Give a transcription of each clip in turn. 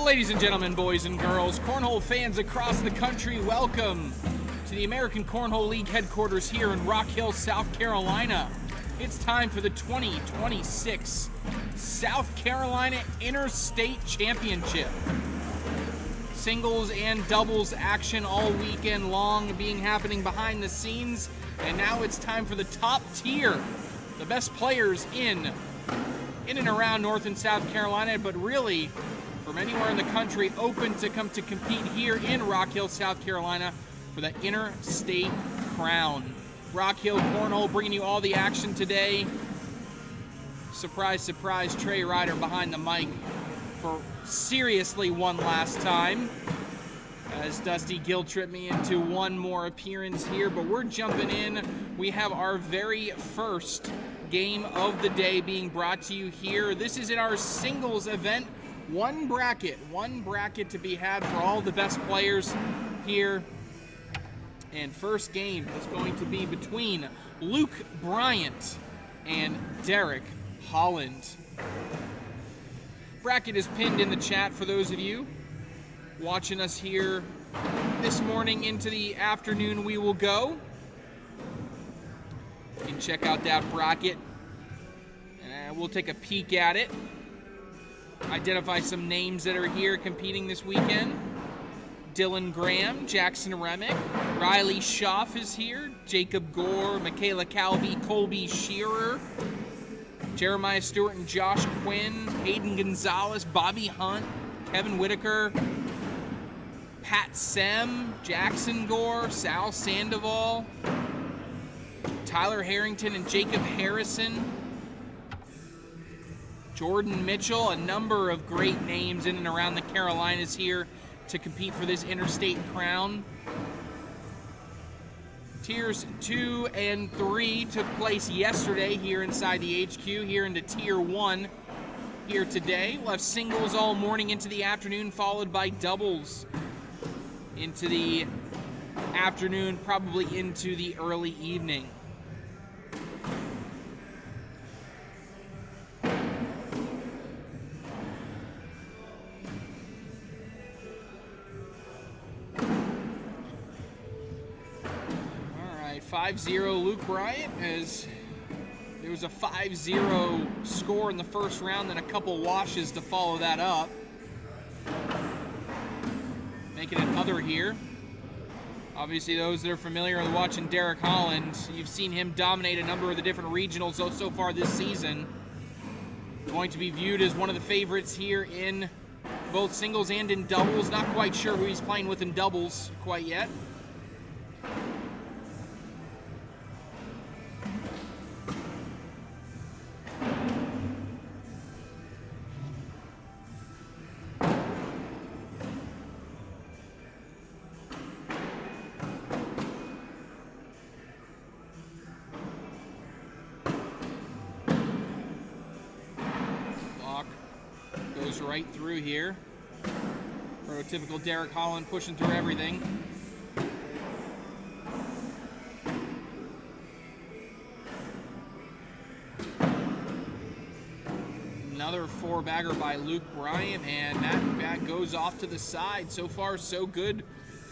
Ladies and gentlemen, boys and girls, cornhole fans across the country, welcome to the American Cornhole League headquarters here in Rock Hill, South Carolina. It's time for the 2026 South Carolina Interstate Championship. Singles and doubles action all weekend long happening behind the scenes, and now it's time for the top tier, the best players in and around North and South Carolina, but really from anywhere in the country, open to come to compete here in Rock Hill, South Carolina for the Interstate crown. Rock Hill Cornhole bringing you all the action today. Surprise, surprise, Trey Ryder behind the mic for seriously one last time, as Dusty guilt-tripped me into one more appearance here, but we're jumping in. We have our very first game of the day being brought to you here. This is in our singles event. One bracket to be had for all the best players here. And first game is going to be between Luke Bryant and Derek Holland. Bracket is pinned in the chat for those of you watching us here this morning into the afternoon. We will go. You can check out that bracket. We'll take a peek at it. Identify some names that are here competing this weekend. Dylan Graham, Jackson Remick, Riley Schaff is here, Jacob Gore, Michaela Calvie, Colby Shearer, Jeremiah Stewart and Josh Quinn, Hayden Gonzalez, Bobby Hunt, Kevin Whitaker, Pat Sem, Jackson Gore, Sal Sandoval, Tyler Harrington and Jacob Harrison, Jordan Mitchell, a number of great names in and around the Carolinas here to compete for this Interstate crown. Tiers 2 and 3 took place yesterday here inside the HQ, here into Tier 1 here today. We'll have singles all morning into the afternoon, followed by doubles into the afternoon, probably into the early evening. All right, 5-0 Luke Bryant, as there was a 5-0 score in the first round, then a couple washes to follow that up. Making another here. Obviously, those that are familiar with watching Derek Holland, you've seen him dominate a number of the different regionals so far this season. Going to be viewed as one of the favorites here in both singles and in doubles. Not quite sure who he's playing with in doubles quite yet. Goes right through here. Prototypical Derek Holland pushing through everything. Another four-bagger by Luke Bryant, and that bag goes off to the side. So far, so good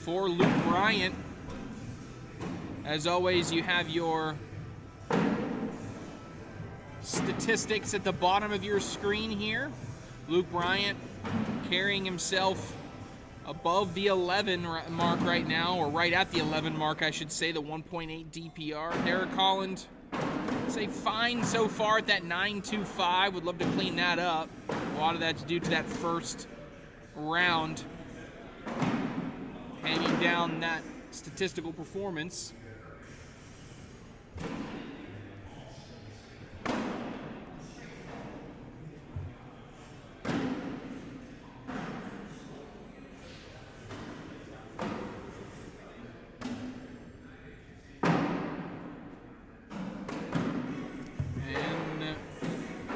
for Luke Bryant. As always, you have your statistics at the bottom of your screen here. Luke Bryant carrying himself above the 11 mark right now, or right at the 11 mark, I should say, the 1.8 DPR. Derek Holland, say fine so far at that 9.25. Would love to clean that up. A lot of that's due to that first round hanging down that statistical performance.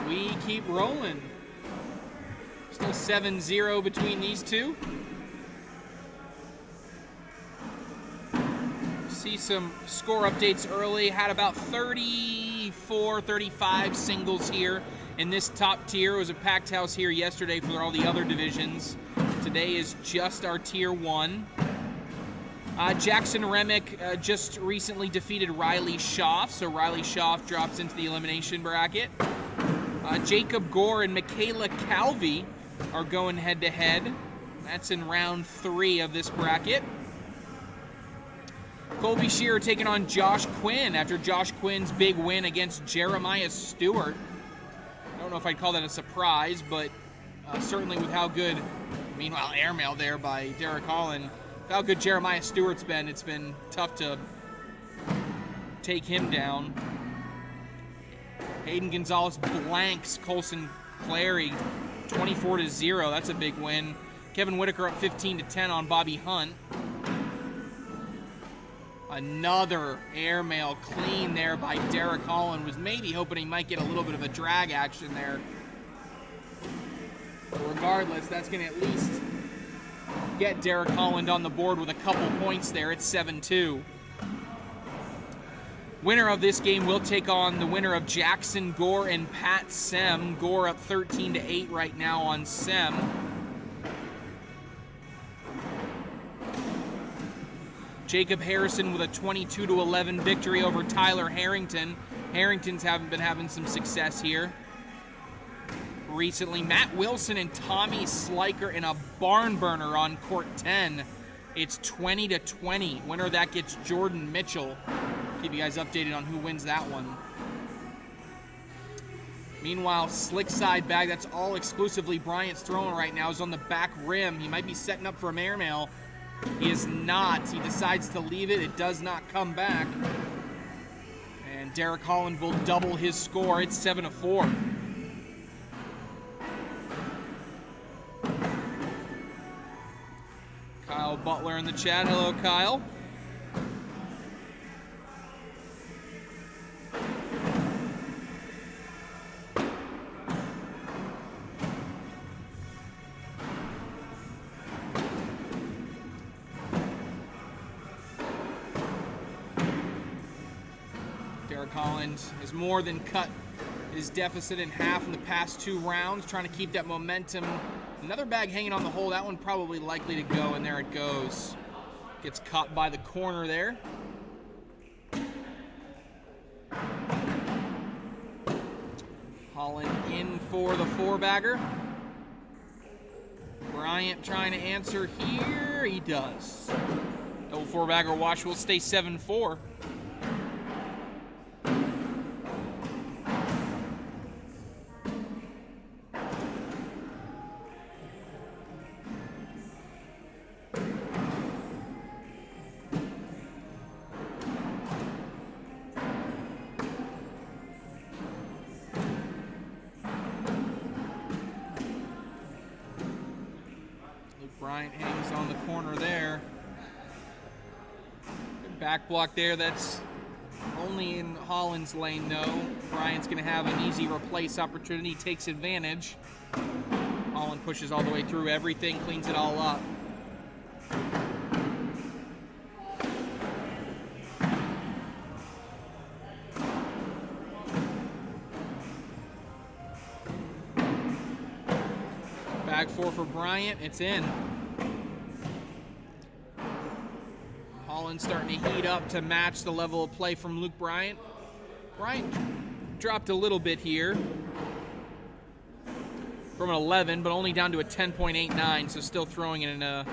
We keep rolling. Still 7-0 between these two. See some score updates early. Had about 34, 35 singles here in this top tier. It was a packed house here yesterday for all the other divisions. Today is just our tier 1. Jackson Remick just recently defeated Riley Schaff, so Riley Schaff drops into the elimination bracket. Jacob Gore and Michaela Calvie are going head-to-head. That's in round 3 of this bracket. Colby Shearer taking on Josh Quinn after Josh Quinn's big win against Jeremiah Stewart. I don't know if I'd call that a surprise, but certainly with how good, meanwhile, airmail there by Derek Holland, with how good Jeremiah Stewart's been, it's been tough to take him down. Hayden Gonzalez blanks Colson Clary 24-0. That's a big win. Kevin Whitaker up 15-10 on Bobby Hunt. Another airmail clean there by Derek Holland. Was maybe hoping he might get a little bit of a drag action there. But regardless, that's going to at least get Derek Holland on the board with a couple points there. It's 7-2. Winner of this game will take on the winner of Jackson Gore and Pat Sem. Gore up 13-8 right now on Sem. Jacob Harrison with a 22-11 victory over Tyler Harrington. Harrington's haven't been having some success here recently. Matt Wilson and Tommy Sliker in a barn burner on court 10. It's 20-20. Winner of that gets Jordan Mitchell. Keep you guys updated on who wins that one. Meanwhile, slick side bag, that's all exclusively Bryant's throwing right now, is on the back rim. He might be setting up for a airmail. He is not. He decides to leave it. It does not come back. And Derek Holland will double his score. It's 7-4. Kyle Butler in the chat. Hello, Kyle. Derek Holland has more than cut his deficit in half in the past 2 rounds, trying to keep that momentum. Another bag hanging on the hole. That one probably likely to go, and there it goes. Gets caught by the corner there. Holland in for the 4-bagger. Bryant trying to answer here. He does. Double 4-bagger wash will stay 7-4. Bryant hangs on the corner there. Good back block there. That's only in Holland's lane, though. Bryant's going to have an easy replace opportunity. Takes advantage. Holland pushes all the way through everything, cleans it all up. Bag 4 for Bryant. It's in. Holland starting to heat up to match the level of play from Luke Bryant. Bryant dropped a little bit here. from an 11, but only down to a 10.89, so still throwing it in an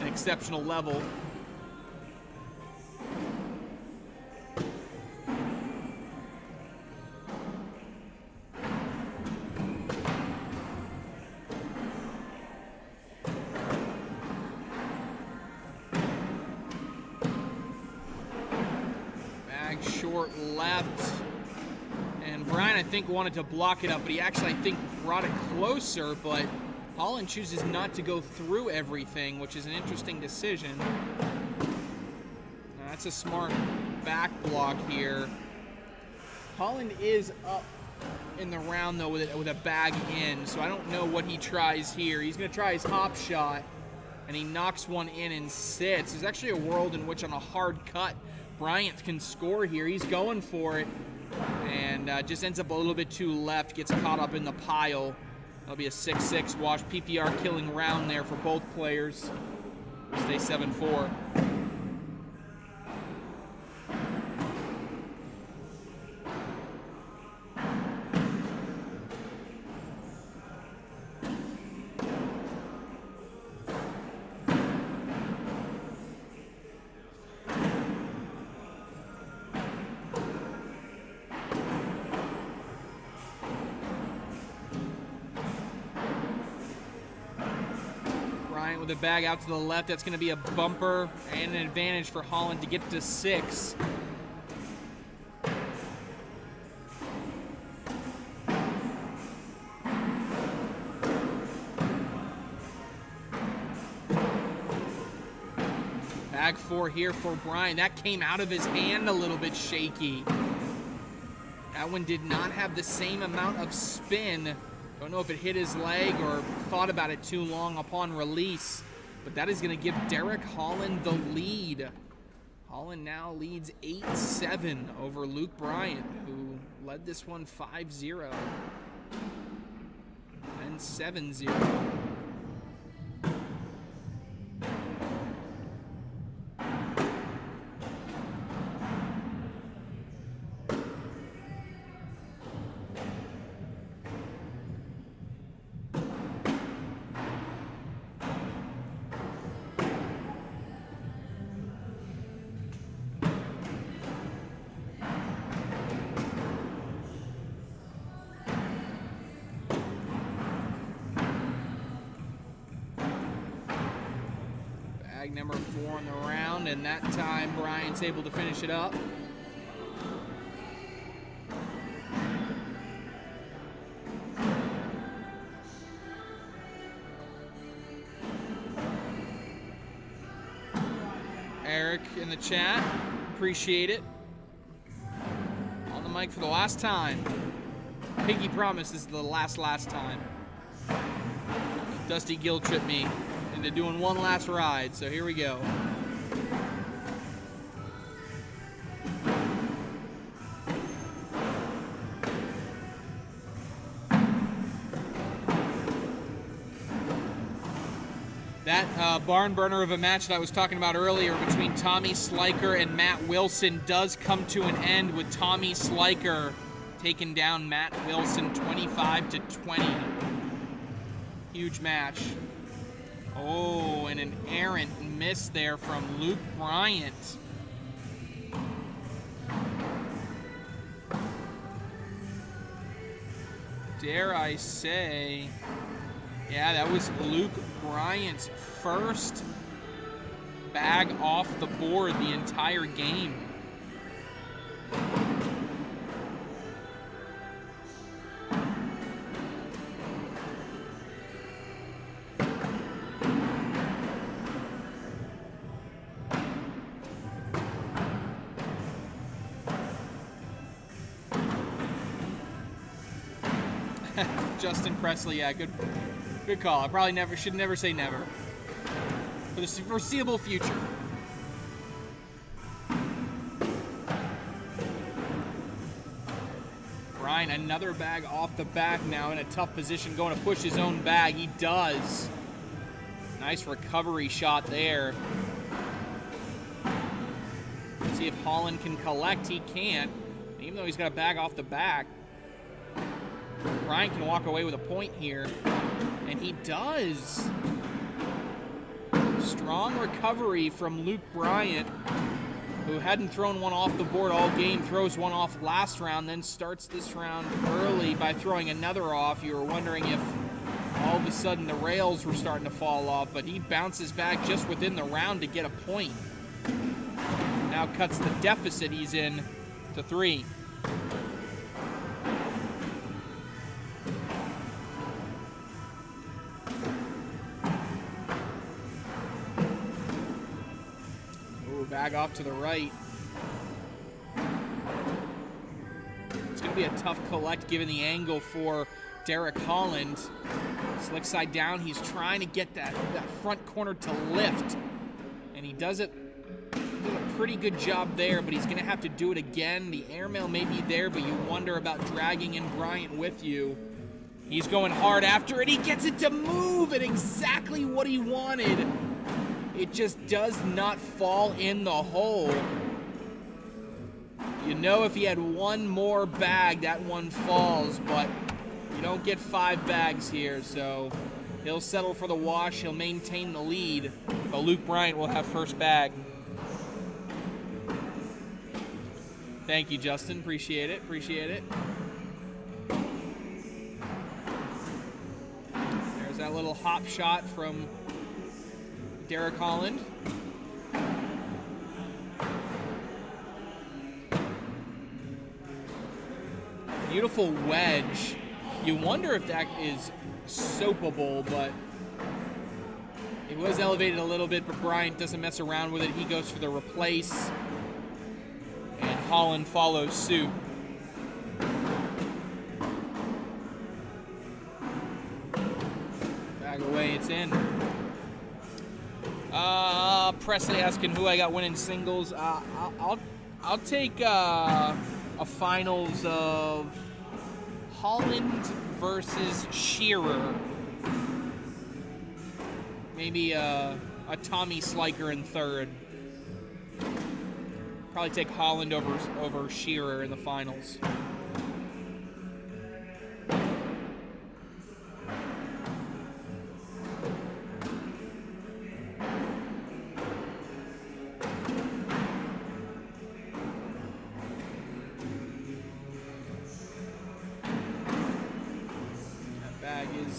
exceptional level. Bag short left. And Bryant, I think, wanted to block it up, but he actually, I think, brought it closer, but Holland chooses not to go through everything, which is an interesting decision. That's a smart back block here. Holland is up in the round, though, with a bag in, so I don't know what he tries here. He's going to try his hop shot, and he knocks one in and sits. There's actually a world in which on a hard cut, Bryant can score here. He's going for it. And just ends up a little bit too left, gets caught up in the pile. That'll be a 6-6 wash. PPR killing round there for both players. Stay 7-4. With the bag out to the left, that's going to be a bumper and an advantage for Holland to get to 6. Bag 4 here for Bryant. That came out of his hand a little bit shaky. That one did not have the same amount of spin. Don't know if it hit his leg or thought about it too long upon release, but that is going to give Derek Holland the lead. Holland now leads 8-7 over Luke Bryant, who led this one 5-0 and 7-0. Number 4 in the round, and that time Bryant's able to finish it up. Eric in the chat, appreciate it. On the mic for the last time. Piggy promised this is the last time. Dusty guilt tripped me into doing one last ride, so here we go. That barn burner of a match that I was talking about earlier between Tommy Sliker and Matt Wilson does come to an end with Tommy Sliker taking down Matt Wilson 25-20. Huge match. Oh, and an errant miss there from Luke Bryant. Dare I say, yeah, that was Luke Bryant's first bag off the board the entire game. Justin Presley, yeah, good call. I probably should never say never for the foreseeable future. Bryant, another bag off the back now in a tough position, going to push his own bag. He does. Nice recovery shot there. Let's see if Holland can collect. He can't, even though he's got a bag off the back. Bryant can walk away with a point here, and he does. Strong recovery from Luke Bryant, who hadn't thrown one off the board all game, throws one off last round, then starts this round early by throwing another off. You were wondering if all of a sudden the rails were starting to fall off, but he bounces back just within the round to get a point. Now cuts the deficit he's in to 3. Bag off to the right. It's going to be a tough collect given the angle for Derek Holland. Slick side down. He's trying to get that front corner to lift. And he does it. Does a pretty good job there, but he's going to have to do it again. The airmail may be there, but you wonder about dragging in Bryant with you. He's going hard after it. He gets it to move at exactly what he wanted. It just does not fall in the hole. You know, if he had one more bag, that one falls, but you don't get 5 bags here, so he'll settle for the wash. He'll maintain the lead, but Luke Bryant will have first bag. Thank you, Justin. Appreciate it. Appreciate it. There's that little hop shot from Derek Holland. Beautiful wedge. You wonder if that is soapable, but it was elevated a little bit, but Bryant doesn't mess around with it. He goes for the replace, and Holland follows suit. Bag away, it's in. Presley asking who I got winning singles. I'll take a finals of Holland versus Shearer. Maybe a Tommy Sliker in third. Probably take Holland over Shearer in the finals.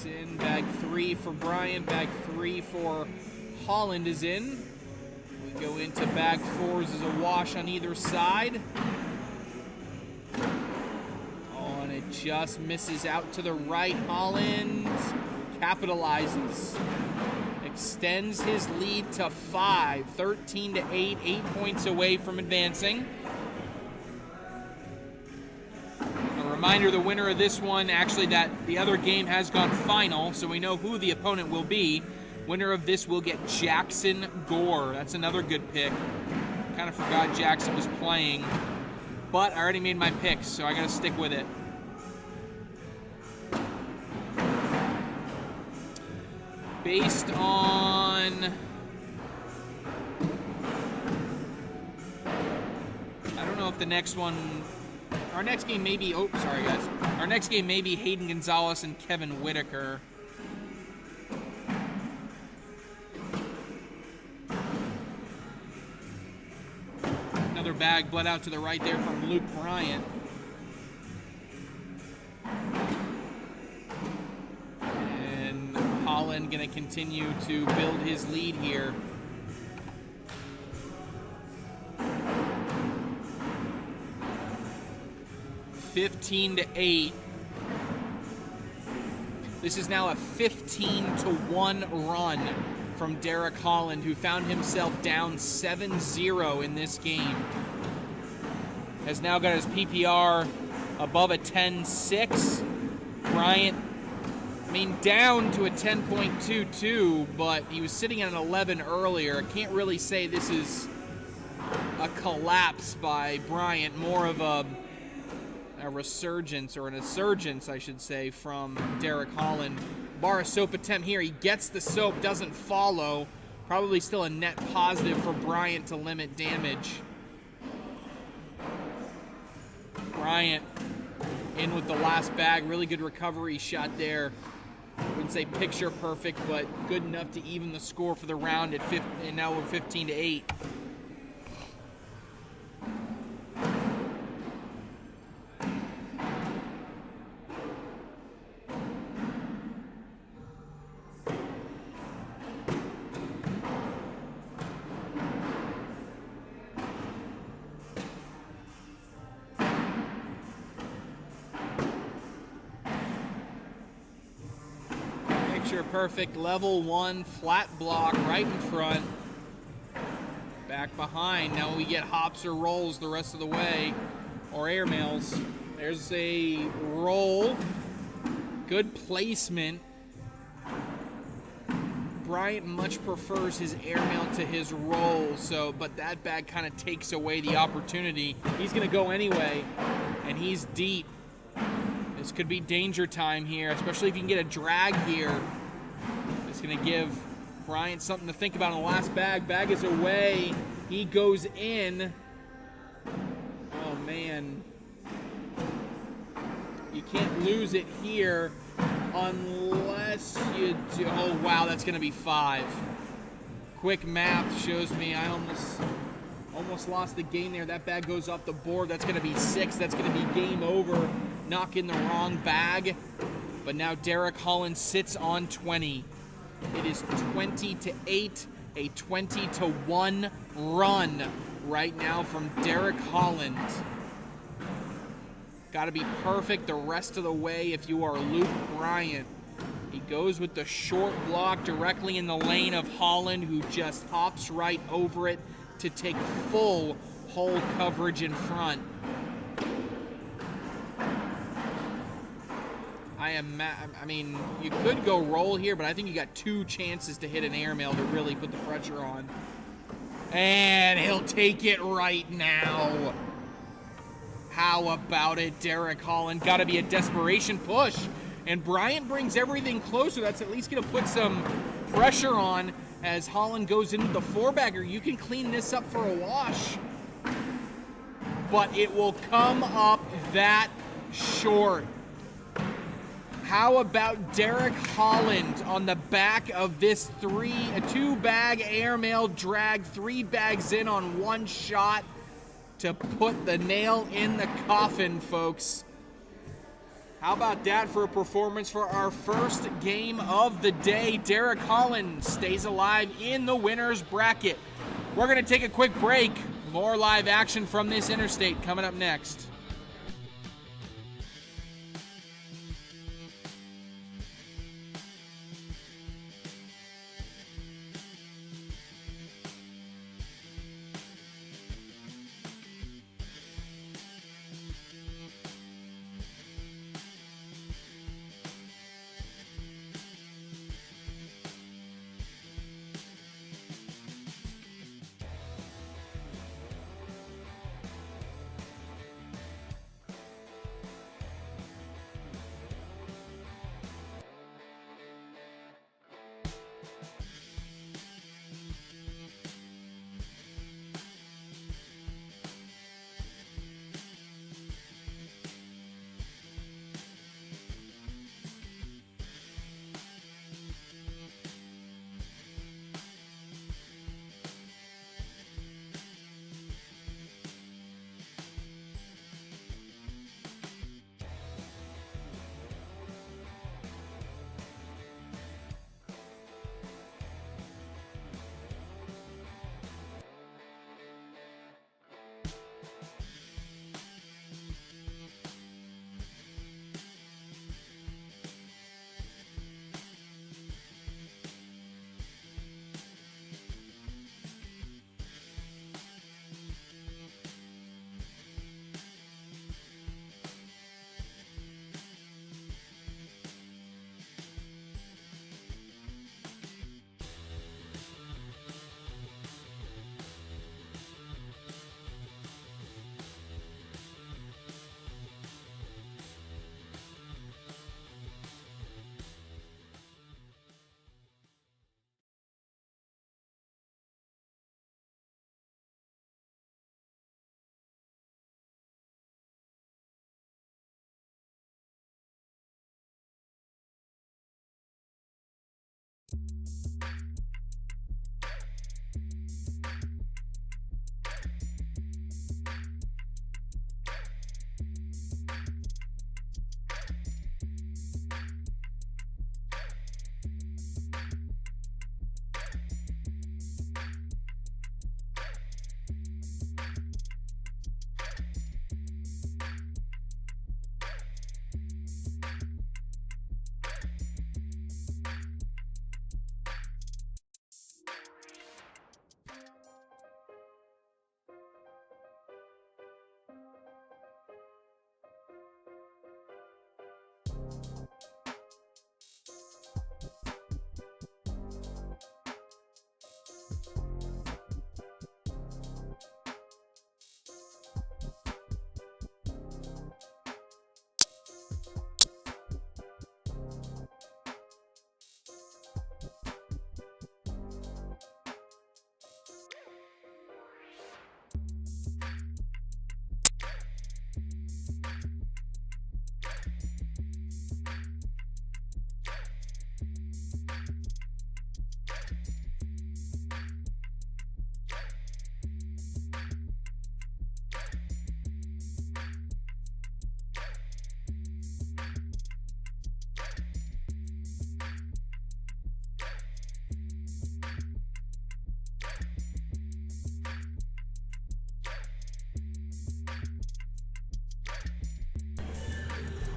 In. Bag 3 for Bryant, bag 3 for Holland is in. We go into bag 4s as a wash on either side. Oh, and it just misses out to the right. Holland capitalizes. Extends his lead to 5, 13-8, 8 points away from advancing. Reminder, the winner of this one, actually that the other game has gone final, so we know who the opponent will be. Winner of this will get Jackson Gore. That's another good pick. Kind of forgot Jackson was playing, but I already made my pick, so I gotta stick with it. Based on... I don't know if the next one... Our next game may be, oh, sorry guys. Our next game may be Hayden Gonzalez and Kevin Whitaker. Another bag bled out to the right there from Luke Bryant. And Holland gonna continue to build his lead here. 15-8. This is now a 15-1 run from Derek Holland, who found himself down 7-0 in this game. Has now got his PPR above a 10-6. Bryant, I mean, down to a 10.22, but he was sitting at an 11 earlier. I can't really say this is a collapse by Bryant, more of a resurgence, or an insurgence, I should say, from Derek Holland. Bar a soap attempt here. He gets the soap, doesn't follow. Probably still a net positive for Bryant to limit damage. Bryant in with the last bag. Really good recovery shot there. Wouldn't say picture perfect, but good enough to even the score for the round at 15, and now we're 15-8. Picture perfect, level 1, flat block right in front. Back behind. Now we get hops or rolls the rest of the way, or airmails. There's a roll. Good placement. Bryant much prefers his airmail to his roll, but that bag kind of takes away the opportunity. He's going to go anyway, and he's deep. This could be danger time here, especially if you can get a drag here. It's going to give Bryant something to think about in the last bag. Bag is away. He goes in. Oh, man. You can't lose it here unless you do. Oh, wow, that's going to be 5. Quick math shows me I almost lost the game there. That bag goes off the board. That's going to be 6. That's going to be game over. Knock in the wrong bag. But now Derek Holland sits on 20. It is 20-8, a 20-1 run right now from Derek Holland. Got to be perfect the rest of the way if you are Luke Bryant. He goes with the short block directly in the lane of Holland, who just hops right over it to take full hole coverage in front. I mean, you could go roll here, but I think you got 2 chances to hit an airmail to really put the pressure on. And he'll take it right now. How about it, Derek Holland? Got to be a desperation push. And Bryant brings everything closer. That's at least going to put some pressure on as Holland goes into the 4-bagger. You can clean this up for a wash. But it will come up that short. How about Derek Holland on the back of this 2-bag airmail drag, 3 bags in on 1 shot to put the nail in the coffin, folks. How about that for a performance for our first game of the day? Derek Holland stays alive in the winner's bracket. We're going to take a quick break. More live action from this Interstate coming up next.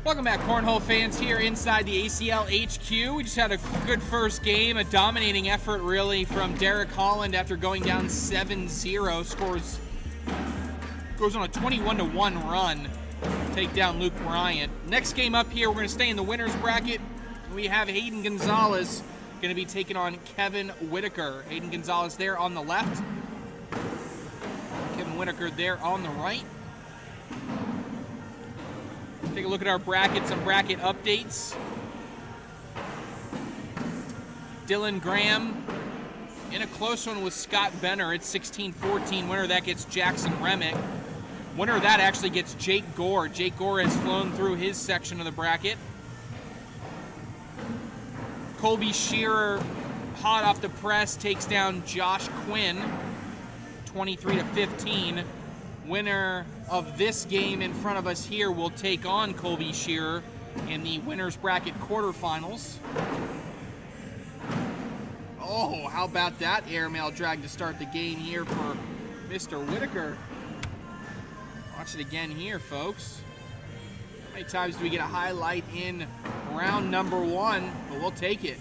Welcome back, Cornhole fans, here inside the ACL HQ. We just had a good first game, a dominating effort, really, from Derek Holland after going down 7-0. Goes on a 21-1 run, take down Luke Bryant. Next game up here, we're going to stay in the winner's bracket. We have Hayden Gonzalez going to be taking on Kevin Whitaker. Hayden Gonzalez there on the left. Kevin Whitaker there on the right. Take a look at our bracket, some bracket updates. Dylan Graham in a close one with Scott Benner. It's 16-14. Winner of that gets Jackson Remick. Winner of that actually gets Jake Gore. Jake Gore has flown through his section of the bracket. Colby Shearer, hot off the press, takes down Josh Quinn, 23-15. Winner of this game in front of us here will take on Colby Shearer in the winner's bracket quarterfinals. Oh, how about that airmail drag to start the game here for Mr. Whitaker. Watch it again here, folks. How many times do we get a highlight in round number one? But we'll take it.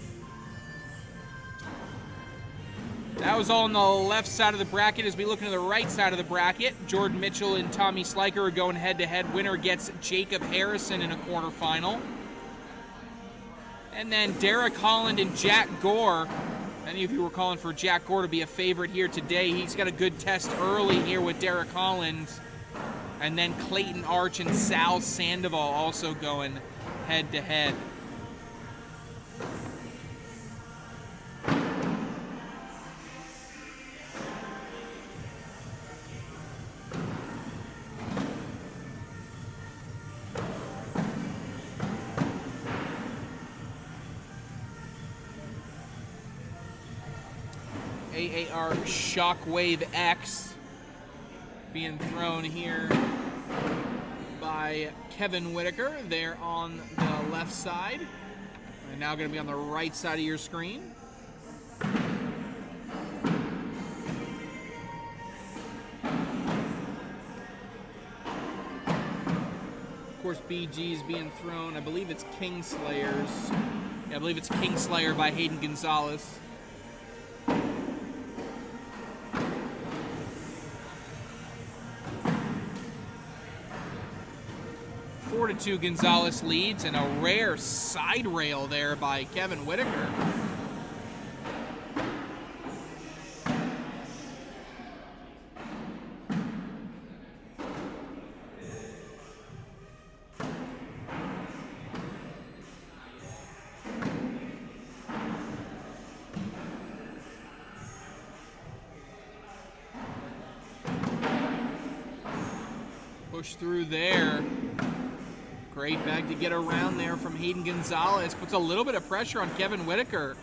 That was all on the left side of the bracket. As we look into the right side of the bracket, Jordan Mitchell and Tommy Sliker are going head-to-head. Winner gets Jacob Harrison in a quarterfinal. And then Derek Holland and Jack Gore. Many of you were calling for Jack Gore to be a favorite here today. He's got a good test early here with Derek Holland. And then Clayton Arch and Sal Sandoval also going head-to-head. AAR Shockwave X being thrown here by Kevin Whitaker there on the left side. And now going to be on the right side of your screen. Of course, BG's being thrown. I believe it's Kingslayer's. Yeah, I believe it's Kingslayer by Hayden Gonzalez. 4-2 Gonzalez leads, and a rare side rail there by Kevin Whitaker. Push through there. Great bag to get around there from Hayden Gonzalez. Puts a little bit of pressure on Kevin Whitaker.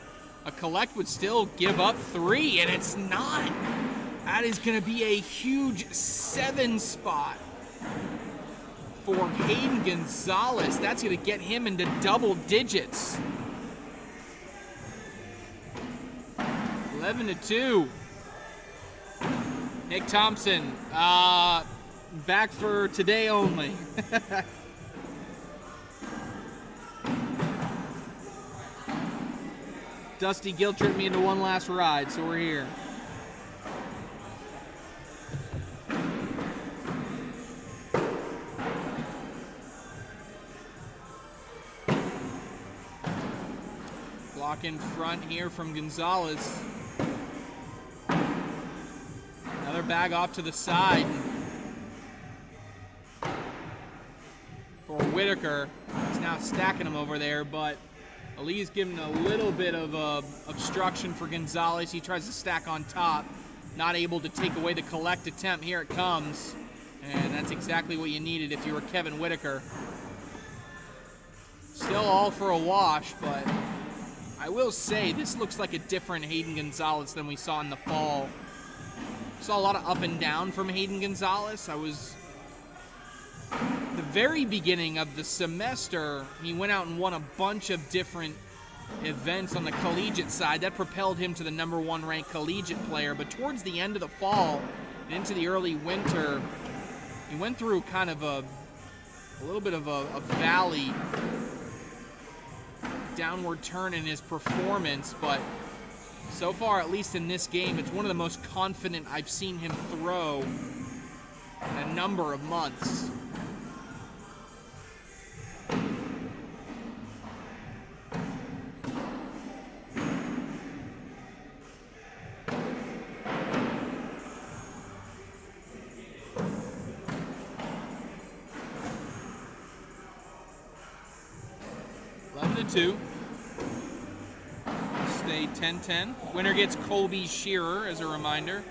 A collect would still give up 3, and it's not. That is going to be a huge 7 spot for Hayden Gonzalez. That's going to get him into double digits. 11-2. Nick Thompson, back for today only. Dusty guilt-tripped me into one last ride, so we're here. Block in front here from Gonzalez. Another bag off to the side for Whitaker. He's now stacking them over there, but Ali's giving a little bit of obstruction for Gonzalez. He tries to stack on top, not able to take away the collect attempt. Here it comes, and that's exactly what you needed if you were Kevin Whitaker. Still all for a wash, but I will say this looks like a different Hayden Gonzalez than we saw in the fall. Saw a lot of up and down from Hayden Gonzalez. The very beginning of the semester, he went out and won a bunch of different events on the collegiate side. That propelled him to the #1 ranked collegiate player. But towards the end of the fall and into the early winter, he went through kind of a little bit of a valley, downward turn in his performance. But so far, at least in this game, it's one of the most confident I've seen him throw in a number of months. Two. Stay 10-10. Winner gets Colby Shearer as a reminder.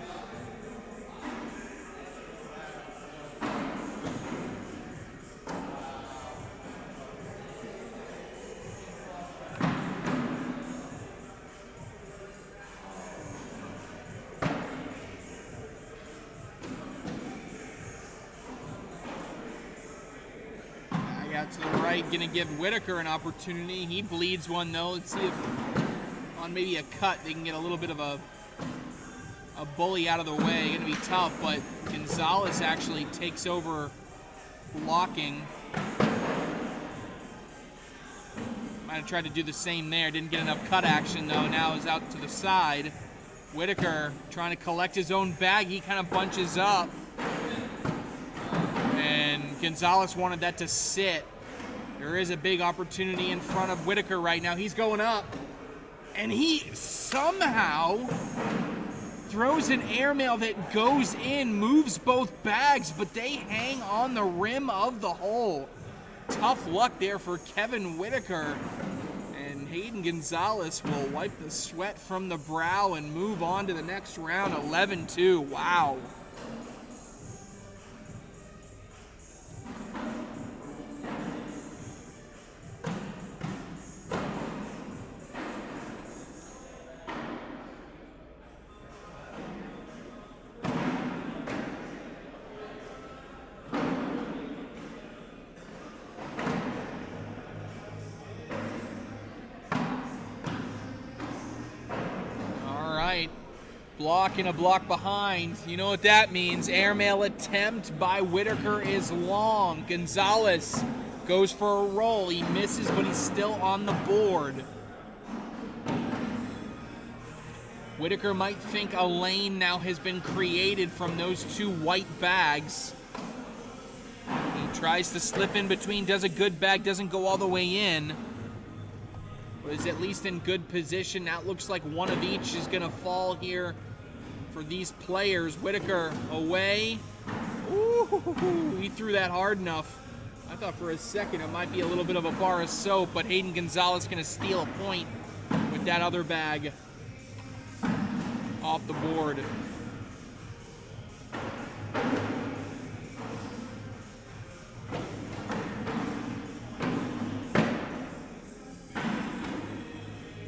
To the right, going to give Whitaker an opportunity. He bleeds one though. Let's see if on maybe a cut they can get a little bit of a bully out of the way. Going to be tough, but Gonzalez actually takes over blocking. Might have tried to do the same there. Didn't get enough cut action though. Now is out to the side. Whitaker trying to collect his own bag. He kind of bunches up. And Gonzalez wanted that to sit. There is a big opportunity in front of Whitaker right now. He's going up. And he somehow throws an airmail that goes in, moves both bags, but they hang on the rim of the hole. Tough luck there for Kevin Whitaker. And Hayden Gonzalez will wipe the sweat from the brow and move on to the next round, 11-2. Wow. Block and a block behind. You know what that means. Airmail attempt by Whitaker is long. Gonzalez goes for a roll. He misses, but he's still on the board. Whitaker might think a lane now has been created from those two white bags. He tries to slip in between, does a good bag, doesn't go all the way in. But is at least in good position. That looks like one of each is going to fall here for these players. Whitaker away. Ooh, he threw that hard enough. I thought for a second it might be a little bit of a bar of soap, but Hayden Gonzalez going to steal a point with that other bag off the board.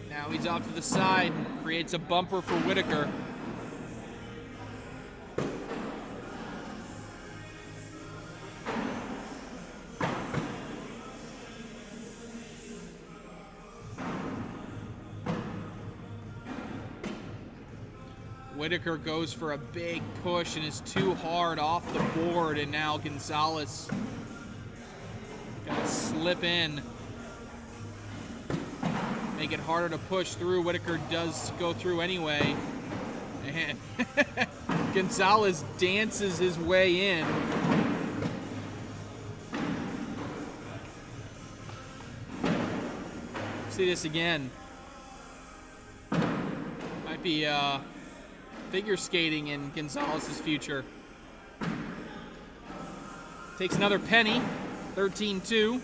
Now Now he's off to the side and creates a bumper for Whitaker. Whitaker goes for a big push and is too hard off the board, and now Gonzalez gotta slip in. Make it harder to push through. Whitaker does go through anyway. And Gonzalez dances his way in. See this again. Might be figure skating in Gonzalez's future. Takes another penny, 13-2.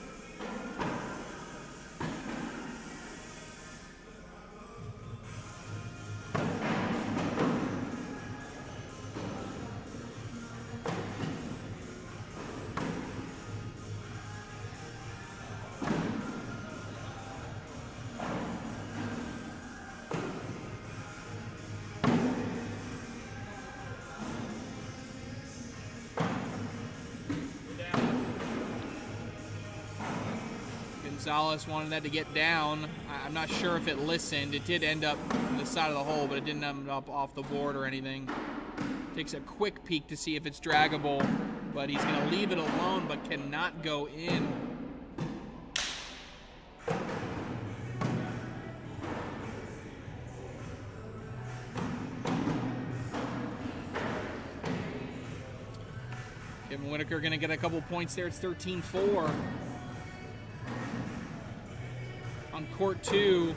Gonzalez wanted that to get down. I'm not sure if it listened. It did end up on the side of the hole, but it didn't end up off the board or anything. Takes a quick peek to see if it's draggable, but he's going to leave it alone, but cannot go in. Kevin Whitaker going to get a couple points there. It's 13-4. On court 2,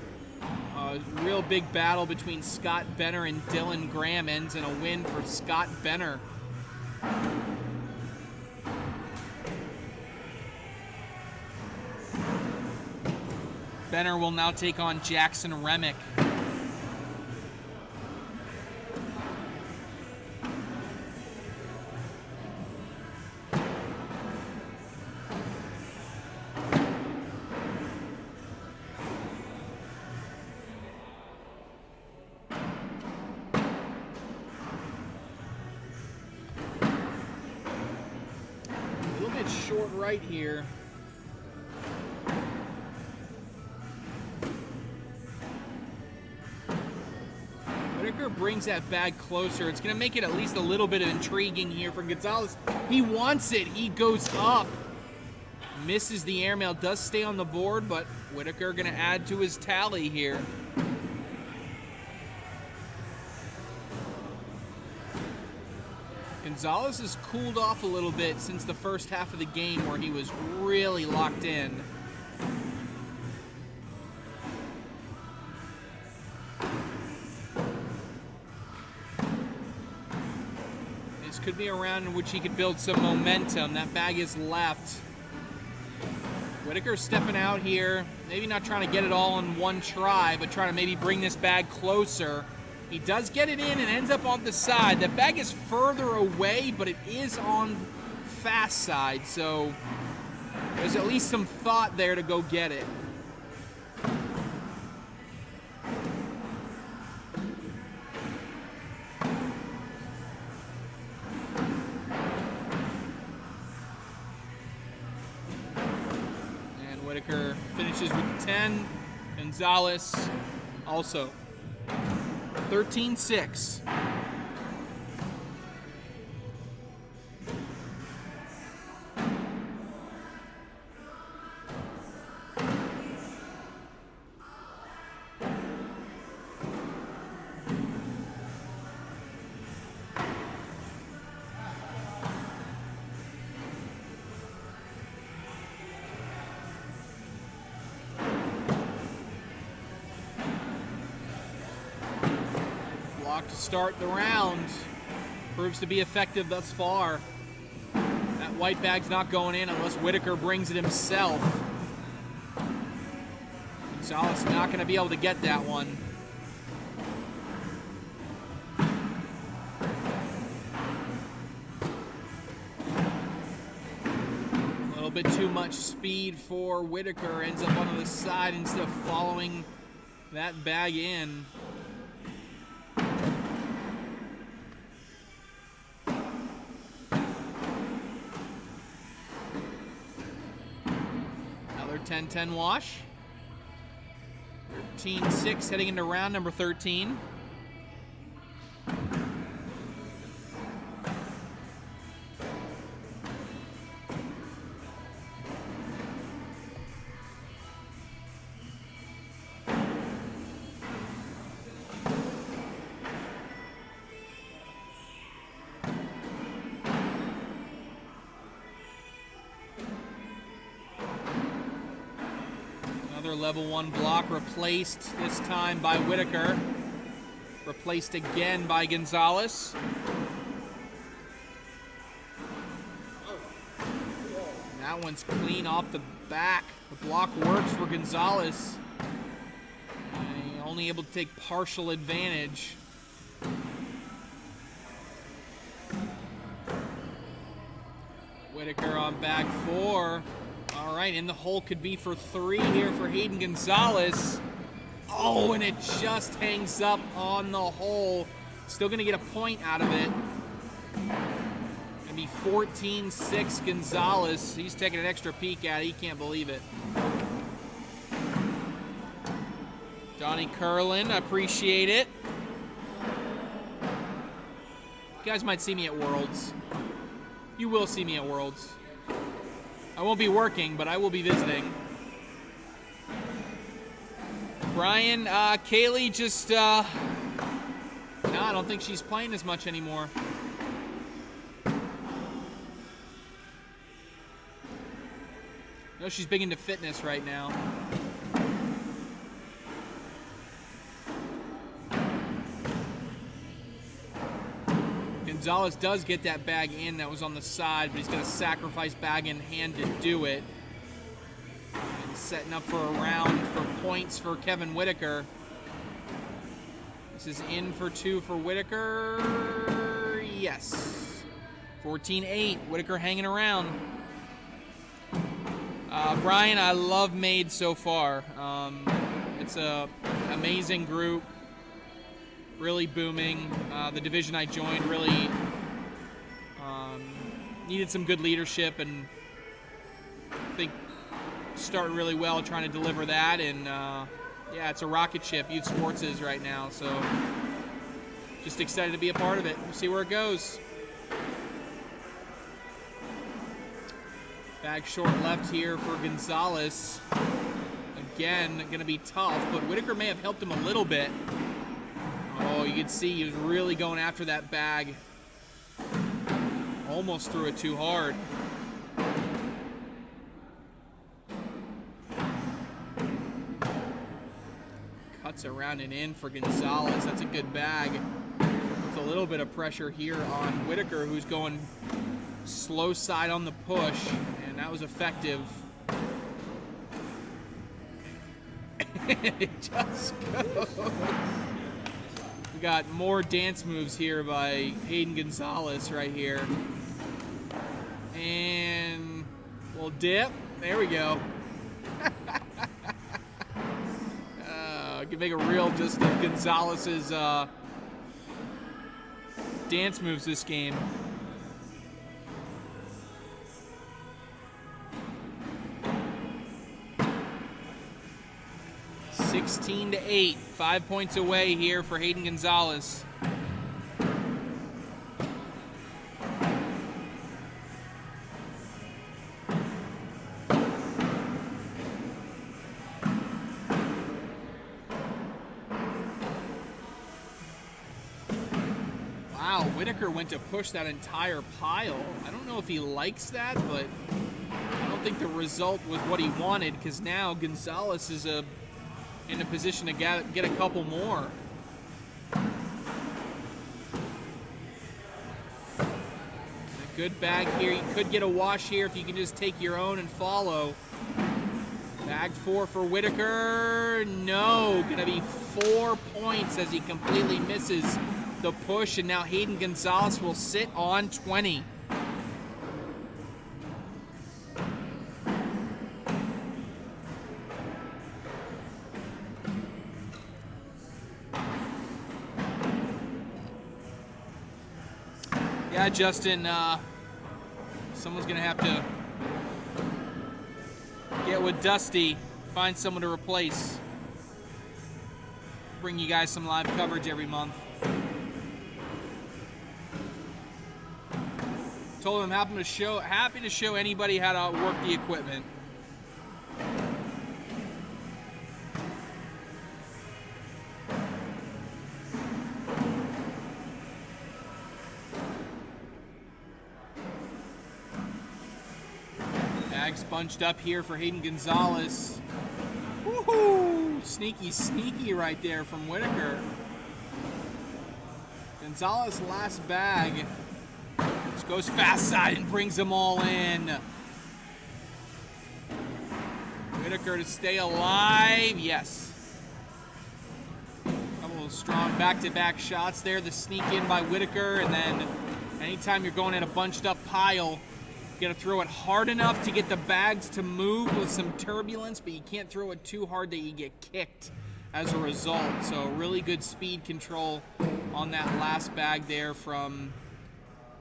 a real big battle between Scott Benner and Dylan Graham ends in a win for Scott Benner. Benner will now take on Jackson Remick. Short right here. Whitaker brings that bag closer. It's going to make it at least a little bit of intriguing here for Gonzalez. He wants it. He goes up. Misses the airmail. Does stay on the board, but Whitaker going to add to his tally here. Gonzalez has cooled off a little bit since the first half of the game where he was really locked in. This could be a round in which he could build some momentum. That bag is left. Whitaker stepping out here, maybe not trying to get it all in one try, but trying to maybe bring this bag closer. He does get it in and ends up on the side. The bag is further away, but it is on fast side, so there's at least some thought there to go get it. And Whitaker finishes with 10. Gonzalez also. 13-6. To start the round. Proves to be effective thus far. That white bag's not going in unless Whitaker brings it himself. Gonzalez not going to be able to get that one. A little bit too much speed for Whitaker. Ends up on the side instead of following that bag in. Another 10-10 wash. 13-6 heading into round number 13. Another level 1 block replaced, this time by Whitaker. Replaced again by Gonzalez. And that one's clean off the back. The block works for Gonzalez. Only able to take partial advantage. Whitaker on bag 4. All right, in the hole could be for 3 here for Hayden Gonzalez. Oh, and it just hangs up on the hole. Still gonna get a point out of it. Gonna be 14-6 Gonzalez. He's taking an extra peek at it. He can't believe it. Donnie Curlin, appreciate it. You guys might see me at Worlds. You will see me at Worlds. I won't be working, but I will be visiting. Brian, Kaylee just, no, I don't think she's playing as much anymore. No, she's big into fitness right now. Gonzalez does get that bag in that was on the side, but he's going to sacrifice bag in hand to do it. And setting up for a round for points for Kevin Whitaker. This is in for 2 for Whitaker. Yes. 14-8. Whitaker hanging around. Brian, I love Made so far. It's an amazing group. Really booming. The division I joined really needed some good leadership, and I think started really well trying to deliver that. And yeah, it's a rocket ship. Youth Sports is right now, so just excited to be a part of it. We'll see where it goes. Bag short left here for Gonzalez. Again, going to be tough, but Whitaker may have helped him a little bit. Oh, you can see he was really going after that bag. Almost threw it too hard. Cuts around and in for Gonzalez. That's a good bag. Puts a little bit of pressure here on Whitaker, who's going slow side on the push, and that was effective. It just goes. We got more dance moves here by Hayden Gonzalez right here. And we'll dip. There we go. Can make a reel just of Gonzalez's dance moves this game. to 8, 5 points away here for Hayden Gonzalez. Wow, Whitaker went to push that entire pile. I don't know if he likes that, but I don't think the result was what he wanted, because now Gonzalez is in a position to get a couple more. A good bag here. You could get a wash here if you can just take your own and follow. Bag 4 for Whitaker. No, gonna be 4 points as he completely misses the push, and now Hayden Gonzalez will sit on 20. Justin. Someone's going to have to get with Dusty, find someone to replace. Bring you guys some live coverage every month. Told him happy to show anybody how to work the equipment. Bags bunched up here for Hayden Gonzalez. Woohoo! Sneaky right there from Whitaker. Gonzalez last bag. Just goes fast side and brings them all in. Whitaker to stay alive. Yes. Couple of strong back-to-back shots there. The sneak in by Whitaker, and then anytime you're going in a bunched up pile, you gotta throw it hard enough to get the bags to move with some turbulence, but you can't throw it too hard that you get kicked as a result. So really good speed control on that last bag there from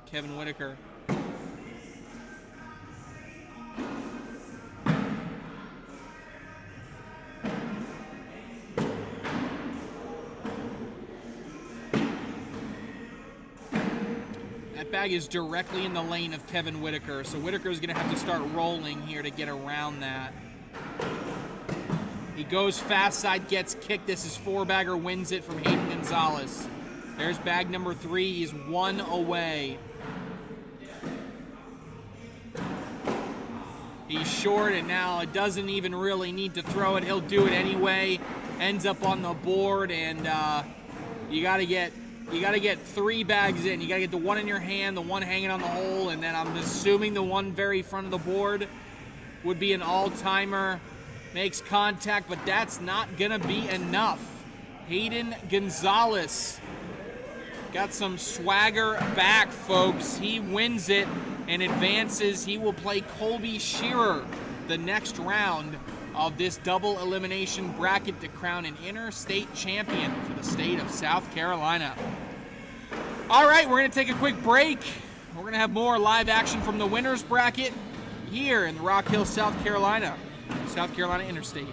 Kevin Whitaker. That bag is directly in the lane of Kevin Whitaker, so Whitaker is going to have to start rolling here to get around that. He goes fast side, gets kicked. This is four-bagger, wins it from Hayden Gonzalez. There's bag number 3. He's 1 away. He's short, and now it doesn't even really need to throw it. He'll do it anyway. Ends up on the board, and you got to get 3 bags in. You got to get the one in your hand, the one hanging on the hole, and then I'm assuming the one very front of the board would be an all-timer. Makes contact, but that's not going to be enough. Hayden Gonzalez got some swagger back, folks. He wins it and advances. He will play Colby Shearer the next round of this double elimination bracket to crown an interstate champion for the state of South Carolina. All right, we're going to take a quick break. We're going to have more live action from the winners bracket here in Rock Hill, South Carolina Interstate.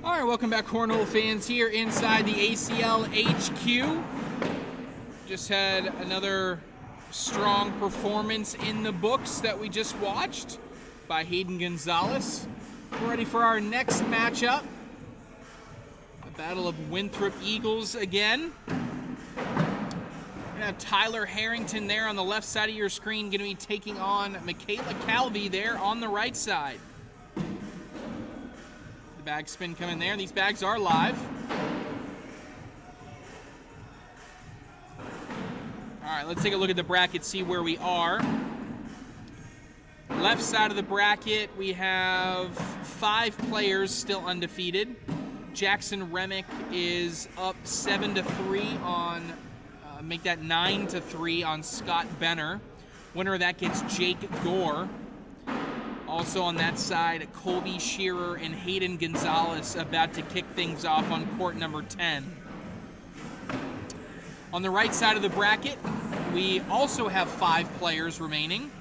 All right, welcome back, Cornhole fans, here inside the ACL HQ. Just had another strong performance in the books that we just watched by Gonzalez. We're ready for our next matchup. The Battle of Winthrop Eagles again. We're gonna have Tyler Harrington there on the left side of your screen, gonna be taking on Calvie there on the right side. Bag spin coming there. These bags are live. All right, let's take a look at the bracket, see where we are. Left side of the bracket, we have 5 players still undefeated. Jackson Remick is up 7-3 on, make that 9-3 on Scott Benner. Winner of that gets Jake Gore. Also on that side, Colby Shearer and Gonzalez about to kick things off on court number 10. On the right side of the bracket, we also have 5 players remaining.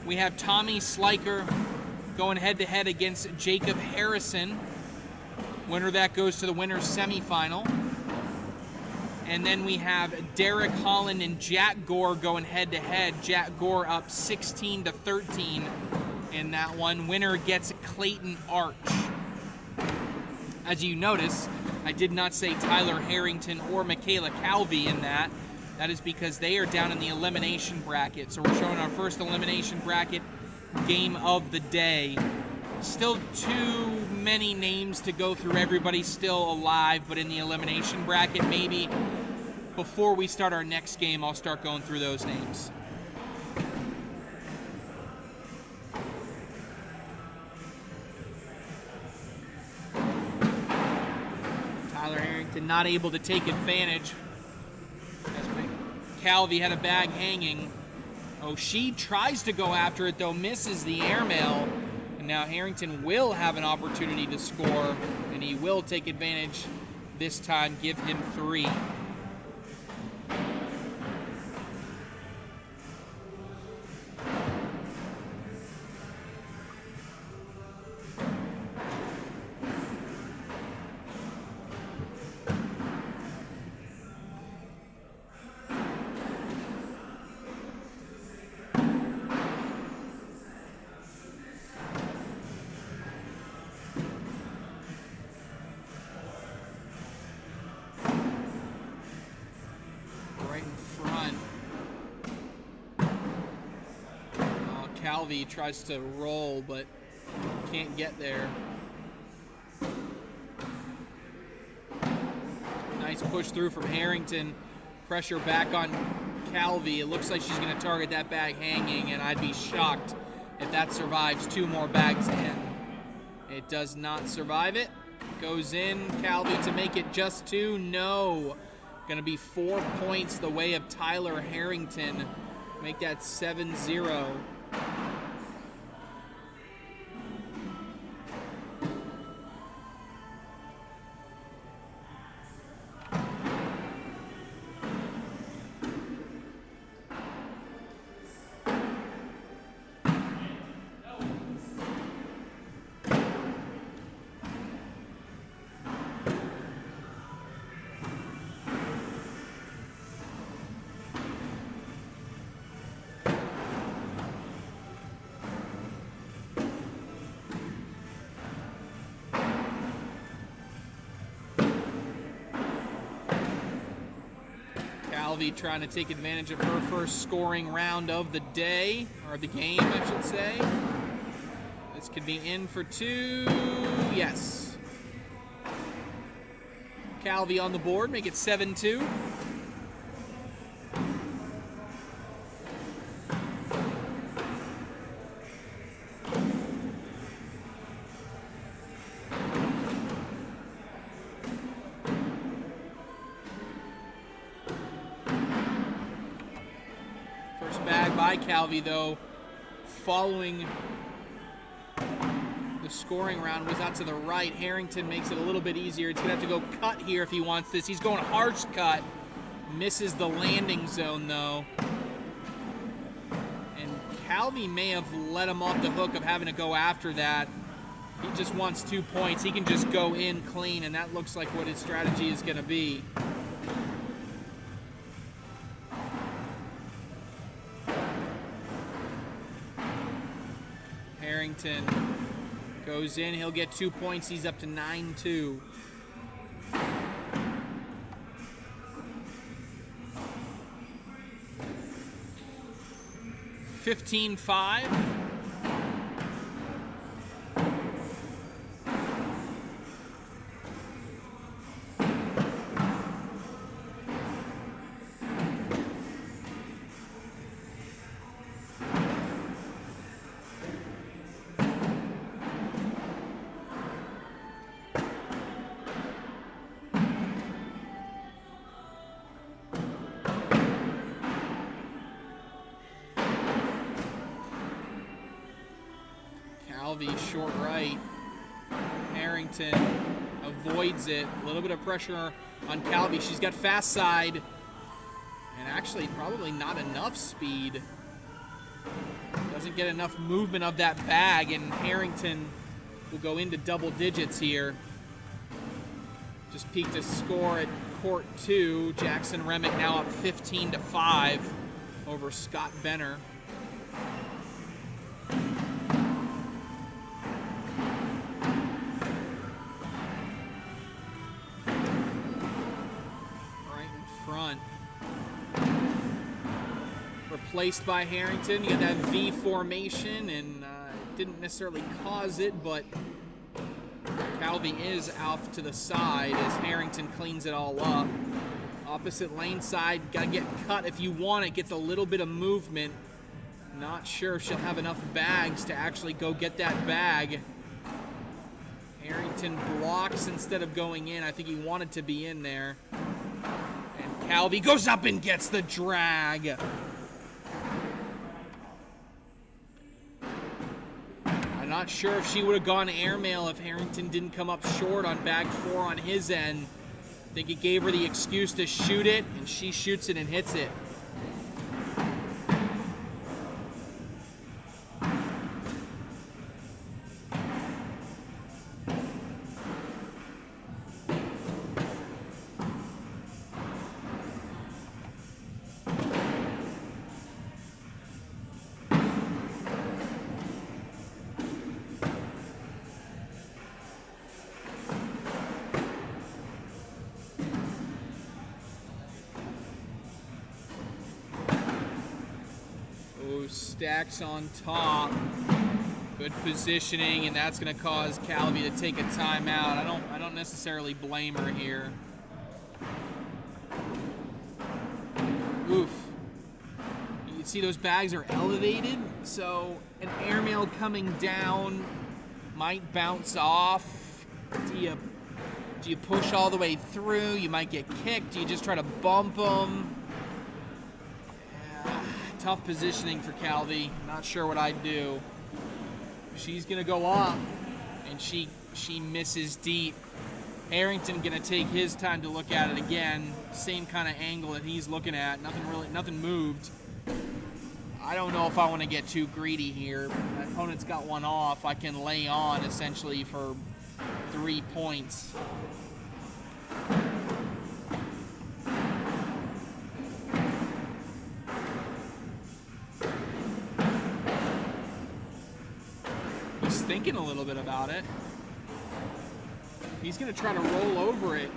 We have Tommy Sliker going head-to-head against Jacob Harrison. Winner of that goes to the winner's semifinal. And then we have Derek Holland and Jack Gore going head-to-head. Jack Gore up 16-13 in that one. Winner gets Clayton Arch. As you notice, I did not say Tyler Harrington or Calvie in that. That is because they are down in the elimination bracket. So we're showing our first elimination bracket game of the day. Still too many names to go through. Everybody's still alive, but in the elimination bracket, maybe before we start our next game, I'll start going through those names. Tyler Harrington not able to take advantage. Calvie had a bag hanging. Oh, she tries to go after it, though, misses the airmail. Now Harrington will have an opportunity to score, and he will take advantage this time, give him 3. Calvie tries to roll, but can't get there. Nice push through from Harrington. Pressure back on Calvie. It looks like she's going to target that bag hanging, and I'd be shocked if that survives 2 more bags in. It does not survive it. Goes in. Calvie to make it just 2. No. Going to be 4 points the way of Tyler Harrington. Make that 7-0. Calvie trying to take advantage of her first scoring round of the day, or the game, I should say. This could be in for 2. Yes. Calvie on the board, make it 7-2. By Calvie, though, following the scoring round, was out to the right. Harrington makes it a little bit easier. He's going to have to go cut here if he wants this. He's going harsh cut. Misses the landing zone, though. And Calvie may have let him off the hook of having to go after that. He just wants 2 points. He can just go in clean, and that looks like what his strategy is going to be. Harrington goes in. He'll get 2 points. He's up to 9-2. $15-5. Calvie short right. Harrington avoids it. A little bit of pressure on Calvie. She's got fast side. And actually probably not enough speed. Doesn't get enough movement of that bag, and Harrington will go into double digits here. Just peeked a score at court 2. Jackson Remick now up 15-5 over Scott Benner. Replaced by Harrington. You got that V formation, and didn't necessarily cause it, but Calvie is off to the side as Harrington cleans it all up. Opposite lane side, gotta get cut if you want it. Gets a little bit of movement. Not sure if she'll have enough bags to actually go get that bag. Harrington blocks instead of going in. I think he wanted to be in there. And Calvie goes up and gets the drag. I'm not sure if she would have gone airmail if Harrington didn't come up short on bag 4 on his end. I think it gave her the excuse to shoot it, and she shoots it and hits it. Stacks on top. Good positioning, and that's going to cause Calvie to take a timeout. I don't necessarily blame her here. Oof. You can see those bags are elevated, so an airmail coming down might bounce off. Do you push all the way through? You might get kicked. Do you just try to bump them? Tough positioning for Calvie. Not sure what I'd do. She's gonna go up, and she misses deep. Harrington gonna take his time to look at it again. Same kind of angle that he's looking at. Nothing moved. I don't know if I want to get too greedy here. My opponent's got one off. I can lay on essentially for 3 points. Thinking a little bit about it. He's going to try to roll over it.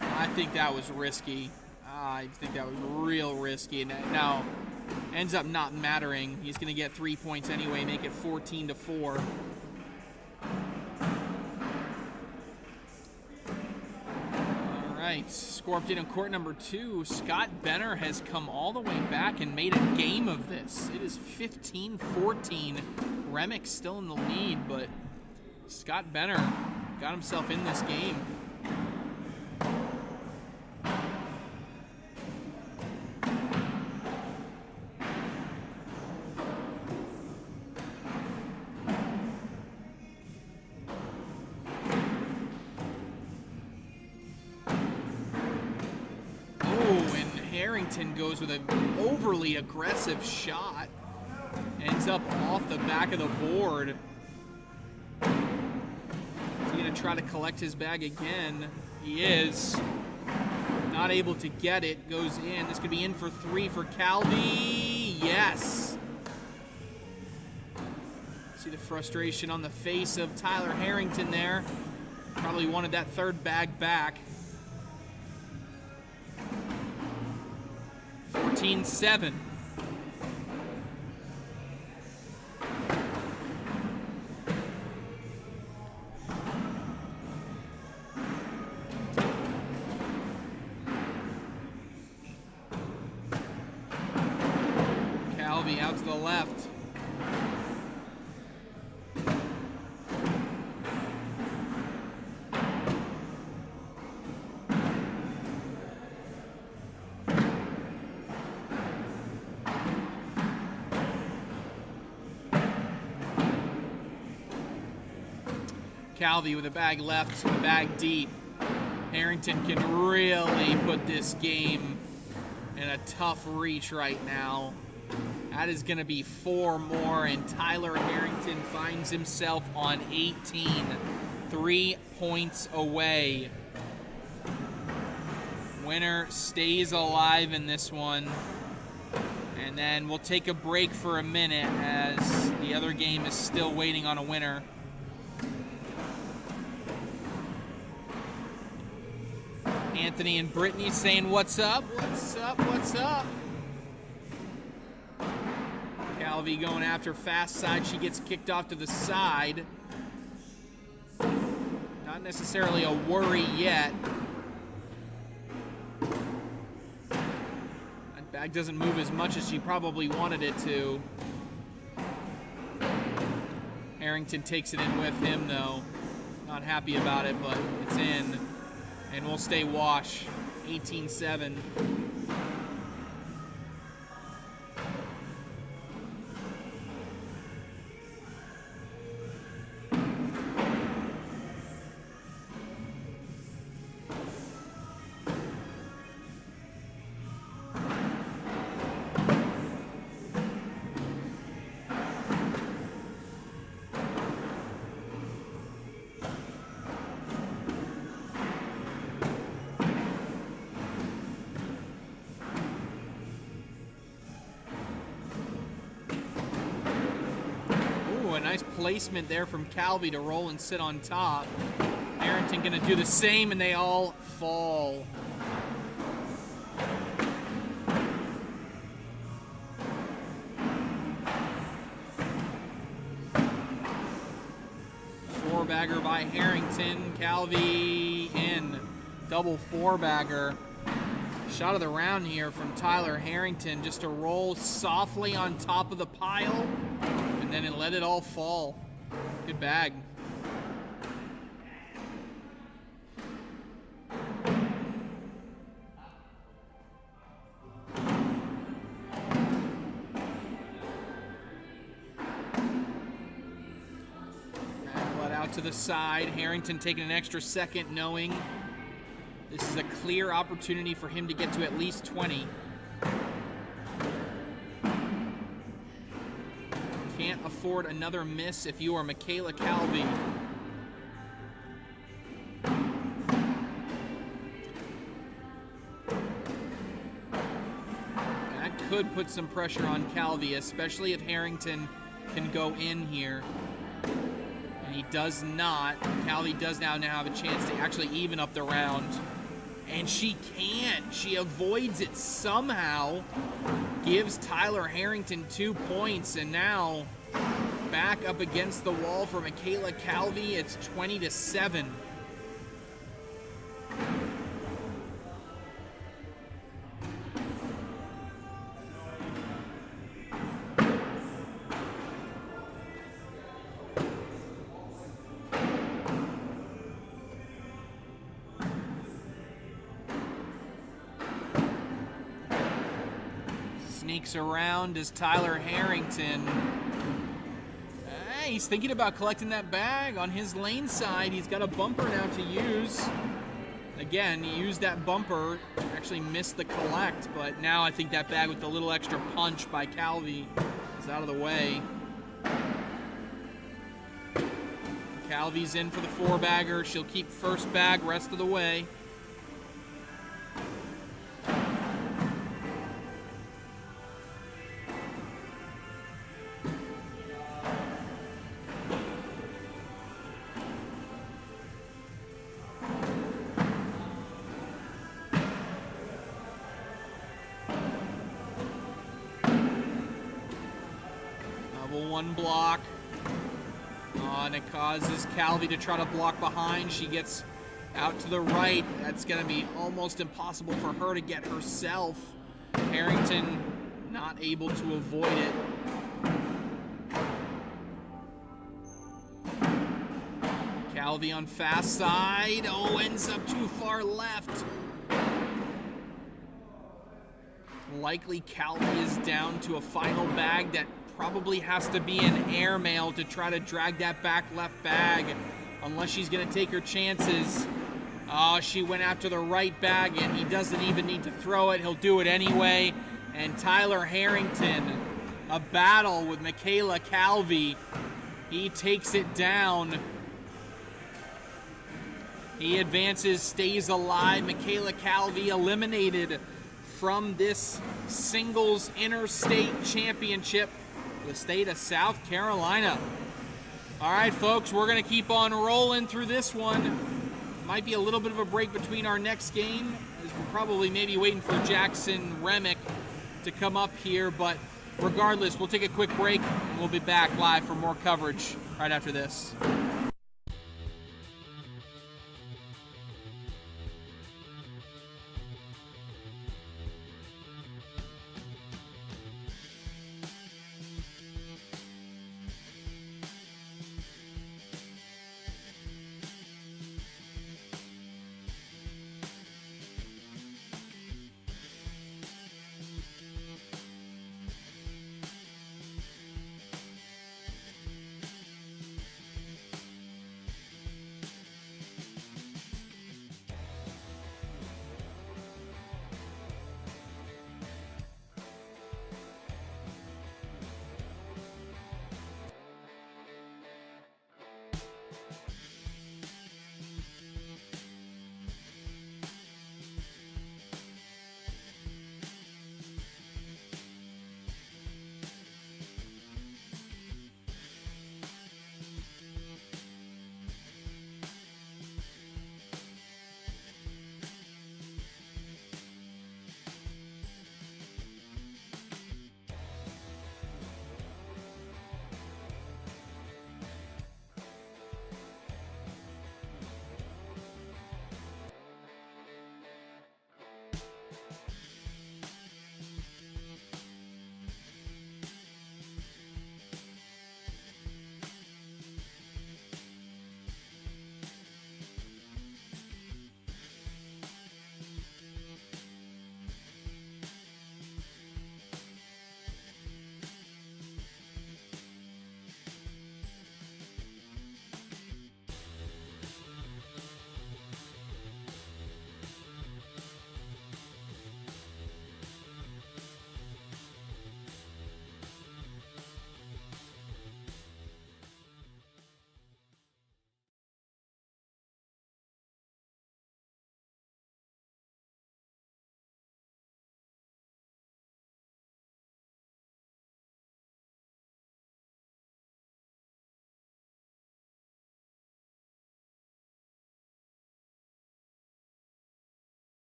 I think that was risky. I think that was real risky. And now ends up not mattering. He's going to get 3 points anyway, make it 14-4. All right, score update on court number 2. Scott Benner has come all the way back and made a game of this. It is 15-14. Remick still in the lead, but Scott Benner got himself in this game. Oh, and Harrington goes with an overly aggressive shot. Ends up off the back of the board. to try to collect his bag again. He is. Not able to get it. Goes in. This could be in for 3 for Calvie. Yes. See the frustration on the face of Tyler Harrington there. Probably wanted that third bag back. 14-7. Calvie out to the left. Calvie with a bag left, a bag deep. Harrington can really put this game in a tough reach right now. That is going to be 4 more, and Tyler Harrington finds himself on 18. 3 points away. Winner stays alive in this one. And then we'll take a break for a minute as the other game is still waiting on a winner. Anthony and Brittany saying, "What's up? What's up? What's up?" Calvie going after fast side. She gets kicked off to the side. Not necessarily a worry yet. That bag doesn't move as much as she probably wanted it to. Harrington takes it in with him, though. Not happy about it, but it's in. And we'll stay wash. 18-7. Nice placement there from Calvie to roll and sit on top. Harrington gonna do the same, and they all fall. Four-bagger by Harrington. Calvie in. Double four-bagger. Shot of the round here from Tyler Harrington, just to roll softly on top of the pile. And then it let it all fall. Good bag. Bag let out to the side. Harrington taking an extra second, knowing this is a clear opportunity for him to get to at least 20. Can't afford another miss if you are Michaela Calvie. That could put some pressure on Calvie, especially if Harrington can go in here. And he does not. Calvie does now have a chance to actually even up the round. And she can't. She avoids it somehow. Gives Tyler Harrington 2 points, and now back up against the wall for Michaela Calvie. It's 20-7. Sneaks around as Tyler Harrington. He's thinking about collecting that bag on his lane side. He's got a bumper now to use. Again, he used that bumper, actually missed the collect, but now I think that bag with the little extra punch by Calvie is out of the way. Calvie's in for the 4-bagger. She'll keep first bag rest of the way. Level 1 block. And it causes Calvie to try to block behind. She gets out to the right. That's going to be almost impossible for her to get herself. Harrington not able to avoid it. Calvie on fast side. Oh, ends up too far left. Likely Calvie is down to a final bag that probably has to be an airmail to try to drag that back left bag, unless she's going to take her chances. Oh, she went after the right bag, and he doesn't even need to throw it. He'll do it anyway. And Tyler Harrington, a battle with Michaela Calvie. He takes it down. He advances, stays alive. Michaela Calvie eliminated from this singles interstate championship for the state of South Carolina. All right, folks, we're going to keep on rolling through this one. Might be a little bit of a break between our next game, as we're probably maybe waiting for Jackson Remick to come up here, but regardless, we'll take a quick break, and we'll be back live for more coverage right after this.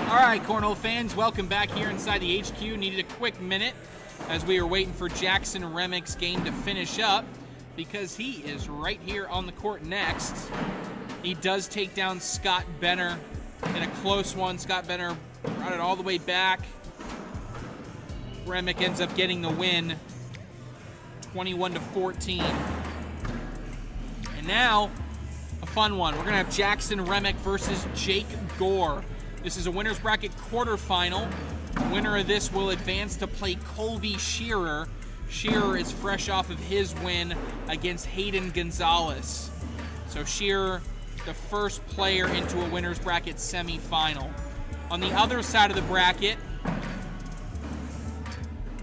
All right, Cornhole fans, welcome back here inside the HQ. Needed a quick minute as we were waiting for Jackson Remick's game to finish up because he is right here on the court next. He does take down Scott Benner in a close one. Scott Benner brought it all the way back. Remick ends up getting the win, 21-14. And now, a fun one. We're going to have Jackson Remick versus Jake Gore. This is a winner's bracket quarterfinal. The winner of this will advance to play Calvie Shearer. Shearer is fresh off of his win against Hayden Gonzalez. So Shearer, the first player into a winner's bracket semifinal. On the other side of the bracket,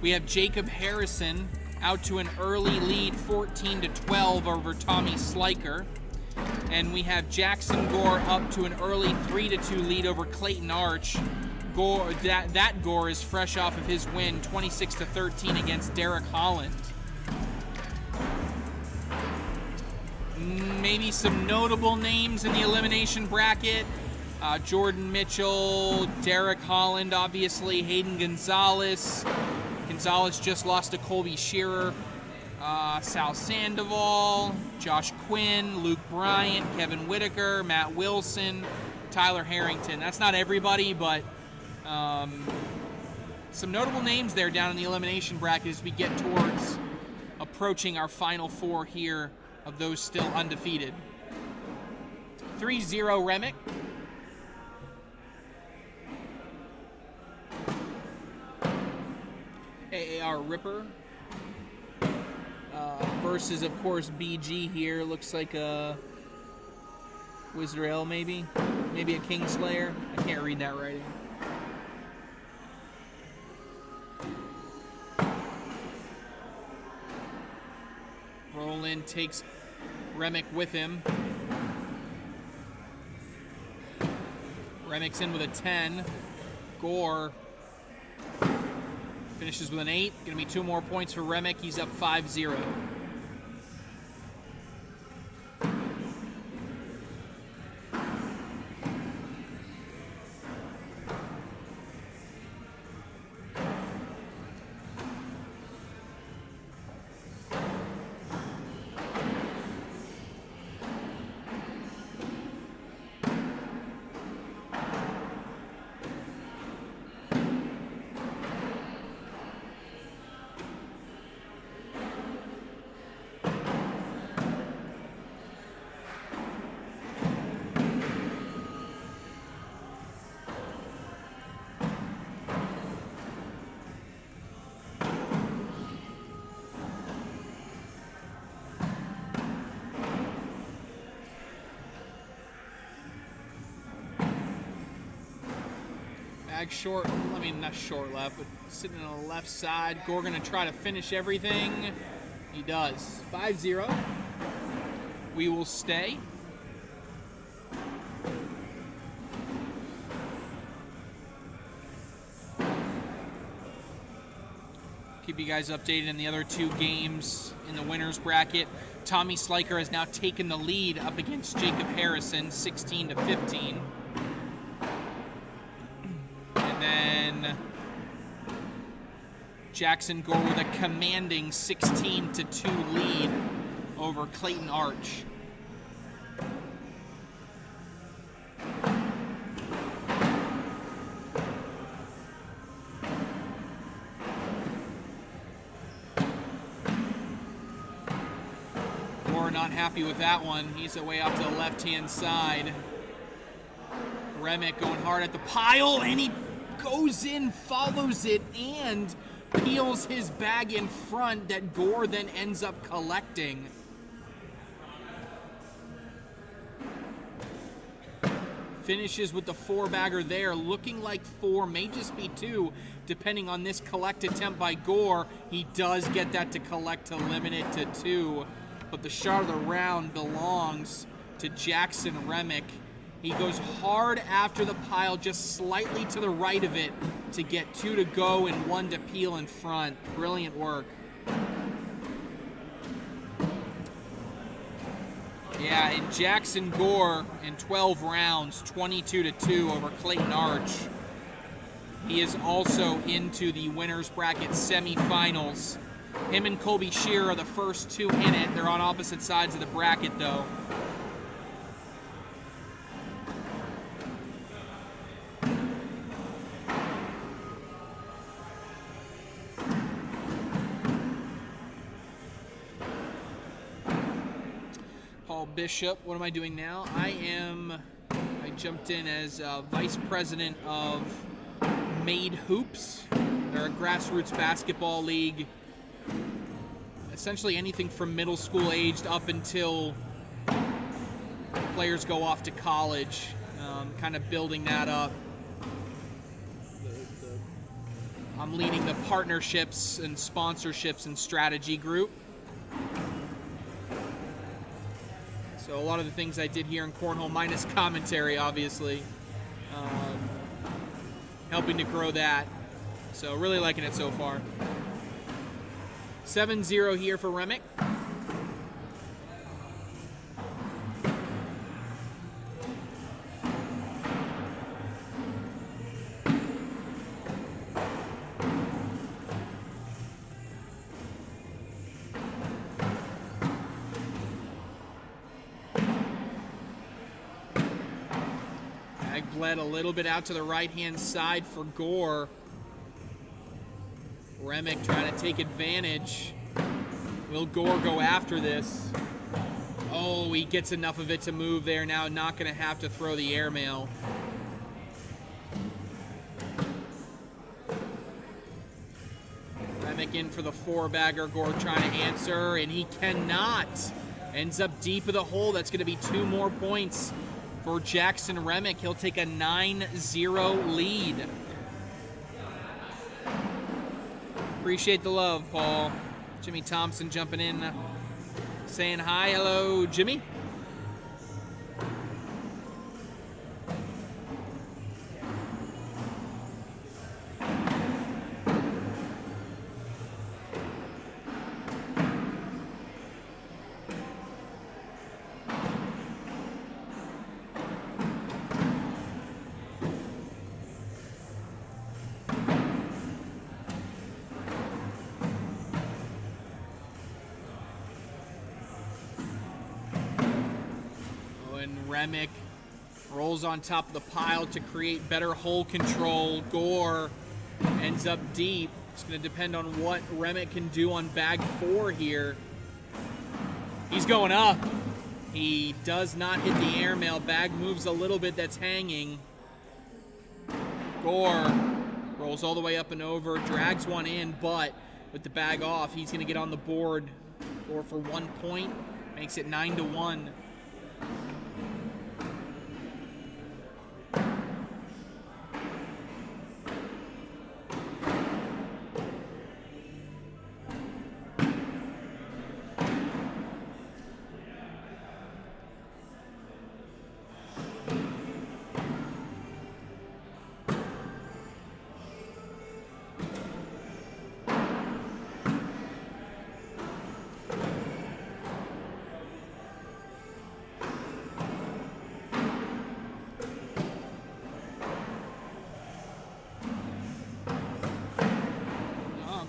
we have Jacob Harrison out to an early lead, 14-12 over Tommy Sliker. And we have Jackson Gore up to an early 3-2 lead over Clayton Arch. Gore, that Gore is fresh off of his win, 26-13 against Derek Holland. Maybe some notable names in the elimination bracket. Jordan Mitchell, Derek Holland, obviously, Hayden Gonzalez. Gonzalez just lost to Calvie Shearer. Sal Sandoval, Josh Quinn, Luke Bryant, Kevin Whitaker, Matt Wilson, Tyler Harrington. That's not everybody, but some notable names there down in the elimination bracket as we get towards approaching our final four here of those still undefeated. 3-0 Remick. AAR Ripper. Versus, of course, BG here. Looks like a Wizardale, maybe. Maybe a Kingslayer. I can't read that writing. Roland takes Remick with him. Remick's in with a 10. Gore finishes with an 8. Going to be 2 more points for Remick. He's up 5-0. Short, I mean, not short left, but sitting on the left side. Gore gonna try to finish everything. He does. 5-0. We will stay. Keep you guys updated in the other 2 games in the winner's bracket. Tommy Sliker has now taken the lead up against Jacob Harrison, 16-15. Then Jackson Gore with a commanding 16-2 lead over Clayton Arch. Gore not happy with that one. He's away off to the left-hand side. Remick going hard at the pile, and he goes in, follows it, and peels his bag in front that Gore then ends up collecting. Finishes with the 4-bagger there, looking like 4, may just be 2, depending on this collect attempt by Gore. He does get that to collect to limit it to 2, but the shot of the round belongs to Jackson Remick. He goes hard after the pile, just slightly to the right of it to get 2 to go and 1 to peel in front. Brilliant work. Yeah, and Jackson Gore in 12 rounds, 22-2 over Clayton Arch. He is also into the winner's bracket semifinals. Him and Colby Shearer are the first two in it. They're on opposite sides of the bracket, though. Paul Bishop, what am I doing now? I jumped in as vice president of Made Hoops. They're a grassroots basketball league. Essentially anything from middle school aged up until players go off to college. Kind of building that up. I'm leading the partnerships and sponsorships and strategy group. So a lot of the things I did here in Cornhole, minus commentary, obviously, helping to grow that. So really liking it so far. 7-0 here for Remick. Bled a little bit out to the right-hand side for Gore. Remick trying to take advantage. Will Gore go after this? Oh, he gets enough of it to move there. Now not going to have to throw the airmail. Remick in for the four-bagger. Gore trying to answer, and he cannot. Ends up deep of the hole. That's going to be 2 more points for Jackson Remick. He'll take a 9-0 lead. Appreciate the love, Paul. Jimmy Thompson jumping in, saying hi. Hello, Jimmy. Remick rolls on top of the pile to create better hole control. Gore ends up deep. It's going to depend on what Remick can do on bag 4 here. He's going up. He does not hit the airmail. Bag moves a little bit. That's hanging. Gore rolls all the way up and over, drags one in, but with the bag off, he's going to get on the board. Gore for 1 point, makes it 9-1.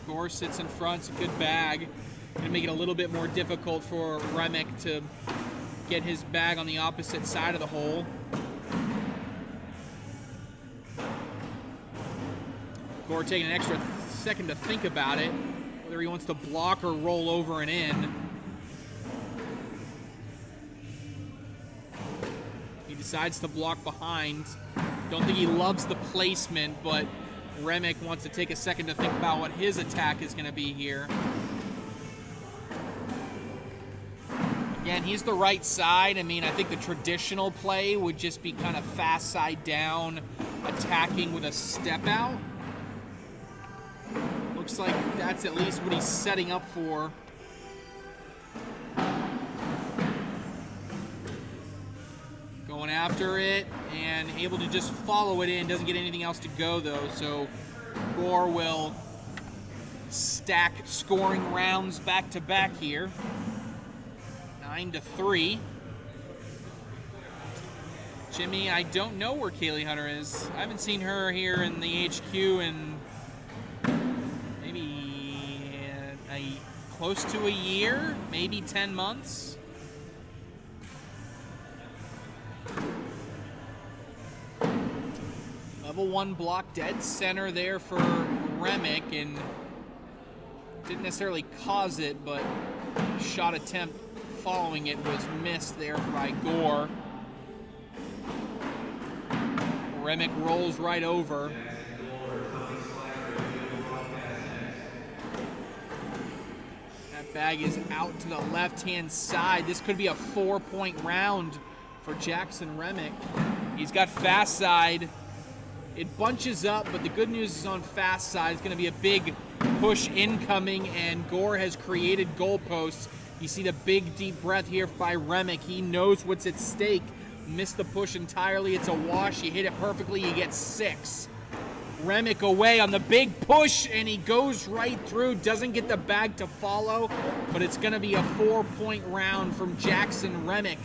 Gore sits in front. It's a good bag. Going to make it a little bit more difficult for Remick to get his bag on the opposite side of the hole. Gore taking an extra second to think about it, whether he wants to block or roll over and in. He decides to block behind. Don't think he loves the placement, but Remick wants to take a second to think about what his attack is going to be here. Again, he's the right side. I mean, I think the traditional play would just be kind of fast side down, attacking with a step out. Looks like that's at least what he's setting up for. Going after it and able to just follow it in. Doesn't get anything else to go though, so Gore will stack scoring rounds back to back here. 9-3. Jimmy, I don't know where Kaylee Hunter is. I haven't seen her here in the HQ in maybe close to a year, maybe 10 months. Level 1 block dead center there for Remick, and didn't necessarily cause it, but shot attempt following it was missed there by Gore. Remick rolls right over. That bag is out to the left-hand side. This could be a 4-point round for Jackson Remick. He's got fast side. It bunches up, but the good news is on fast side. It's going to be a big push incoming, and Gore has created goalposts. You see the big deep breath here by Remick. He knows what's at stake. Missed the push entirely. It's a wash. You hit it perfectly. You get 6. Remick away on the big push, and he goes right through. Doesn't get the bag to follow, but it's going to be a 4-point round from Jackson Remick.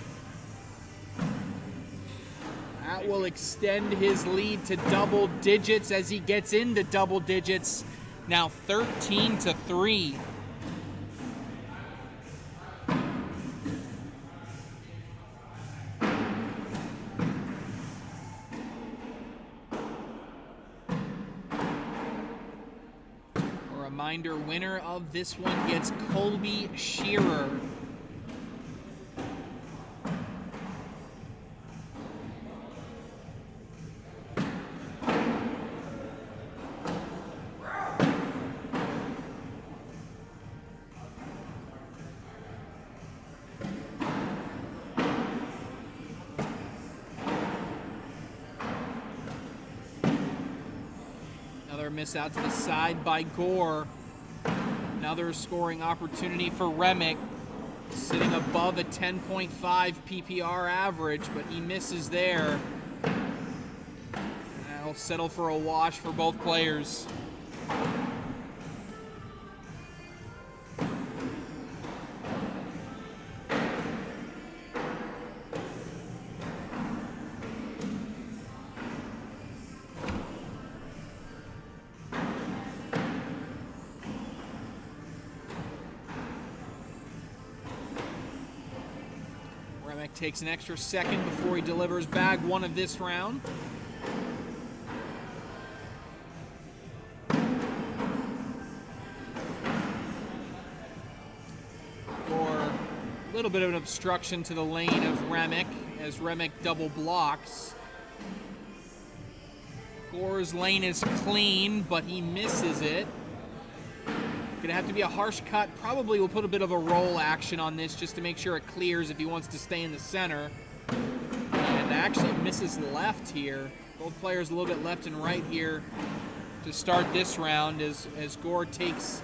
That will extend his lead to double digits as he gets into double digits. Now 13-3. A reminder, winner of this one gets Colby Shearer. Miss out to the side by Gore. Another scoring opportunity for Remick. Sitting above a 10.5 PPR average, but he misses there. That'll settle for a wash for both players. Takes an extra second before he delivers bag 1 of this round. Or a little bit of an obstruction to the lane of Remick as Remick double blocks. Gore's lane is clean, but he misses it. Gonna have to be a harsh cut. Probably will put a bit of a roll action on this just to make sure it clears if he wants to stay in the center. And actually misses left here. Both players a little bit left and right here to start this round as Gore takes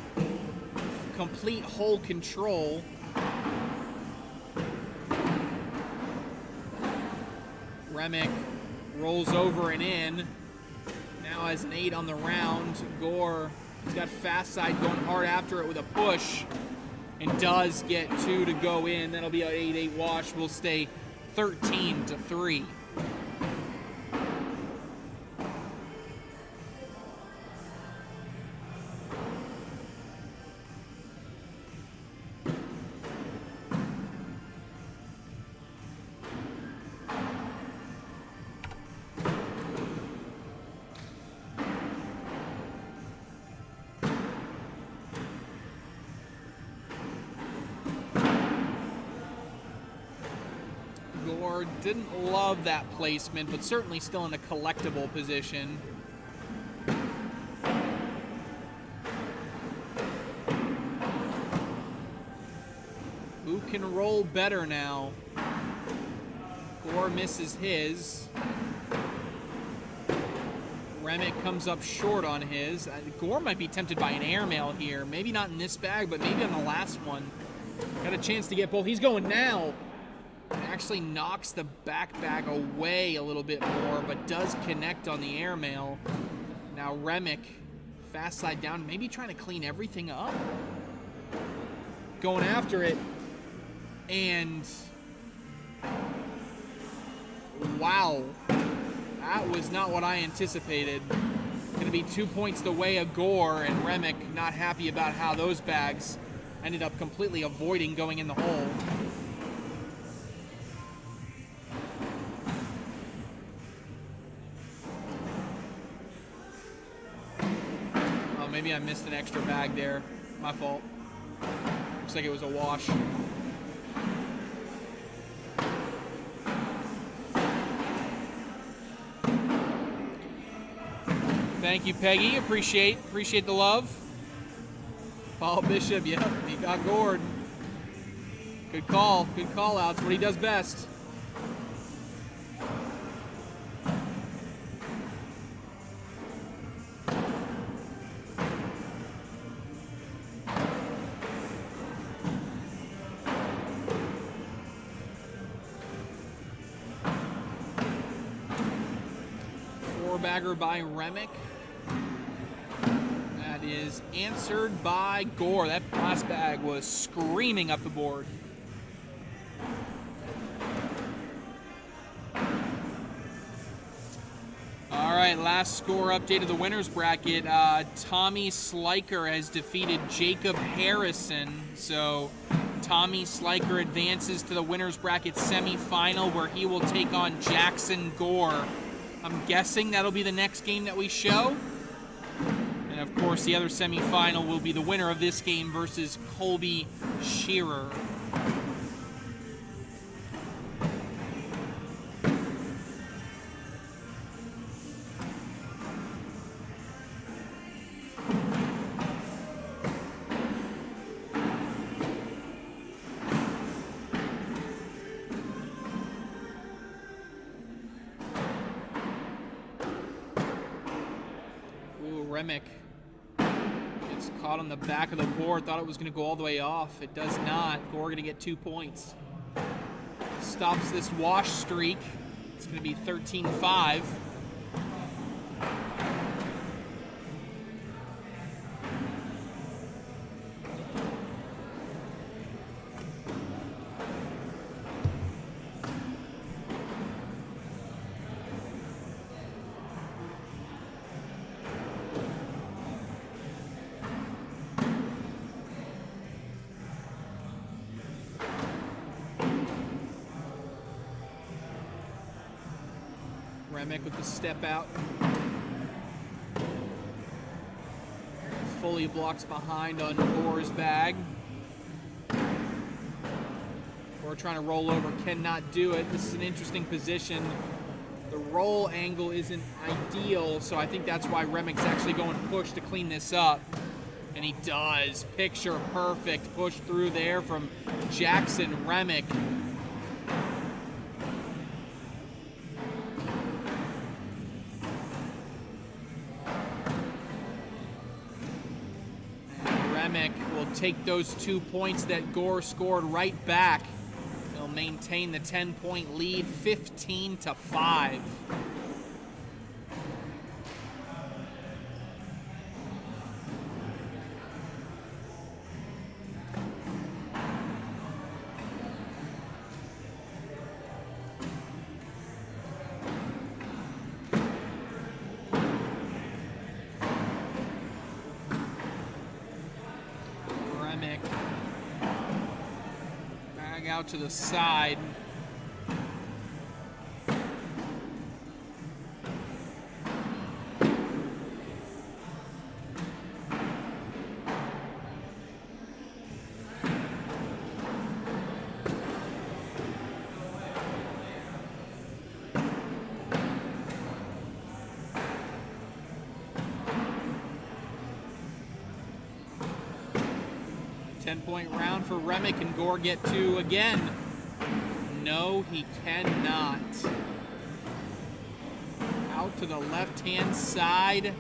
complete hole control. Remick rolls over and in. Now has an 8 on the round. Gore, he's got fast side going hard after it with a push and does get 2 to go in. That'll be an 8-8 wash. We'll stay 13-3. Gore didn't love that placement, but certainly still in a collectible position. Who can roll better now? Gore misses his. Remick comes up short on his. Gore might be tempted by an airmail here. Maybe not in this bag, but maybe on the last one. Got a chance to get both. He's going now. Actually knocks the back bag away a little bit more, but does connect on the airmail. Now Remick, fast side down, maybe trying to clean everything up. Going after it, and Wow. That was not what I anticipated. Going to be 2 points the way of Gore, and Remick not happy about how those bags ended up completely avoiding going in the hole. Oh, maybe I missed an extra bag there. My fault. Looks like it was a wash. Thank you, Peggy. Appreciate the love. Paul Bishop, yep, he got gored. Good call out. It's what he does best. Four-bagger by Remick. That is answered by Gore. That last bag was screaming up the board. All right, last score update of the winner's bracket. Tommy Sliker has defeated Jacob Harrison. So Tommy Sliker advances to the winner's bracket semifinal, where he will take on Jackson Gore. I'm guessing that'll be the next game that we show. And of course, the other semifinal will be the winner of this game versus Colby Shearer. Remick gets caught on the back of the board. Thought it was going to go all the way off. It does not. Gore going to get 2 points. Stops this wash streak. It's going to be 13-5. Remick with the step out. Fully blocks behind on Gore's bag. Gore trying to roll over, cannot do it. This is an interesting position. The roll angle isn't ideal, so I think that's why Remick's actually going push to clean this up. And he does. Picture perfect push through there from Jackson Remick. Remick will take those 2 points that Gore scored right back. He'll maintain the 10-point lead, 15-5. Bag out to the side. Point round for Remick. Can Gore get 2 again? No, he cannot. Out to the left-hand side.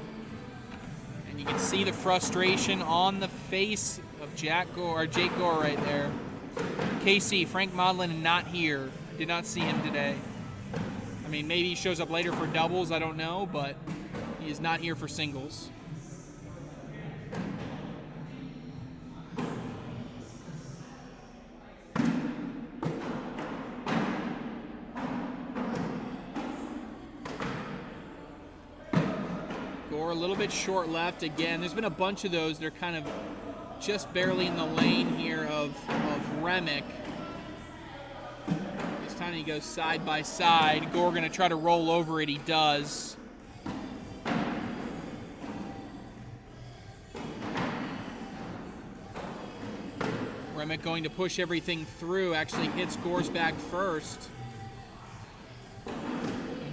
And you can see the frustration on the face of Jake Gore right there. KC, Frank Modlin, not here. Did not see him today. I mean, maybe he shows up later for doubles, I don't know, but he is not here for singles. bit short left again. There's been a bunch of those. They're kind of just barely in the lane here of Remick. This time he goes side by side. Gore going to try to roll over it. He does. Remick going to push everything through. Actually hits Gore's bag first.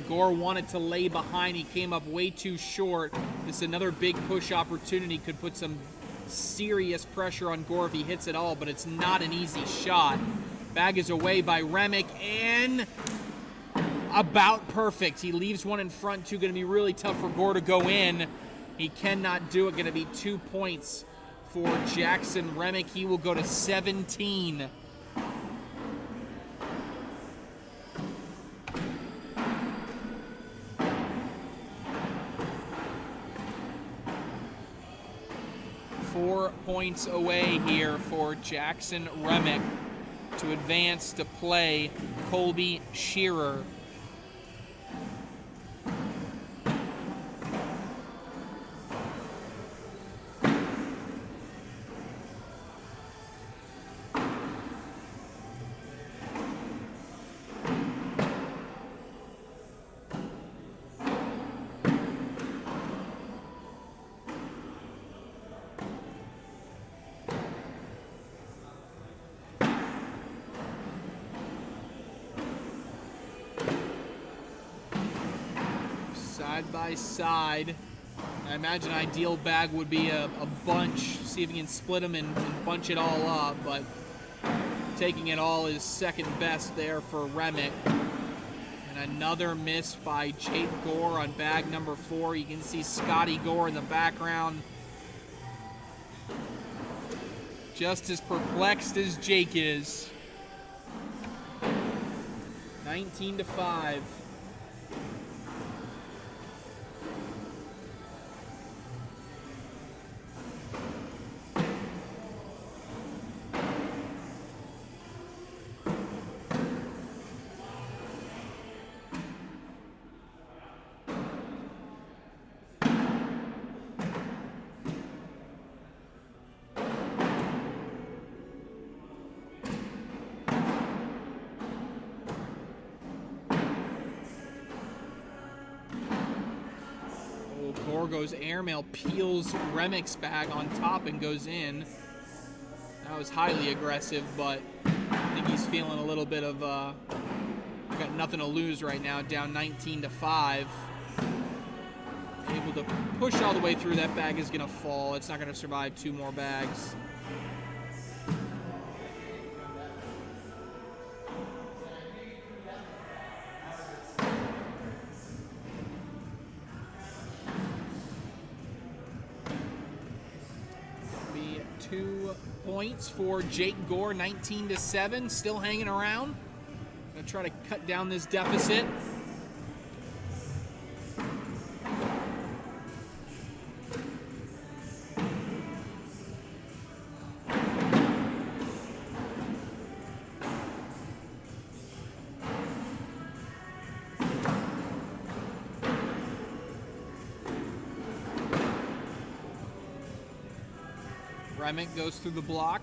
Gore wanted to lay behind. He came up way too short. This is another big push opportunity. Could put some serious pressure on Gore if he hits it all, but it's not an easy shot. Bag is away by Remick and about perfect. He leaves one in front, two. Going to be really tough for Gore to go in. He cannot do it. Going to be 2 points for Jackson Remick. He will go to 17. Points away here for Jackson Remick to advance to play Colby Shearer. Side by side. I imagine ideal bag would be a bunch. See if you can split them and bunch it all up, but taking it all is second best there for Remick. And another miss by Jake Gore on bag number 4. You can see Scotty Gore in the background. Just as perplexed as Jake is. 19-5. Gore goes airmail, peels Remick's bag on top and goes in. That was highly aggressive, but I think he's feeling a little bit of, I got nothing to lose right now, down 19-5. Able to push all the way through. That bag is going to fall. It's not going to survive 2 more bags. Points for Jake Gore, 19-7, still hanging around. Gonna try to cut down this deficit. Remick goes through the block.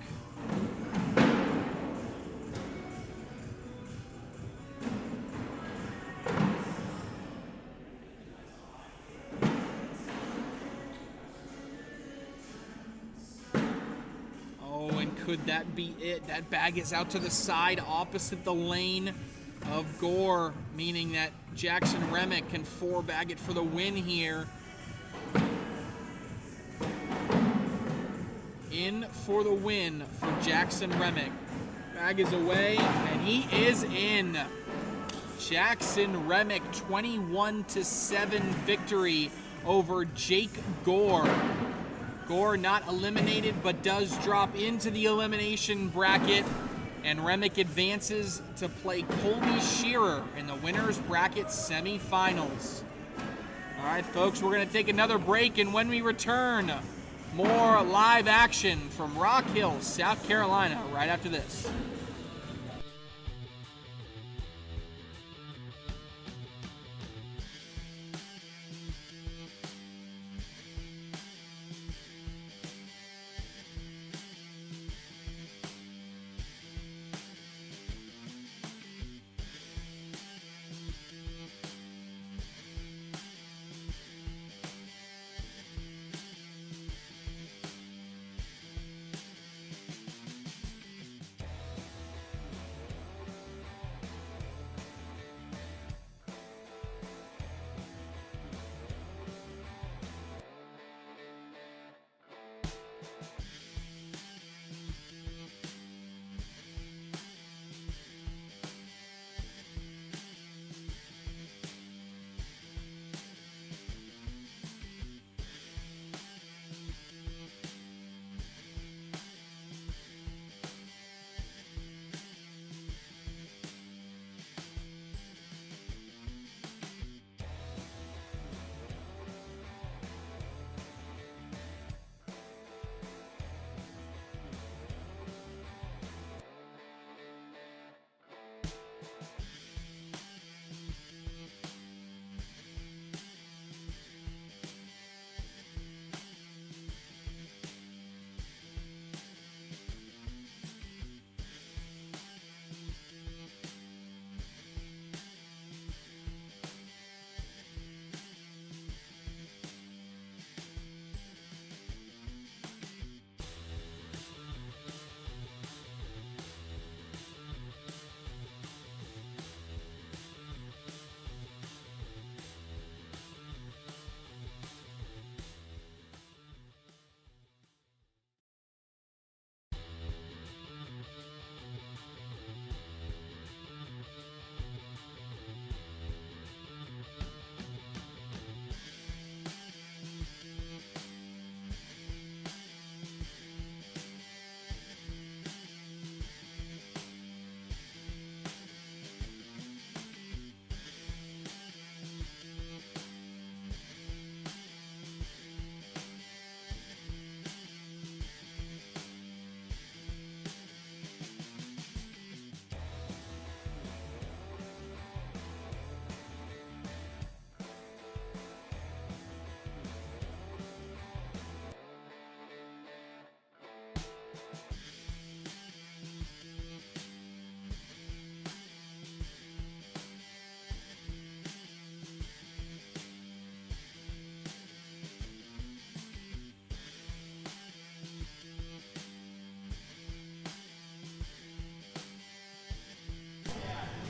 Oh, and could that be it? That bag is out to the side opposite the lane of Gore, meaning that Jackson Remick can 4-bag it for the win here. In for the win for Jackson Remick. Bag is away, and he is in. Jackson Remick, 21-7 victory over Jake Gore. Gore not eliminated, but does drop into the elimination bracket, and Remick advances to play Colby Shearer in the winner's bracket semifinals. All right, folks, we're going to take another break, and when we return, more live action from Rock Hill, South Carolina, right after this.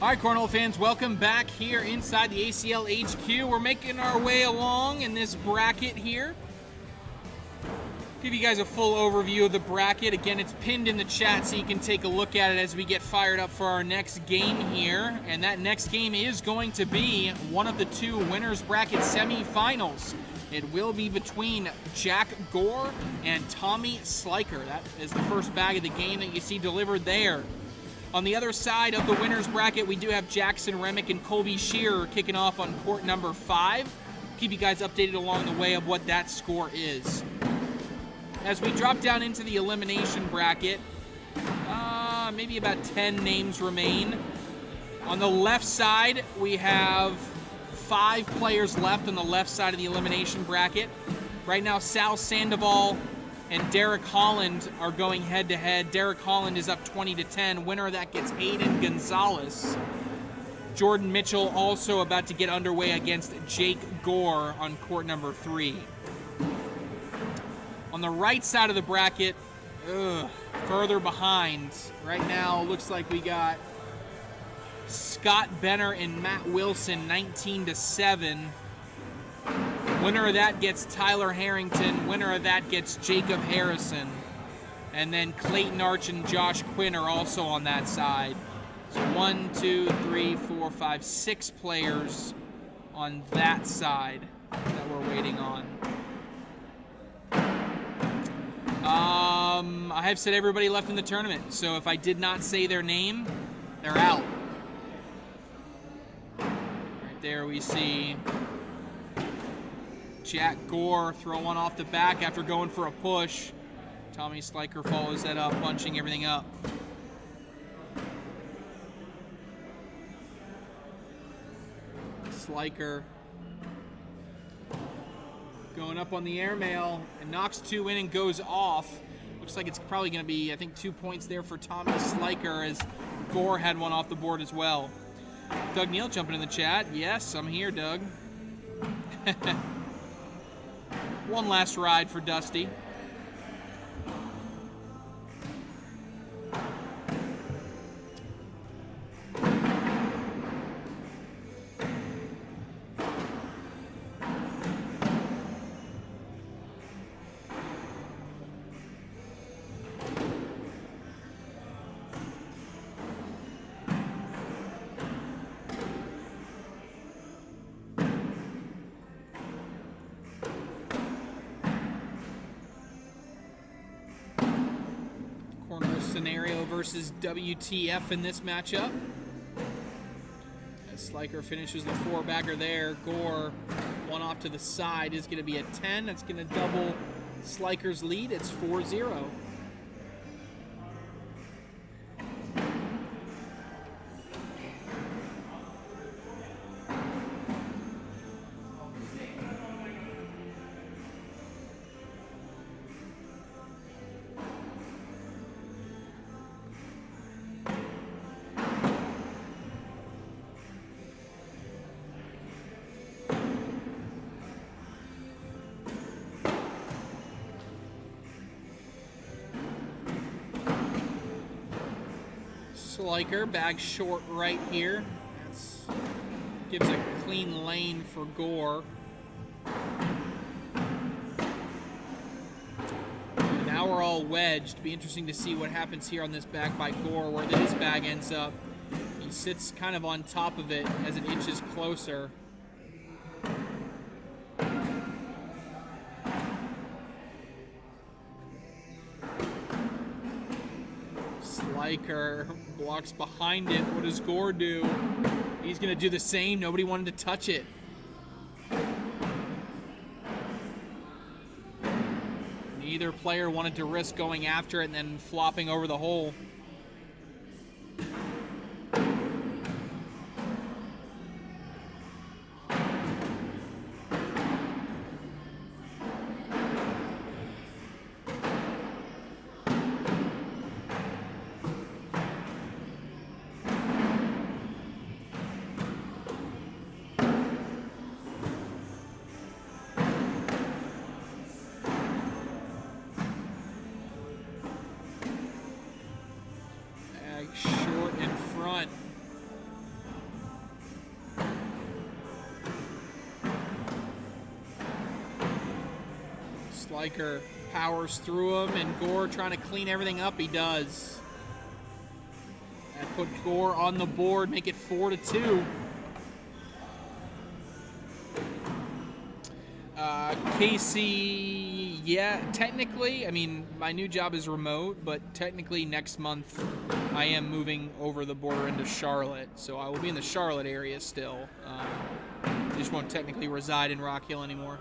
All right, Cornhole fans, welcome back here inside the ACL HQ. We're making our way along in this bracket here. Give you guys a full overview of the bracket. Again, it's pinned in the chat so you can take a look at it as we get fired up for our next game here. And that next game is going to be one of the two winners bracket semifinals. It will be between Jack Gore and Tommy Sliker. That is the first bag of the game that you see delivered there. On the other side of the winner's bracket, we do have Jackson Remick and Colby Shearer kicking off on court number 5. Keep you guys updated along the way of what that score is. As we drop down into the elimination bracket, maybe about 10 names remain. On the left side, we have 5 players left on the left side of the elimination bracket. Right now, Sal Sandoval and Derek Holland are going head-to-head. Derek Holland is up 20-10. Winner of that gets Aiden Gonzalez. Jordan Mitchell also about to get underway against Jake Gore on court number 3. On the right side of the bracket, further behind, right now looks like we got Scott Benner and Matt Wilson, 19-7. Winner of that gets Tyler Harrington. Winner of that gets Jacob Harrison. And then Clayton Arch and Josh Quinn are also on that side. So 1, 2, 3, 4, 5, 6 players on that side that we're waiting on. I have said everybody left in the tournament, so if I did not say their name, they're out. Right there we see Jack Gore throw one off the back after going for a push. Tommy Sliker follows that up, bunching everything up. Sliker going up on the airmail and knocks 2 in and goes off. Looks like it's probably going to be, I think, 2 points there for Tommy Sliker as Gore had one off the board as well. Doug Neal jumping in the chat. Yes, I'm here, Doug. One last ride for Dusty. Scenario versus WTF in this matchup. As Sliker finishes the 4-bagger there, Gore, one off to the side, is going to be a 10. That's going to double Sliker's lead. It's 4-0. Sliker, bag short right here. Gives a clean lane for Gore. And now we're all wedged. Be interesting to see what happens here on this bag by Gore, where his bag ends up. He sits kind of on top of it as it inches closer. Sliker blocks behind it. What does Gore do? He's going to do the same. Nobody wanted to touch it. Neither player wanted to risk going after it and then flopping over the hole. Sliker powers through him, and Gore trying to clean everything up. He does. That put Gore on the board, make it 4-2. Casey, yeah, technically, I mean, my new job is remote, but technically next month I am moving over the border into Charlotte, so I will be in the Charlotte area still. I just won't technically reside in Rock Hill anymore.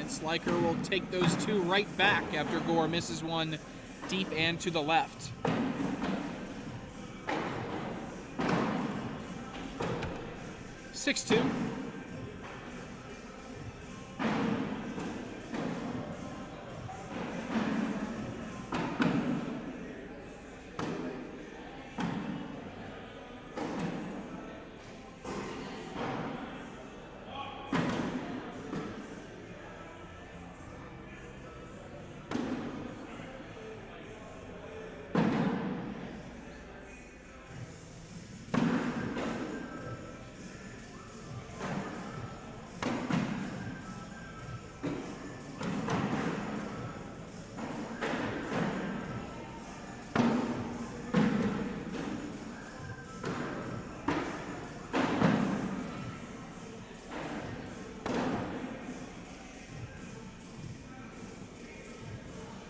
Sliker will take those two right back after Gore misses one deep and to the left. (6-2).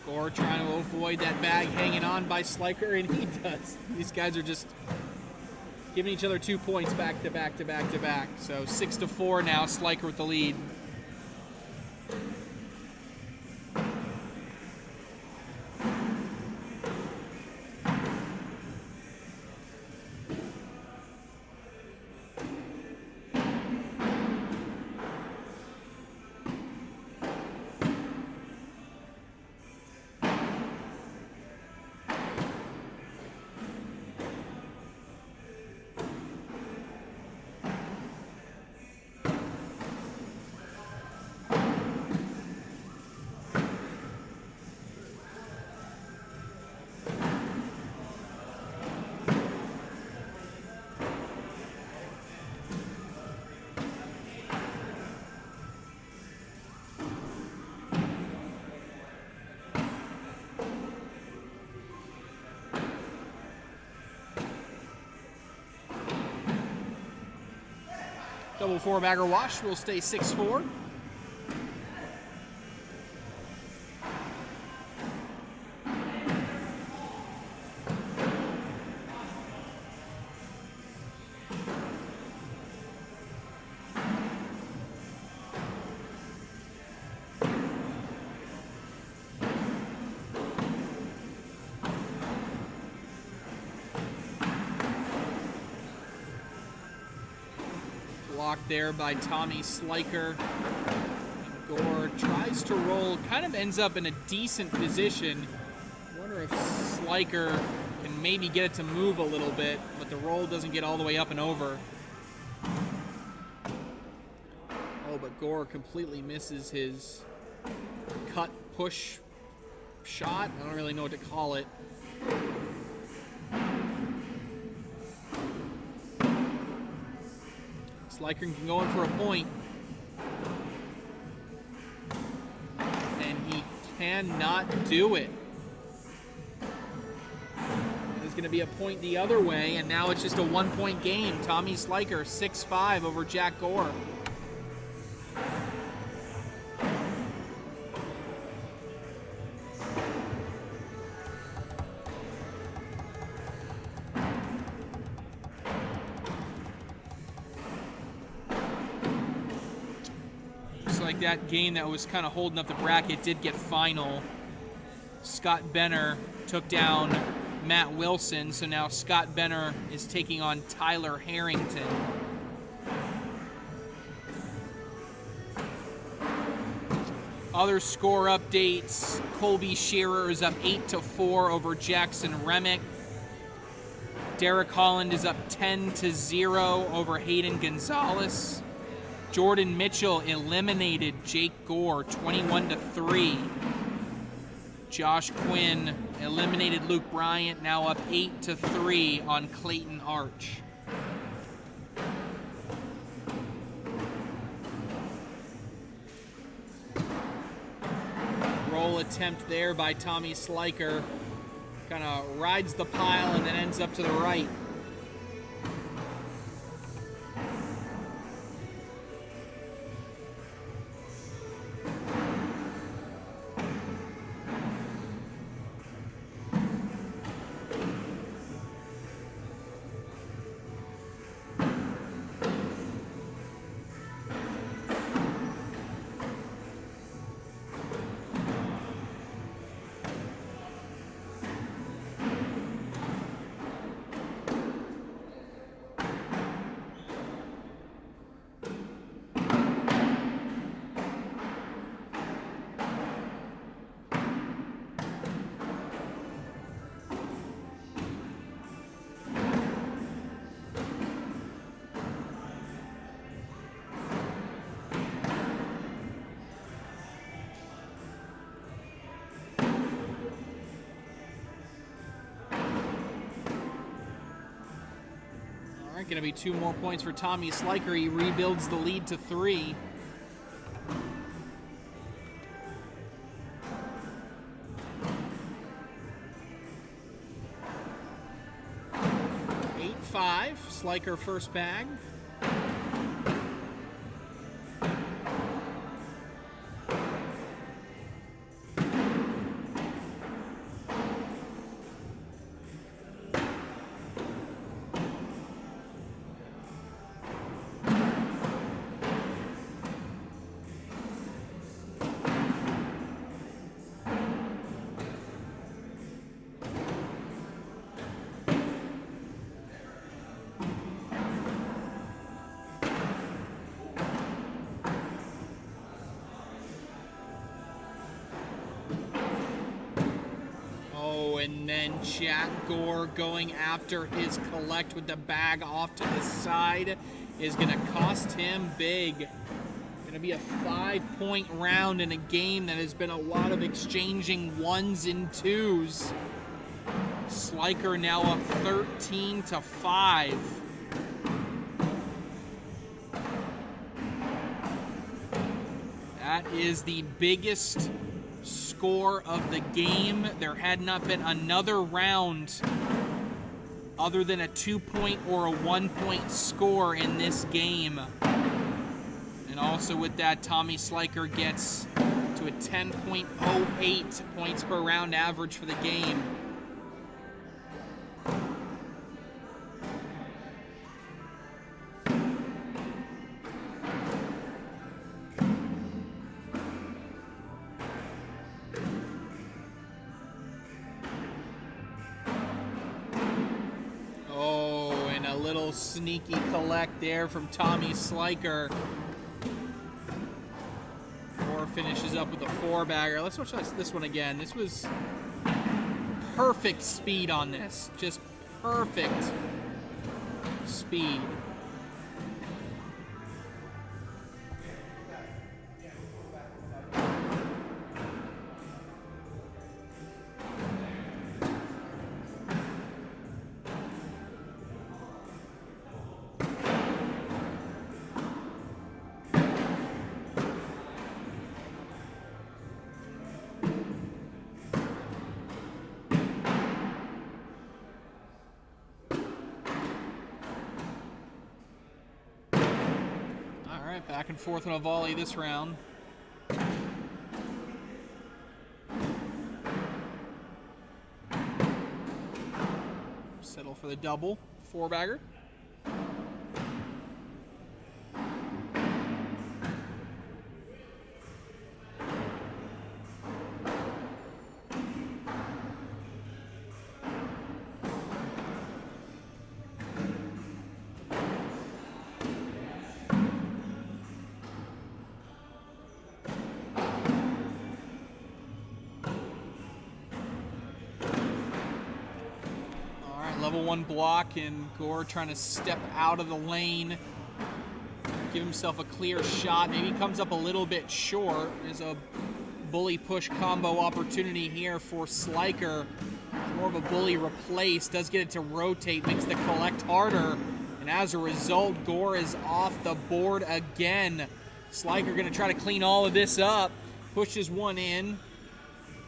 Gore trying to avoid that bag hanging on by Sliker, and he does. These guys are just giving each other 2 points back to back to back to back. So 6-4 now, Sliker with the lead. Double four-bagger wash will stay 6-4. Blocked there by Tommy Sliker. And Gore tries to roll, kind of ends up in a decent position. Wonder if Sliker can maybe get it to move a little bit, but the roll doesn't get all the way up and over. Oh, but Gore completely misses his cut push shot. I don't really know what to call it. Sliker can go in for a point. And he cannot do it. There's going to be a point the other way, and now it's just a one-point game. Tommy Sliker, 6-5 over Jack Gore. Like that game that was kind of holding up the bracket did get final. Scott Benner took down Matt Wilson. So now Scott Benner is taking on Tyler Harrington. Other score updates, Colby Shearer is up 8-4 over Jackson Remick. Derek Holland is up 10-0 over Hayden Gonzalez. Jordan Mitchell eliminated Jake Gore 21-3. Josh Quinn eliminated Luke Bryant, now up 8-3 on Clayton Arch. Roll attempt there by Tommy Sliker. Kind of rides the pile and then ends up to the right. Going to be 2 more points for Tommy Sliker. He rebuilds the lead to 3. Sliker first bag. And then Jack Gore going after his collect with the bag off to the side is going to cost him big. Going to be a 5-point round in a game that has been a lot of exchanging 1s and 2s. Sliker now up 13-5. That is the biggest score of the game. There had not been another round other than a 2-point or a 1-point score in this game. And also with that, Tommy Sliker gets to a 10.08 points per round average for the game. Sneaky collect there from Tommy Sliker. Gore finishes up with a 4-bagger. Let's watch this one again. This was perfect speed on this. Just perfect speed. Back and forth on a volley this round. Settle for the double 4-bagger. level 1 block, and Gore trying to step out of the lane, give himself a clear shot. Maybe comes up a little bit short. There's a bully push combo opportunity here for Sliker. More of a bully replace, does get it to rotate, makes the collect harder, and as a result, Gore is off the board again. Sliker gonna try to clean all of this up, pushes one in,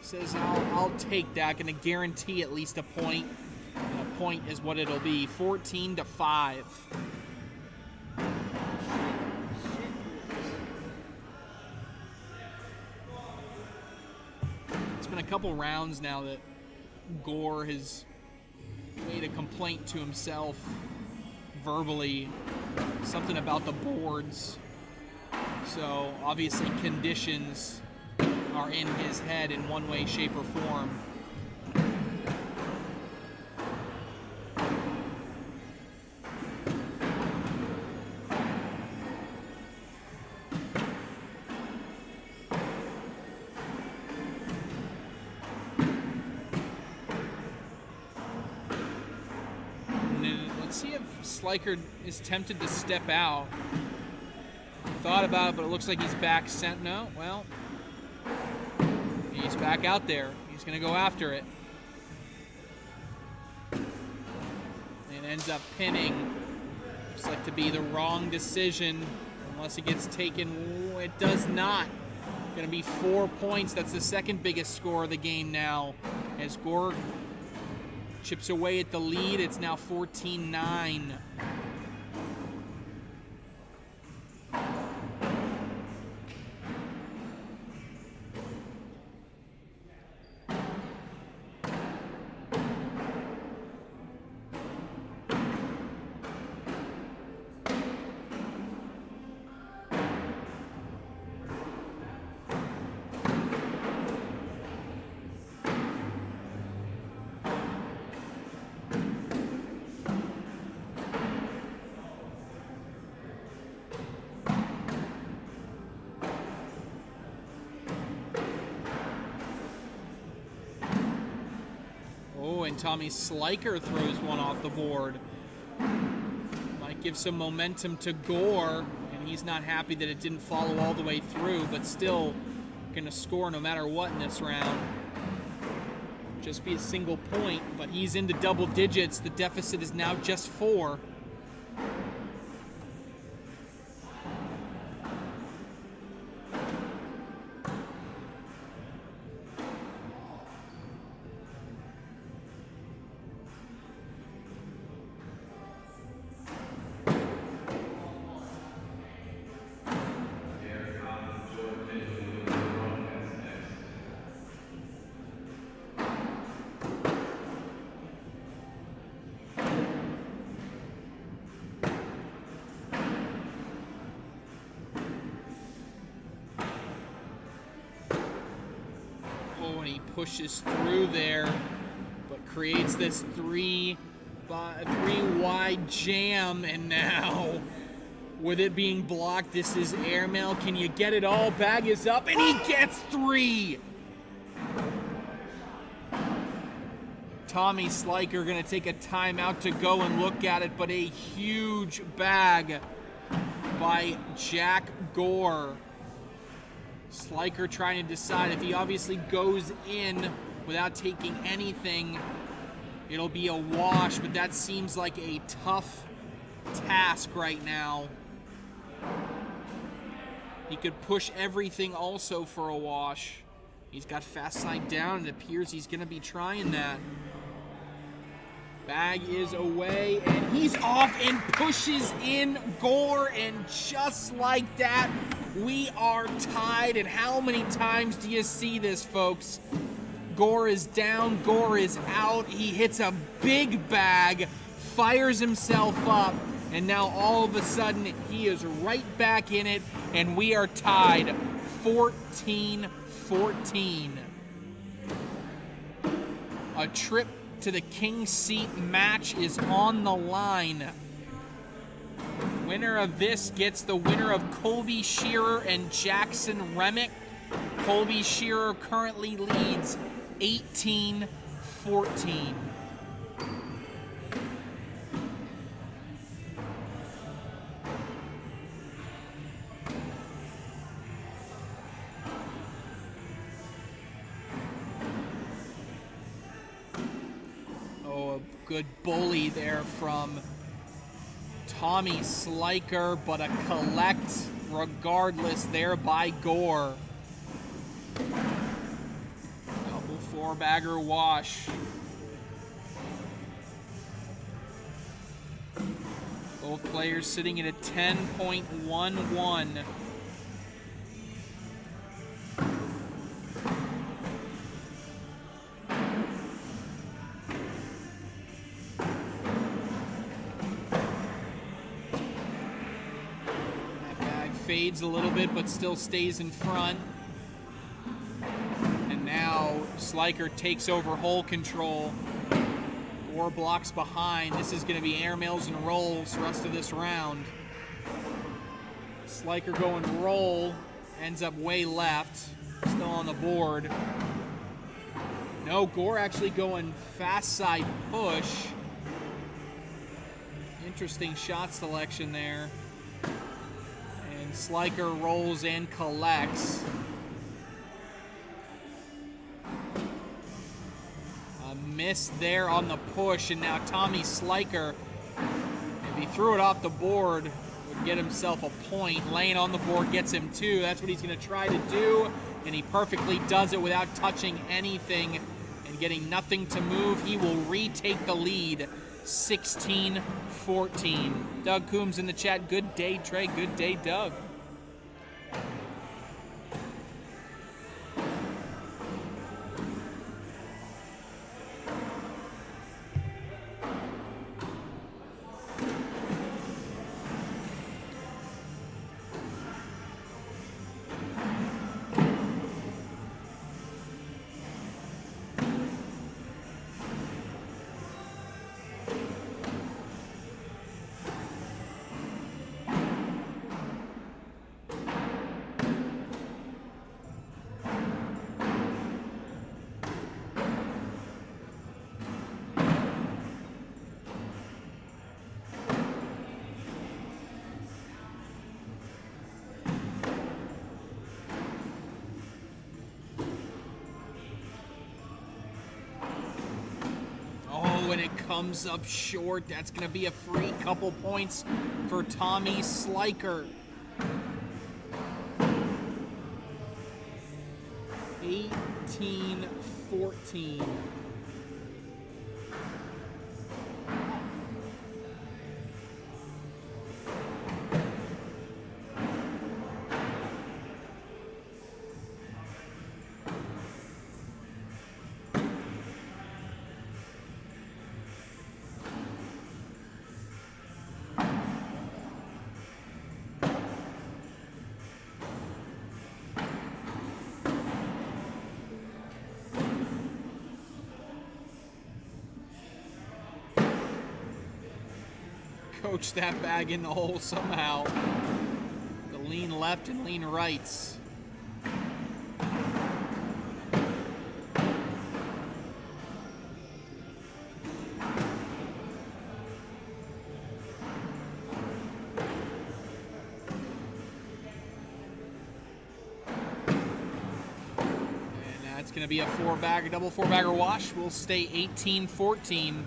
says, I'll take that, gonna guarantee at least a point, and a point is what it'll be, 14-5. It's been a couple rounds now that Gore has made a complaint to himself verbally, something about the boards. So obviously conditions are in his head in one way, shape, or form. See if Sliker is tempted to step out. Thought about it, but it looks like he's back sent. No, well, he's back out there. He's going to go after it. And ends up pinning. Looks like to be the wrong decision unless it gets taken. Ooh, it does not. Going to be 4 points. That's the second biggest score of the game now. As Gore chips away at the lead. It's now 14-9. And Tommy Sliker throws one off the board. Might give some momentum to Gore, and he's not happy that it didn't follow all the way through, but still gonna score no matter what in this round. Just be a single point, but he's into double digits. The deficit is now just 4. Pushes through there, but creates this three wide jam, and now with it being blocked, this is airmail. Can you get it all? Bag is up, and he gets 3. Tommy Sliker gonna take a timeout to go and look at it, but a huge bag by Jack Gore. Sliker trying to decide if he obviously goes in without taking anything, it'll be a wash, but that seems like a tough task right now. He could push everything also for a wash. He's got fast side down. It appears he's going to be trying that. Bag is away, and he's off and pushes in Gore, and just like that, we are tied. And how many times do you see this, folks? Gore is down, Gore is out. He hits a big bag, fires himself up, and now all of a sudden he is right back in it, and we are tied 14-14. A trip to the King's Seat match is on the line. Winner of this gets the winner of Colby Shearer and Jackson Remick. Colby Shearer currently leads 18-14. good bully there from Tommy Sliker, but a collect regardless there by Gore. Double four-bagger wash. Both players sitting at a 10.11. Fades a little bit, but still stays in front. And now Sliker takes over hole control. Gore blocks behind. This is going to be airmails and rolls the rest of this round. Sliker going roll, ends up way left, still on the board. No, Gore actually going fast side push. Interesting shot selection there. Sliker rolls and collects. A miss there on the push, and now Tommy Sliker, if he threw it off the board, would get himself a point. Laying on the board gets him two. That's what he's going to try to do, and he perfectly does it without touching anything and getting nothing to move. He will retake the lead, 16-14. Doug Coombs in the chat. Good day, Trey. Good day, Doug. When it comes up short, that's going to be a free couple points for Tommy Sliker. 18-14. Coach that bag in the hole somehow. The lean left and lean rights. And that's going to be a four-bagger, double four-bagger wash. We'll stay 18-14.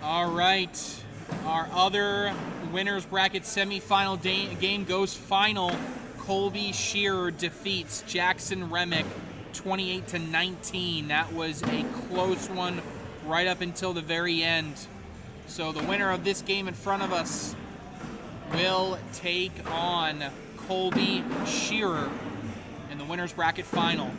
All right, our other winners bracket semifinal game goes final. Colby Shearer defeats Jackson Remick 28-19. That was a close one right up until the very end. So the winner of this game in front of us will take on Colby Shearer in the winners bracket final.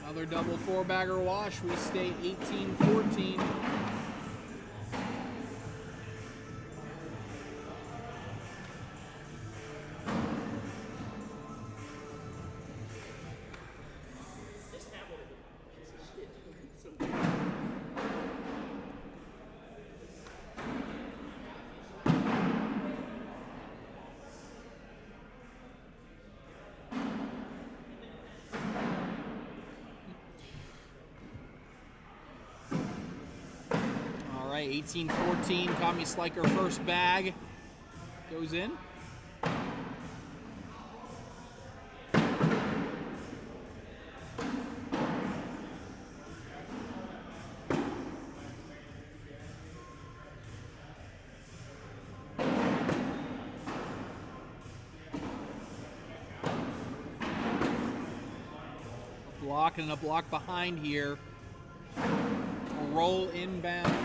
Another double four-bagger wash. We stay 18-14. Okay, 18-14, Tommy Sliker first bag goes in. Block and a block behind here. Roll inbounds.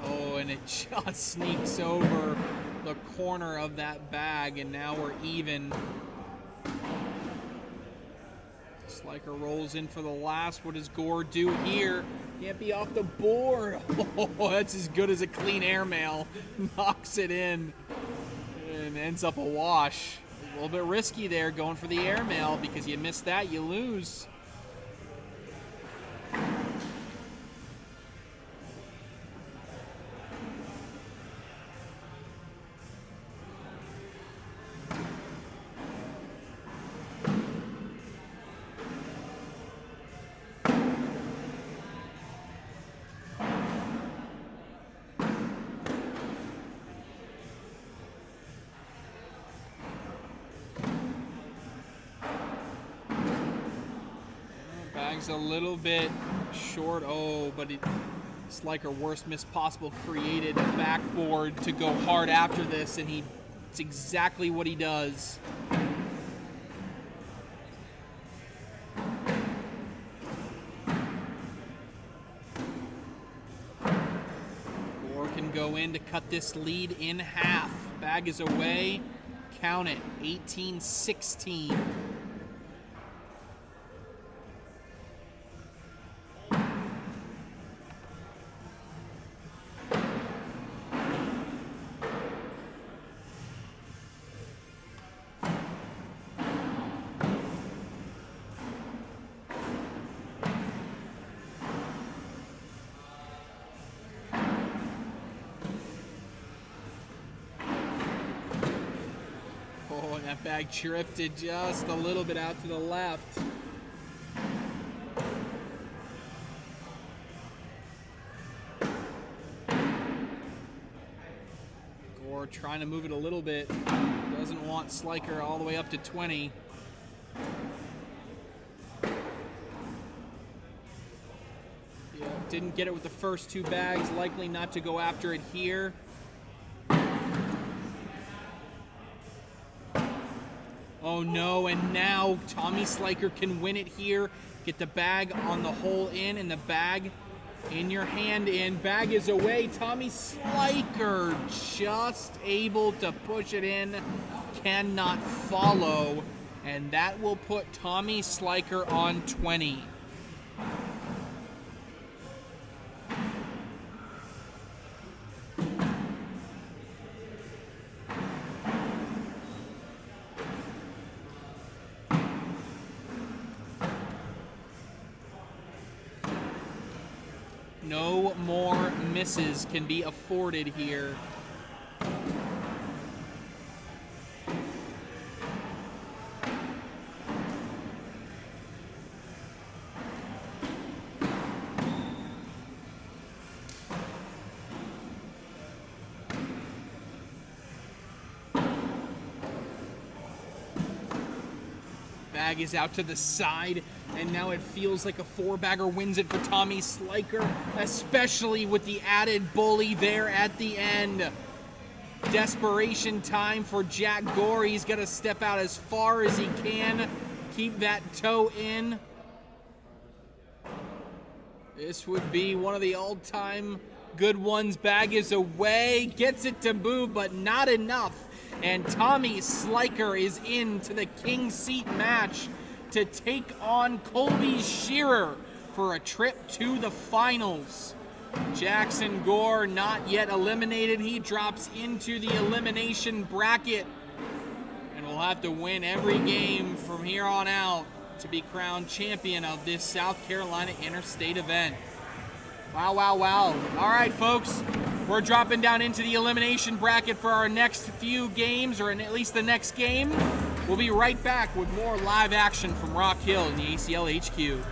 Oh, and it just sneaks over the corner of that bag, and now we're even. Sliker rolls in for the last. What does Gore do here? Can't be off the board. Oh, that's as good as a clean airmail. Knocks it in and ends up a wash. A little bit risky there going for the airmail, because you miss that, you lose. Bag's a little bit short. Oh, but it's like our worst miss possible. Created a backboard to go hard after this, and it's exactly what he does. Gore can go in to cut this lead in half. Bag is away. Count it. 18-16. Oh, and that bag drifted just a little bit out to the left. Gore trying to move it a little bit. Doesn't want Sliker all the way up to 20. Yeah, didn't get it with the first two bags. Likely not to go after it here. Oh no, and now Tommy Sliker can win it here. Get the bag on the hole in, and the bag in your hand in. Bag is away. Tommy Sliker just able to push it in. Cannot follow. And that will put Tommy Sliker on 20. No more misses can be afforded here. Bag is out to the side, and now it feels like a four-bagger wins it for Tommy Sliker, especially with the added bully there at the end. Desperation time for Jack Gore. He's got to step out as far as he can, keep that toe in. This would be one of the all-time good ones. Bag is away, gets it to move, but not enough. And Tommy Sliker is into the King Seat match to take on Colby Shearer for a trip to the finals. Jackson Gore not yet eliminated. He drops into the elimination bracket and will have to win every game from here on out to be crowned champion of this South Carolina Interstate event. Wow, wow, wow. All right, folks. We're dropping down into the elimination bracket for our next few games, or at least the next game. We'll be right back with more live action from Rock Hill in the ACL HQ.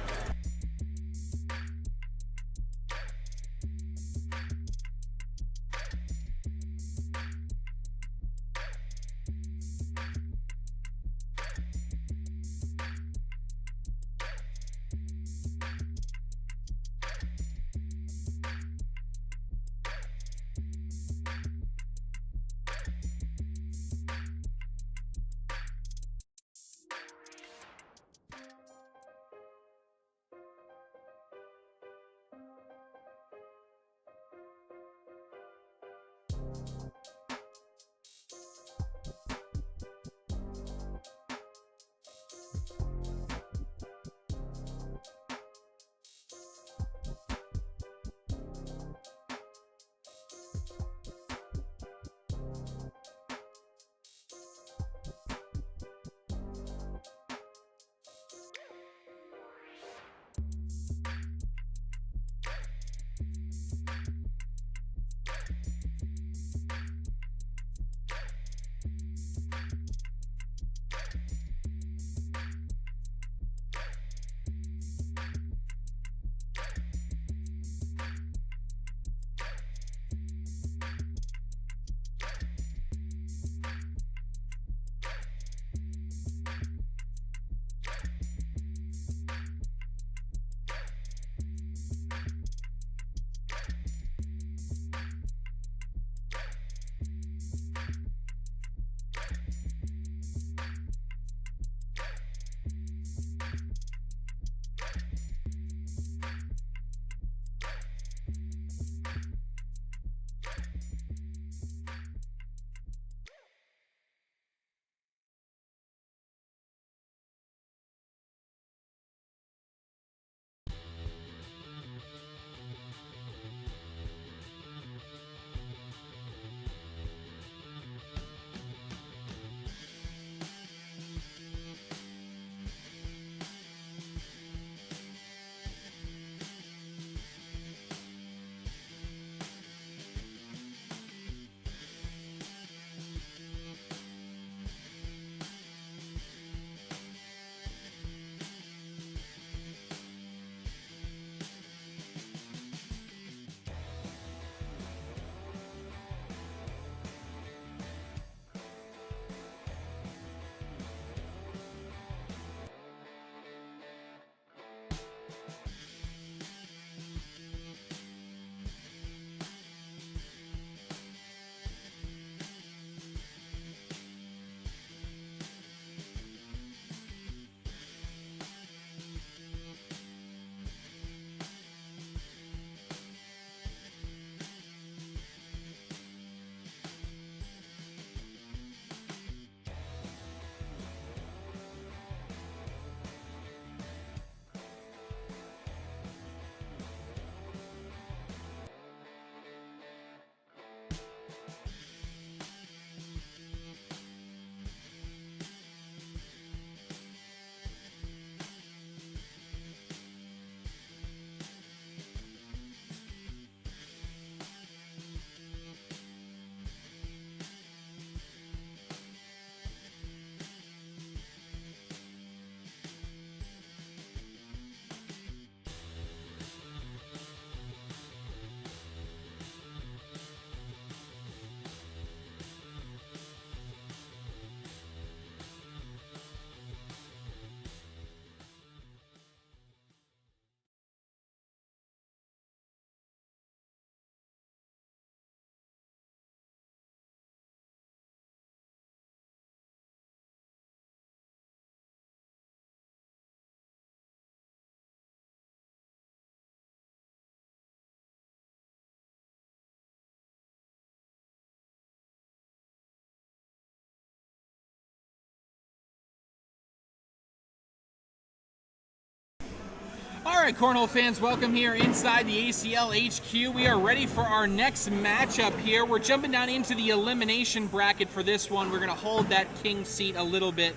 All right, Cornhole fans, welcome here inside the ACL HQ. We are ready for our next matchup here. We're jumping down into the elimination bracket for this one. We're going to hold that king seat a little bit,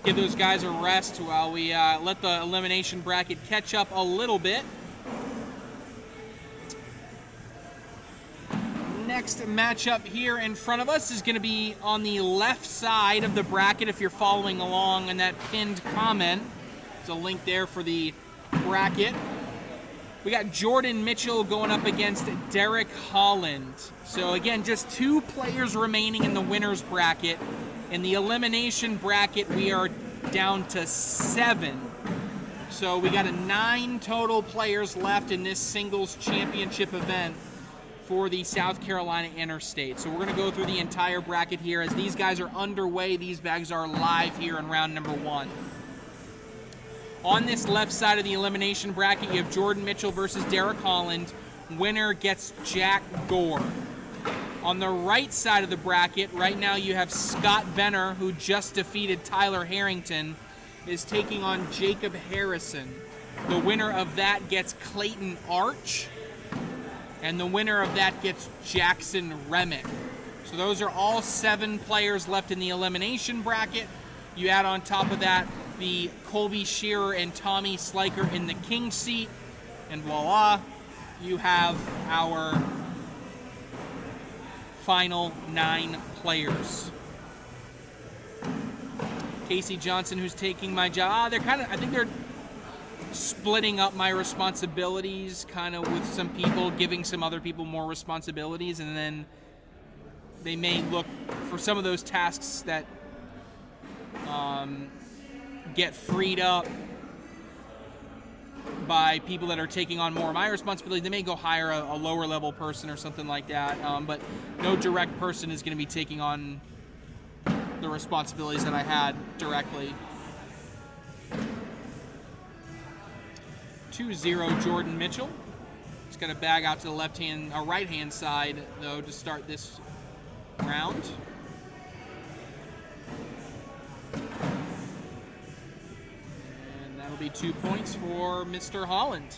give those guys a rest while we let the elimination bracket catch up a little bit. Next matchup here in front of us is going to be on the left side of the bracket if you're following along in that pinned comment. There's a link there for the bracket. We got Jordan Mitchell going up against Derek Holland. So again, just 2 players remaining in the winner's bracket. In the elimination bracket, we are down to 7. So we got 9 total players left in this singles championship event for the South Carolina Interstate. So we're going to go through the entire bracket here. As these guys are underway, these bags are live here in round number 1. On this left side of the elimination bracket, you have Jordan Mitchell versus Derek Holland. Winner gets Jack Gore. On the right side of the bracket, right now you have Scott Benner, who just defeated Tyler Harrington, is taking on Jacob Harrison. The winner of that gets Clayton Arch, and the winner of that gets Jackson Remick. So those are all 7 players left in the elimination bracket. You add on top of that the Colby Shearer and Tommy Sliker in the king seat, and voila, you have our final 9 players. Casey Johnson, who's taking my job. I think they're splitting up my responsibilities kind of with some people, giving some other people more responsibilities, and then they may look for some of those tasks that get freed up by people that are taking on more of my responsibility. They may go hire a lower level person or something like that, but no direct person is going to be taking on the responsibilities that I had directly. 2-0 Jordan Mitchell. He's got a bag out to the right hand side though to start this round. That'll be 2 points for Mr. Holland.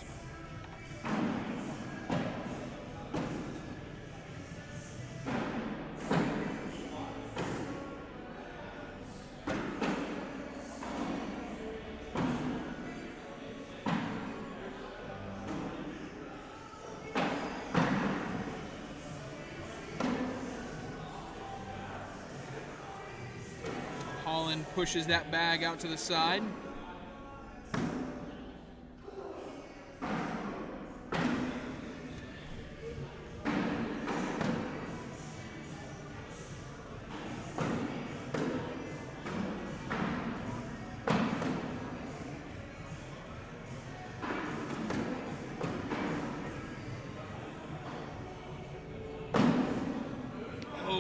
Holland pushes that bag out to the side.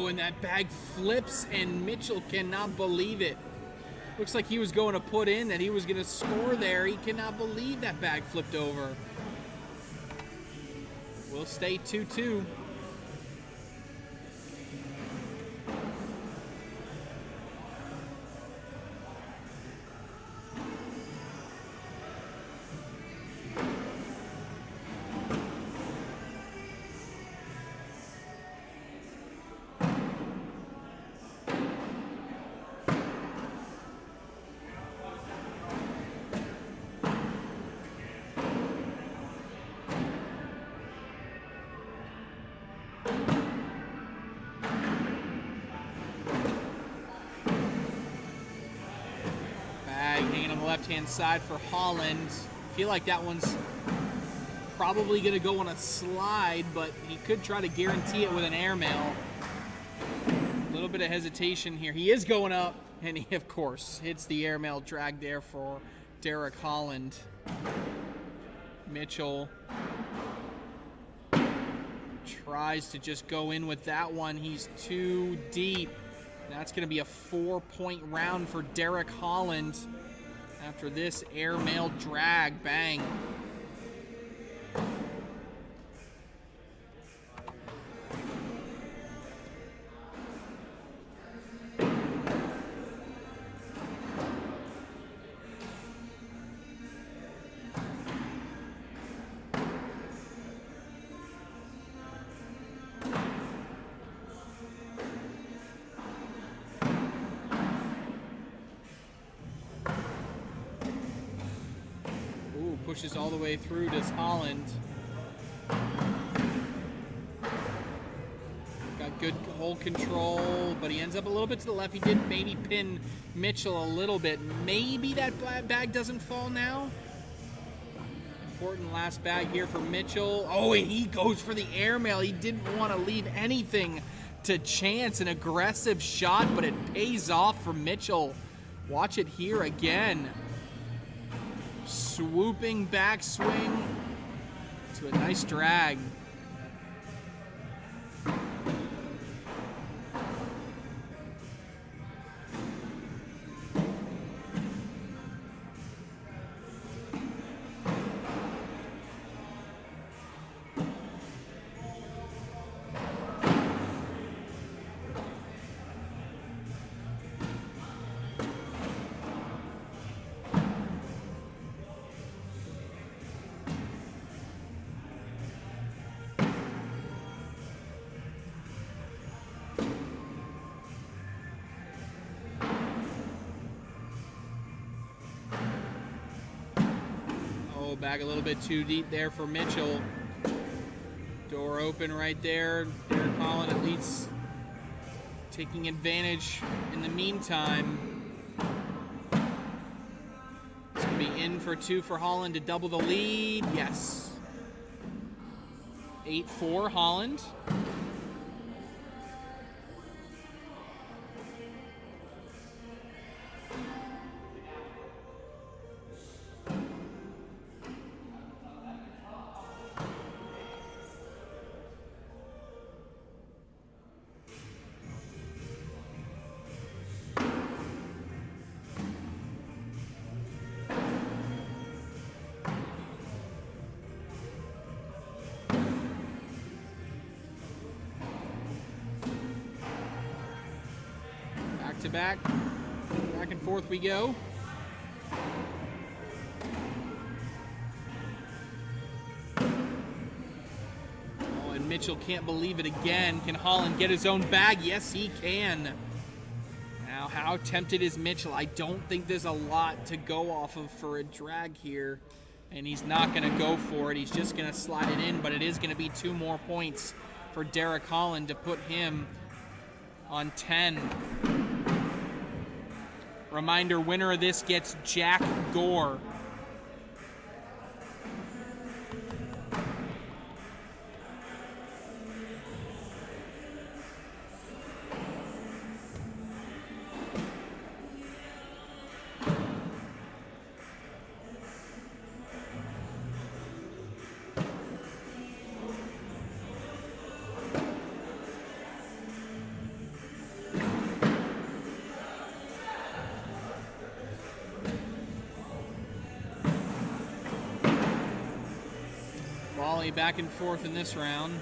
And that bag flips, and Mitchell cannot believe it. Looks like he was going to put in that he was going to score there. He cannot believe that bag flipped over. We'll stay 2-2. Left-hand side for Holland. I feel like that one's probably going to go on a slide, but he could try to guarantee it with an airmail. A little bit of hesitation here. He is going up, and he, of course, hits the airmail drag there for Derek Holland. Mitchell tries to just go in with that one. He's too deep. That's going to be a 4-point round for Derek Holland. After this airmail drag, bang. Pushes all the way through to Holland. Got good hold control, but he ends up a little bit to the left. He did maybe pin Mitchell a little bit. Maybe that bag doesn't fall now. Important last bag here for Mitchell. Oh, and he goes for the airmail. He didn't want to leave anything to chance. An aggressive shot, but it pays off for Mitchell. Watch it here again. Swooping backswing to a nice drag. Oh, back a little bit too deep there for Mitchell. Door open right there. Derek Holland at least taking advantage in the meantime. It's going to be in for 2 for Holland to double the lead. Yes. 8-4 Holland. To back and forth we go. Oh, and Mitchell can't believe it again. Can Holland get his own bag? Yes, he can. Now, how tempted is Mitchell? I don't think there's a lot to go off of for a drag here, and he's not going to go for it. He's just going to slide it in, but it is going to be 2 more points for Derek Holland to put him on 10. Reminder, winner of this gets Jack Gore. Volley back and forth in this round.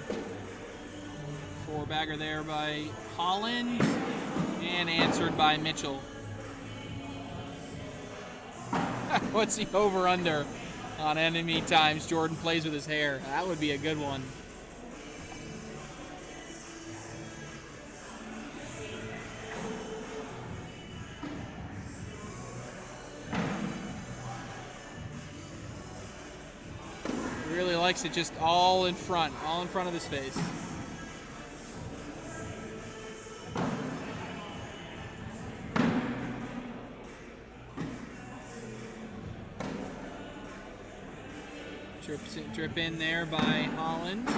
4-bagger there by Holland and answered by Mitchell. What's the over-under on enemy times Jordan plays with his hair? That would be a good one. Really likes it just all in front of his face. Drip in there by Holland.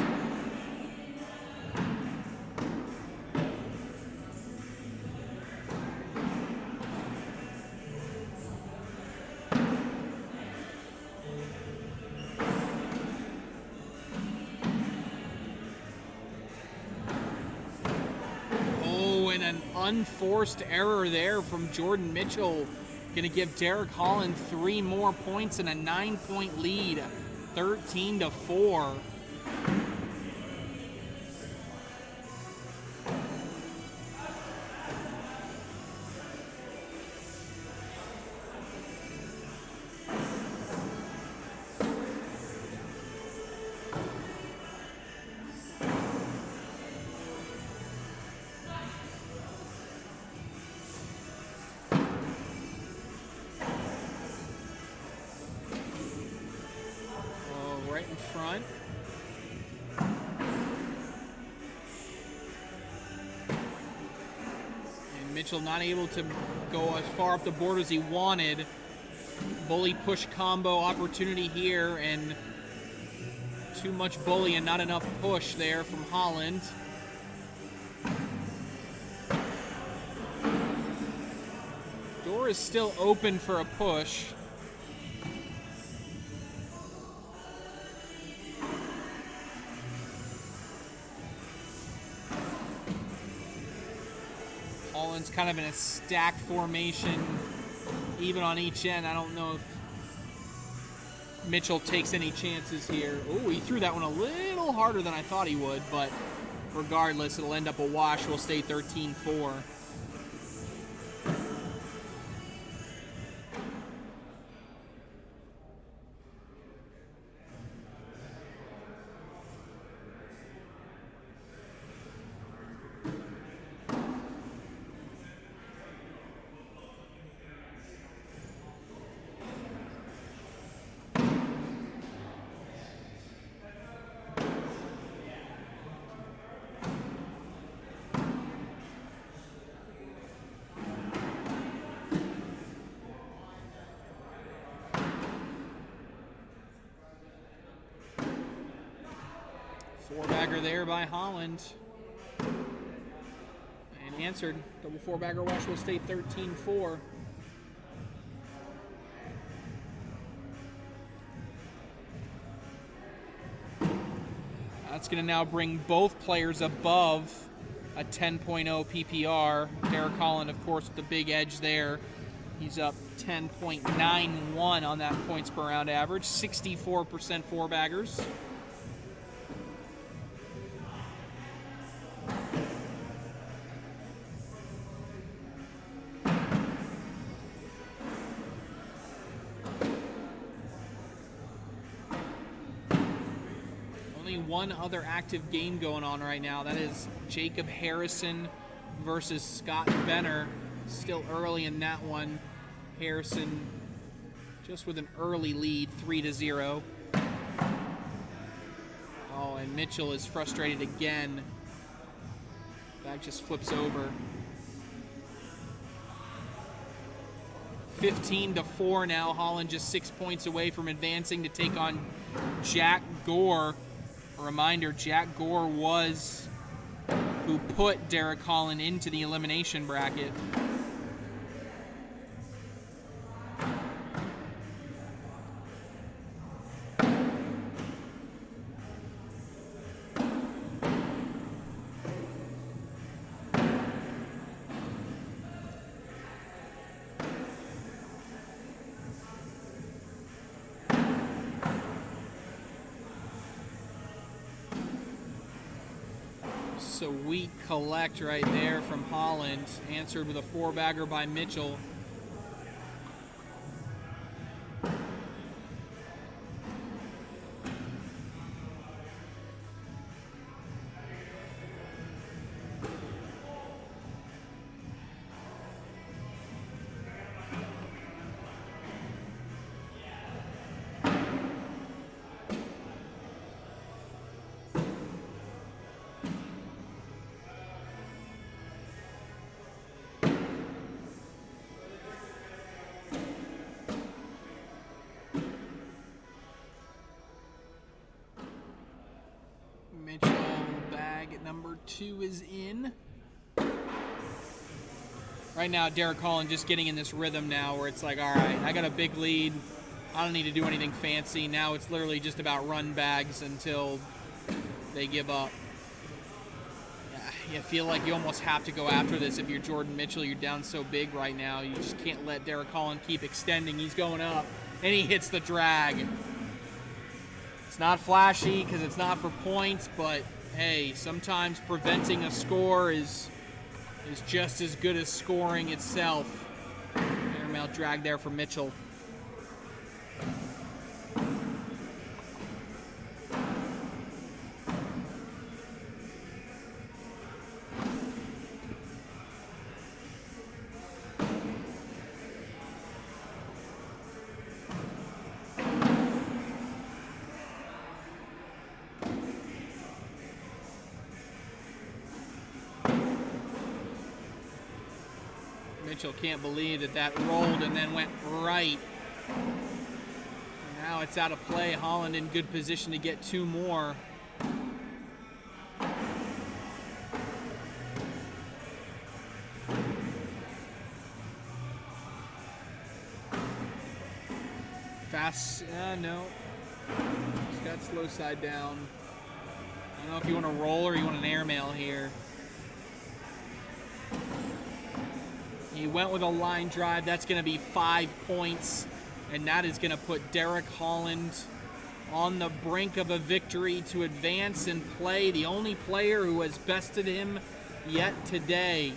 Unforced error there from Jordan Mitchell. Going to give Derek Holland 3 more points and a 9-point lead, 13-4. Right in front. And Mitchell not able to go as far up the board as he wanted. Bully push combo opportunity here, and too much bully and not enough push there from Holland. Door is still open for a push. Holland's kind of in a stack formation, even on each end. I don't know if Mitchell takes any chances here. Oh, he threw that one a little harder than I thought he would, but regardless, it'll end up a wash. We'll stay 13-4. Four-bagger there by Holland. And answered. Double four-bagger wash will stay 13-4. That's going to now bring both players above a 10.0 PPR. Derek Holland, of course, with the big edge there. He's up 10.91 on that points per round average. 64% four-baggers. One other active game going on right now. That is Jacob Harrison versus Scott Benner. Still early in that one. Harrison just with an early lead, 3-0. Oh, and Mitchell is frustrated again. Bag just flips over. 15-4 now. Holland just 6 points away from advancing to take on Jack Gore. A reminder, Jack Gore was who put Derek Holland into the elimination bracket. Sweet collect right there from Holland. Answered with a four-bagger by Mitchell. Mitchell bag at number 2 is in. Right now, Derek Holland just getting in this rhythm now where it's like, all right, I got a big lead. I don't need to do anything fancy. Now it's literally just about run bags until they give up. You feel like you almost have to go after this. If you're Jordan Mitchell, you're down so big right now. You just can't let Derek Holland keep extending. He's going up, and he hits the drag. It's not flashy because it's not for points, but hey, sometimes preventing a score is just as good as scoring itself. Airmail drag there for Mitchell. Mitchell can't believe that rolled and then went right. Now it's out of play. Holland in good position to get 2 more. Fast, no. He's got slow side down. I don't know if you want to roll or you want an airmail here. He went with a line drive. That's going to be 5 points, and that is going to put Derek Holland on the brink of a victory to advance and play the only player who has bested him yet today.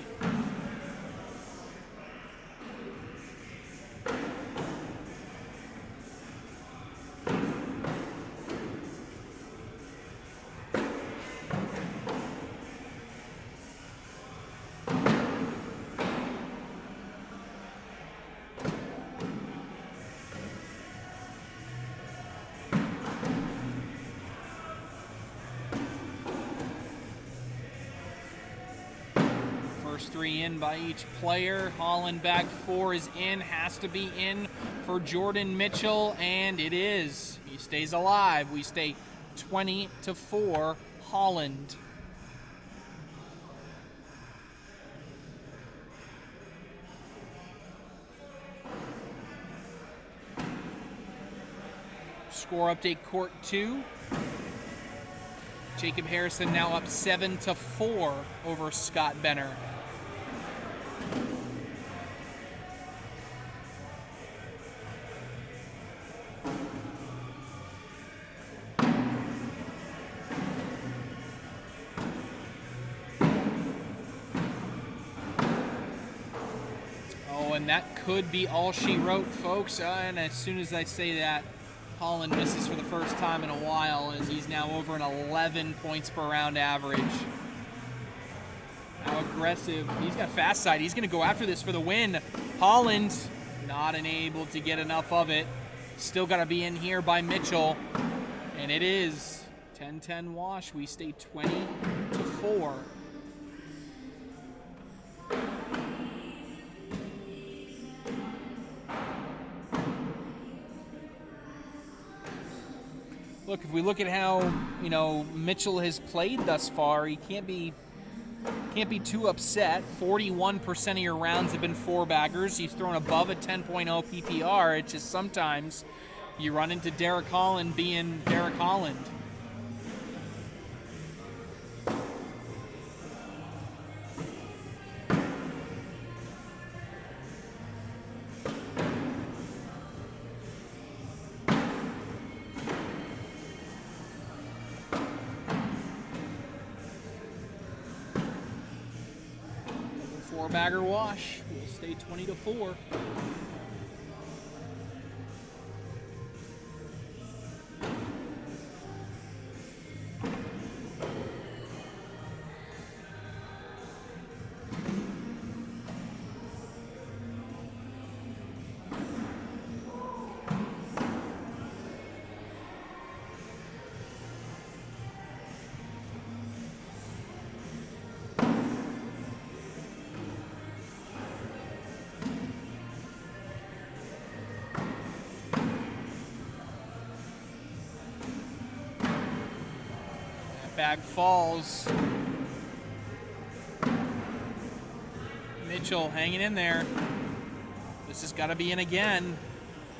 First 3 in by each player. Holland bag 4 is in, has to be in for Jordan Mitchell, and it is. He stays alive. We stay 20-4 Holland. Score update, Court 2. Jacob Harrison now up 7-4 over Scott Benner. Oh, and that could be all she wrote, folks. And as soon as I say that, Holland misses for the first time in a while as he's now over an 11 points per round average. How aggressive. He's got fast side. He's going to go after this for the win. Holland not unable to get enough of it. Still got to be in here by Mitchell. And it is 10-10 wash. We stay 20-4. Look, if we look at how, Mitchell has played thus far, he can't be too upset. 41% of your rounds have been four-baggers. He's thrown above a 10.0 PPR. It's just sometimes you run into Derek Holland being Derek Holland. Four-bagger wash. We'll stay 20-4. Bag falls. Mitchell hanging in there. This has got to be in again.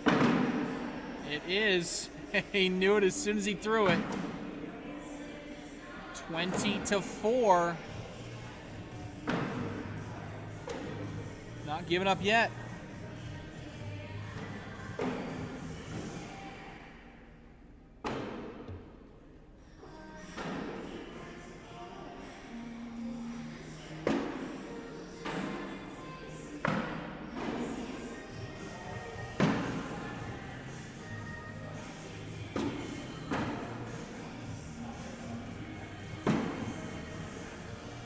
It is. He knew it as soon as he threw it. 20-4. Not giving up yet.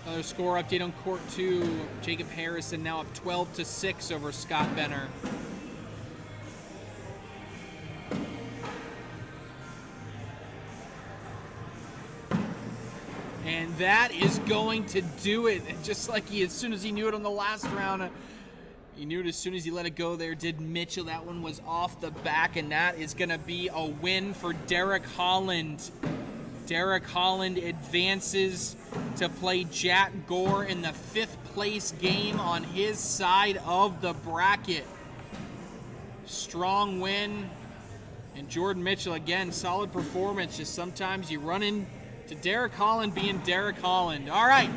Another score update on Court 2. Jacob Harrison now up 12-6 over Scott Benner. And that is going to do it. Just like as soon as he knew it on the last round, he knew it as soon as he let it go there, did Mitchell. That one was off the back, and that is going to be a win for Derek Holland. Derek Holland advances to play Jack Gore in the 5th place game on his side of the bracket. Strong win. And Jordan Mitchell, again, solid performance. Just sometimes you run into Derek Holland being Derek Holland. All right,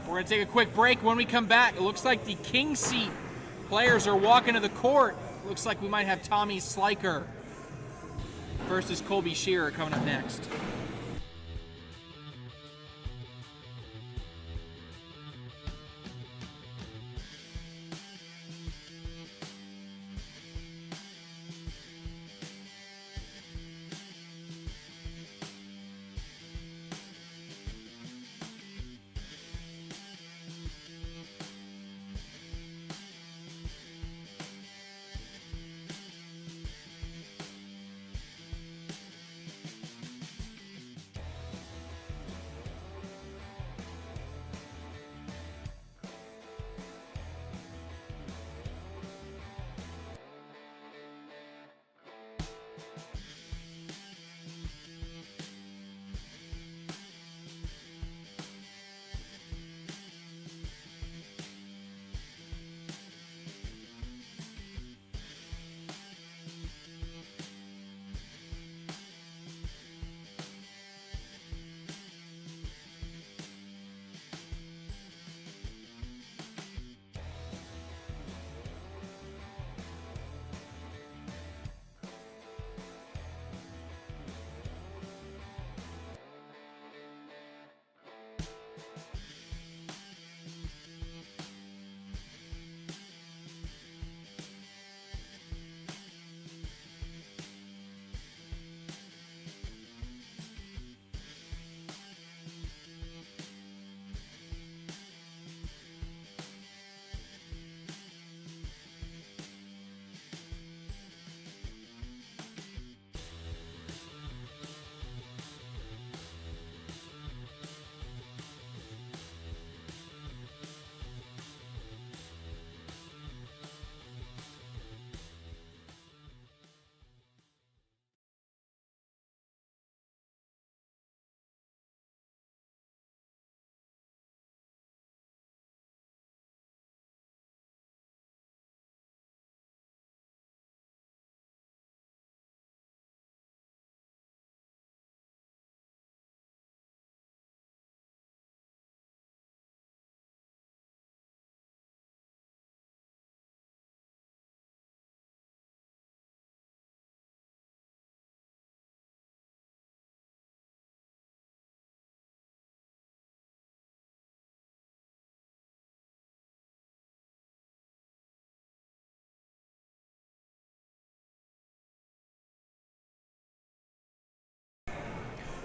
we're going to take a quick break. When we come back, it looks like the king seat players are walking to the court. Looks like we might have Tommy Sliker versus Colby Shearer coming up next.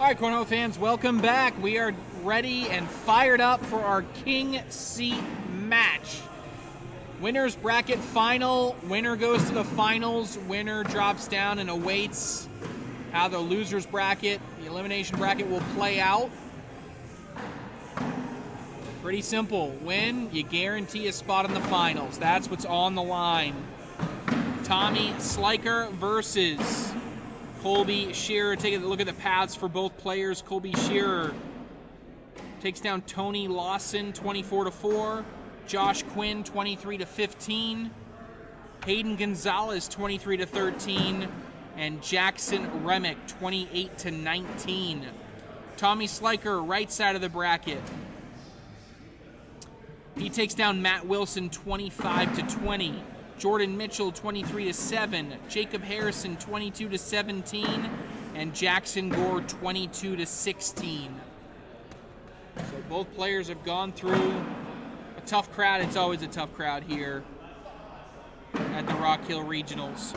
All right, Cornhole fans, welcome back. We are ready and fired up for our King Seat match. Winner's bracket final. Winner goes to the finals. Winner drops down and awaits how the loser's bracket, the elimination bracket, will play out. Pretty simple. Win, you guarantee a spot in the finals. That's what's on the line. Tommy Sliker versus Colby Shearer. Take a look at the paths for both players. Colby Shearer takes down Tony Lawson 24-4. Josh Quinn 23-15. Hayden Gonzalez 23-13. And Jackson Remick 28-19. Tommy Sliker, right side of the bracket. He takes down Matt Wilson 25-20. Jordan Mitchell 23-7. Jacob Harrison 22-17. And Jackson Gore 22-16. So both players have gone through a tough crowd. It's always a tough crowd here at the Rock Hill Regionals.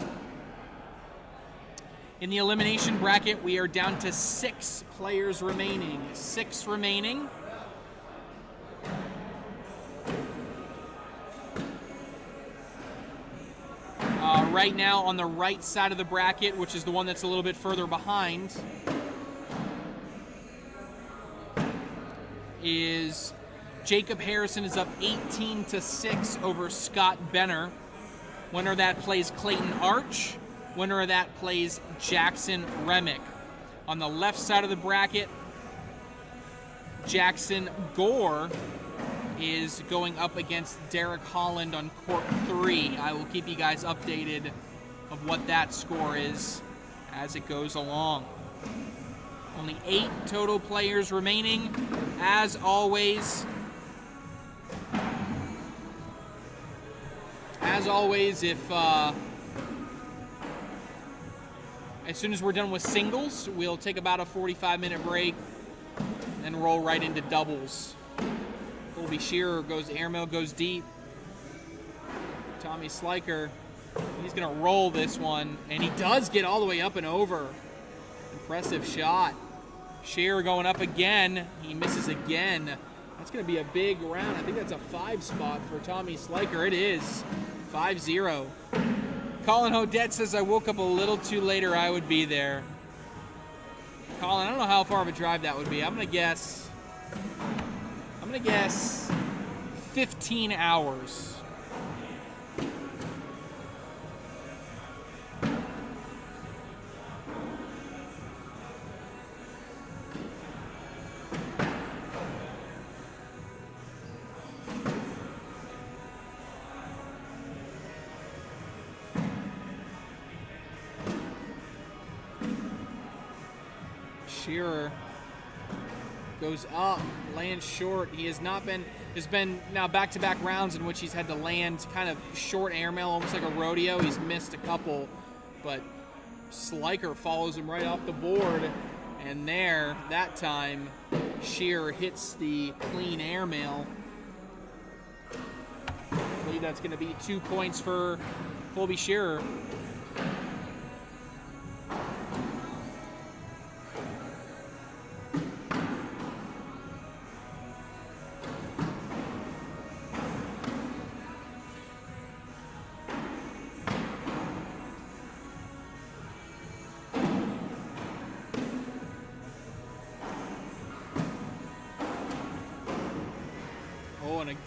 In the elimination bracket, we are down to 6 players remaining. 6 remaining. Right now on the right side of the bracket, which is the one that's a little bit further behind, is Jacob Harrison is up 18-6 over Scott Benner. Winner of that plays Clayton Arch. Winner of that plays Jackson Remick. On the left side of the bracket, Jackson Gore is going up against Derek Holland on court 3. I will keep you guys updated of what that score is as it goes along. Only 8 total players remaining. As always, if as soon as we're done with singles, we'll take about a 45-minute break and roll right into doubles. Colby Shearer goes airmail, goes deep. Tommy Sliker, he's going to roll this one, and he does get all the way up and over. Impressive shot. Shearer going up again. He misses again. That's going to be a big round. I think that's a 5 spot for Tommy Sliker. It is 5-0. Colin Hodette says, I woke up a little too late or I would be there. Colin, I don't know how far of a drive that would be. I'm going to guess 15 hours. Shearer goes up, lands short. He has not been, there's been now back-to-back rounds in which he's had to land kind of short airmail, almost like a rodeo. He's missed a couple, but Sliker follows him right off the board. And there, that time, Shearer hits the clean airmail. I believe that's going to be 2 points for Colby Shearer.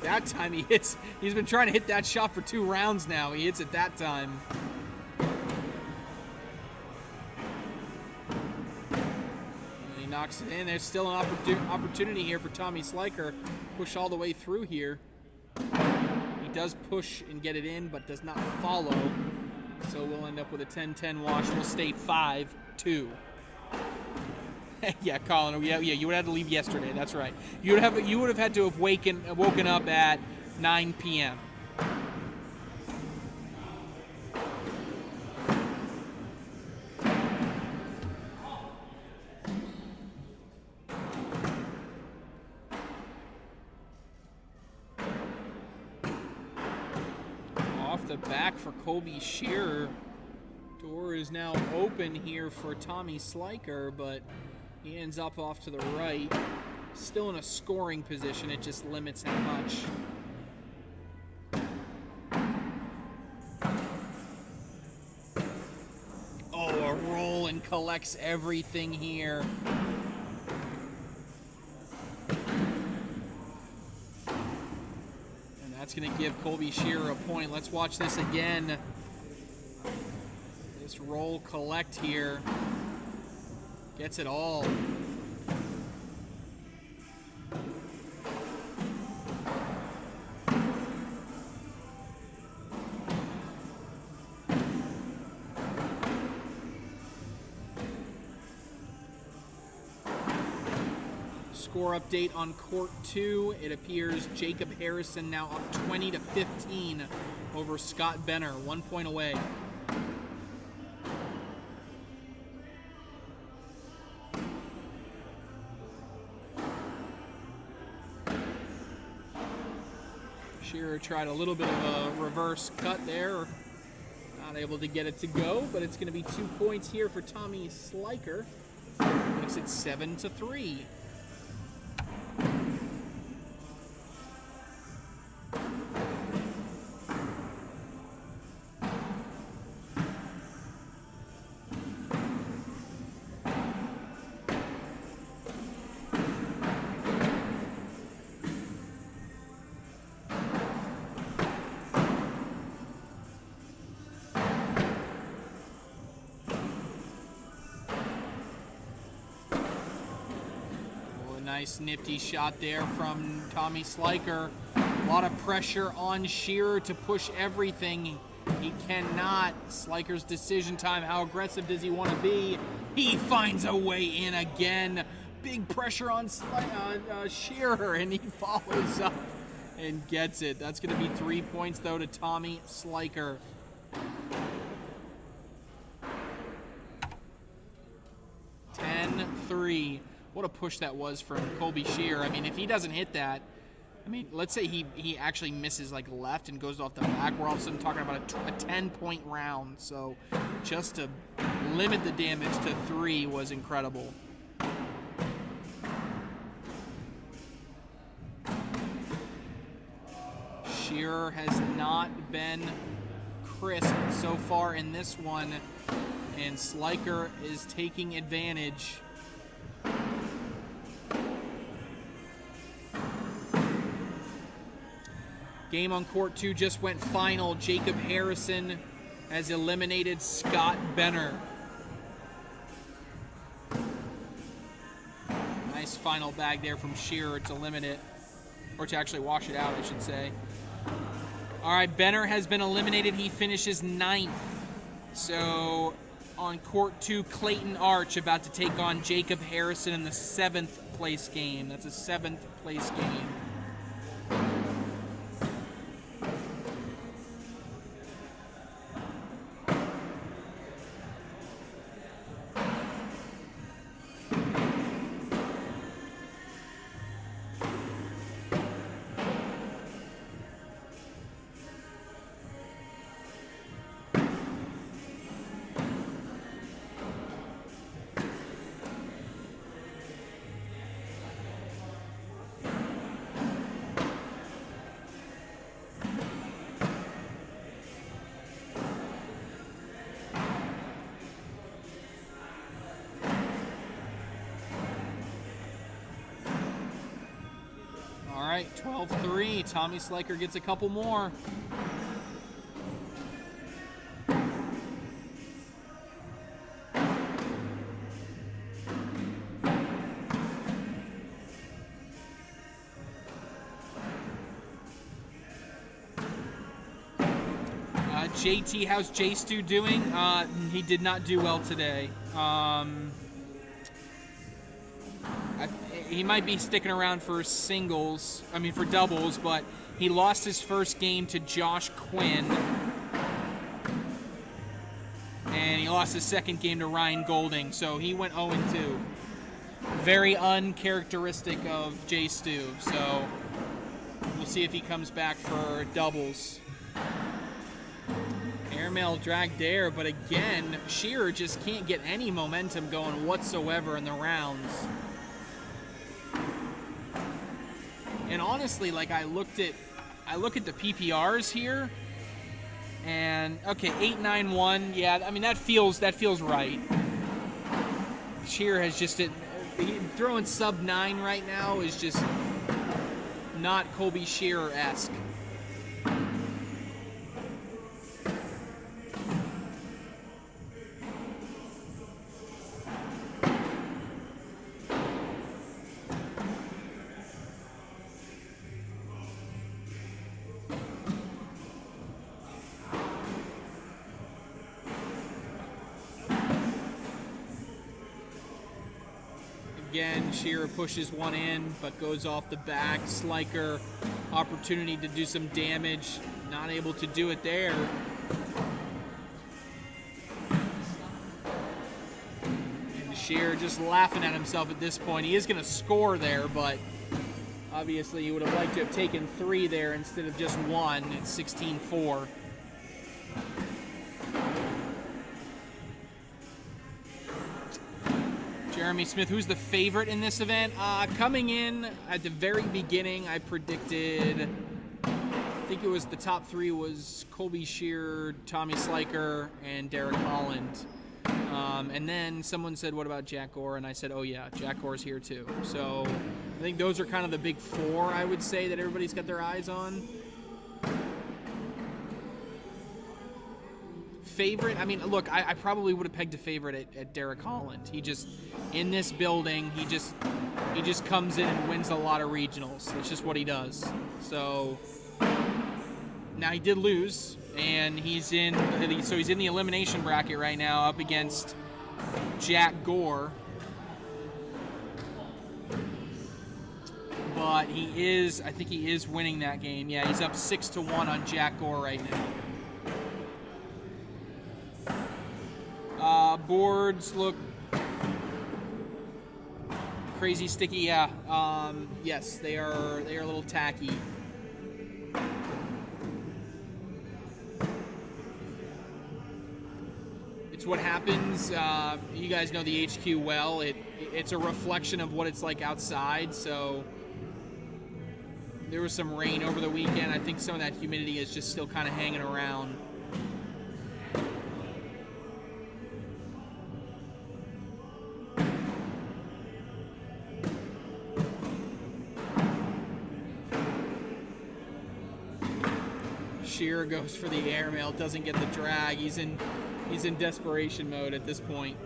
That time he hits, he's been trying to hit that shot for 2 rounds now. He hits it that time. And he knocks it in. There's still an opportunity here for Tommy Sliker. Push all the way through here. He does push and get it in, but does not follow. So we'll end up with a 10-10 wash. We'll stay 5-2. Yeah, Colin. Yeah, you would have to leave yesterday. That's right. You would have had to have woken up at 9 p.m. Off the back for Colby Shearer. Door is now open here for Tommy Sliker, but He ends up off to the right. Still in a scoring position, it just limits how much. Oh, a roll and collects everything here. And that's going to give Colby Shearer a point. Let's watch this again. This roll collect here. Gets it all. Score update on Court 2. It appears Jacob Harrison now up 20-15 over Scott Benner, 1 point away. Shearer tried a little bit of a reverse cut there. Not able to get it to go, but it's going to be 2 points here for Tommy Sliker. Makes it 7-3. Nice nifty shot there from Tommy Sliker. A lot of pressure on Shearer to push everything. He cannot. Sliker's decision time. How aggressive does he want to be? He finds a way in again. Big pressure on Shearer, and he follows up and gets it. That's going to be 3 points, though, to Tommy Sliker. What a push that was from Colby Shearer. I mean, if he doesn't hit that, I mean, let's say he actually misses like left and goes off the back, we're all of a sudden talking about a 10-point round. So just to limit the damage to 3 was incredible. Shearer has not been crisp so far in this one, and Sliker is taking advantage. Game on Court 2 just went final. Jacob Harrison has eliminated Scott Benner. Nice final bag there from Shearer to limit it, or to actually wash it out, I should say. All right, Benner has been eliminated. He finishes 9th. So on Court 2, Clayton Arch about to take on Jacob Harrison in the 7th place game. That's a 7th place game. All right, 12-3. Tommy Sliker gets a couple more. JT, how's J-Stu doing? He did not do well today. He might be sticking around for for doubles, but he lost his first game to Josh Quinn. And he lost his second game to Ryan Golding, so he went 0-2. Very uncharacteristic of J-Stu, so we'll see if he comes back for doubles. Air airmail drag there, but again, Shearer just can't get any momentum going whatsoever in the rounds. And honestly, like I look at the PPRs here, and okay, 891, yeah, I mean that feels right. Shearer has just throwing sub 9 right now is just not Colby Shearer-esque. Again, Shearer pushes one in, but goes off the back. Sliker, opportunity to do some damage. Not able to do it there. And Shearer just laughing at himself at this point. He is going to score there, but obviously he would have liked to have taken 3 there instead of just 1. It's 16-4. Jeremy Smith, who's the favorite in this event? Coming in at the very beginning, I predicted, I think it was the top 3 was Colby Shearer, Tommy Sliker, and Derek Holland. And then someone said, what about Jack Gore? And I said, oh yeah, Jack Gore's here too. So I think those are kind of the big 4, I would say, that everybody's got their eyes on. Favorite, I mean, look, I probably would have pegged a favorite at Derek Holland. He just, in this building, he just comes in and wins a lot of regionals. That's just what he does. So now he did lose, and he's in the elimination bracket right now, up against Jack Gore. But I think he is winning that game. Yeah, he's up 6-1 on Jack Gore right now. Boards look crazy sticky. Yeah. Yes, they are a little tacky. It's what happens. You guys know the HQ well. It's a reflection of what it's like outside. So there was some rain over the weekend. I think some of that humidity is just still kind of hanging around. Shearer goes for the airmail, doesn't get the drag. He's in desperation mode at this point.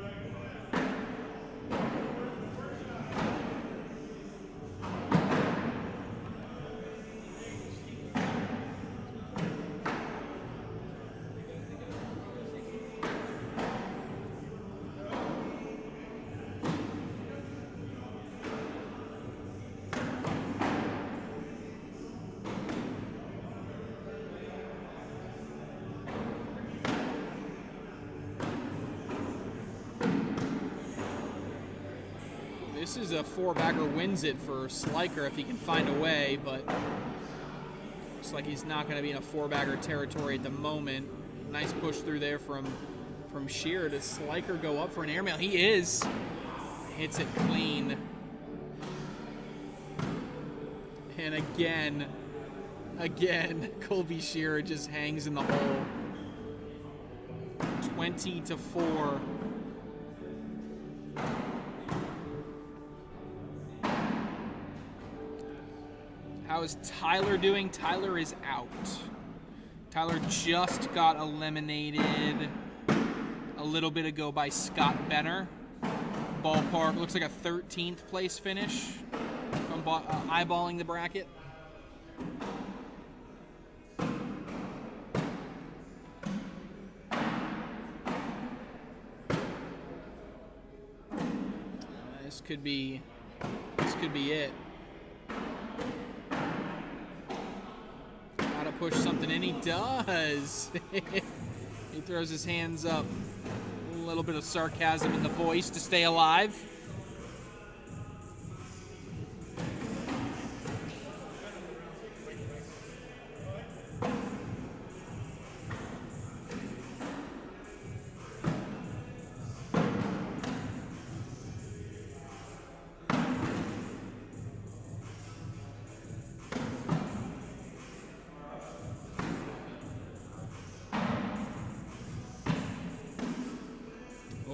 This is a 4-bagger wins it for Sliker if he can find a way, but looks like he's not going to be in a 4-bagger territory at the moment. Nice push through there from Shearer. Does Sliker go up for an airmail? He is. Hits it clean. And again, Colby Shearer just hangs in the hole. 20-4. How is Tyler doing? Tyler is out. Tyler just got eliminated a little bit ago by Scott Benner. Ballpark, looks like a 13th place finish from eyeballing the bracket. This could be it. Gotta push something in. He does. He throws his hands up. A little bit of sarcasm in the voice to stay alive.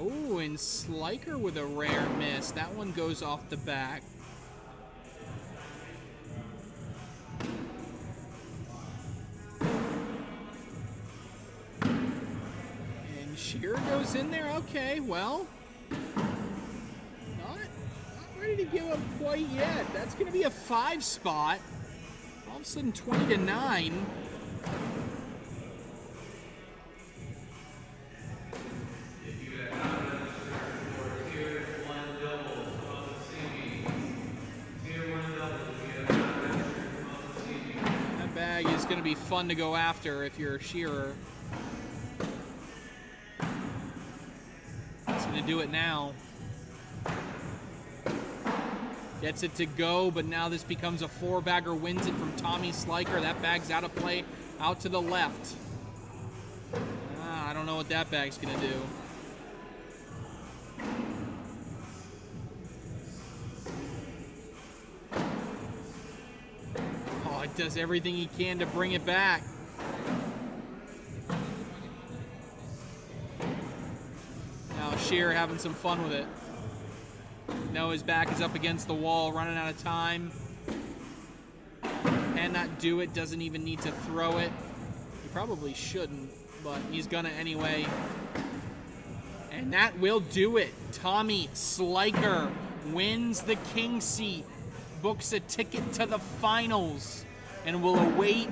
Oh, and Sliker with a rare miss. That one goes off the back. And Shearer goes in there. Okay, well, not ready to give up quite yet. That's going to be a 5 spot. All of a sudden, 20-9. That bag is going to be fun to go after if you're a Shearer. He's going to do it now. Gets it to go, but now this becomes a 4-bagger, wins it from Tommy Sliker. That bag's out of play, out to the left. I don't know what that bag's gonna do. Oh, it does everything he can to bring it back. Now Shearer having some fun with it. No, his back is up against the wall, running out of time. Cannot do it, doesn't even need to throw it. He probably shouldn't, but he's gonna anyway. And that will do it. Tommy Sliker wins the king seat, books a ticket to the finals, and will await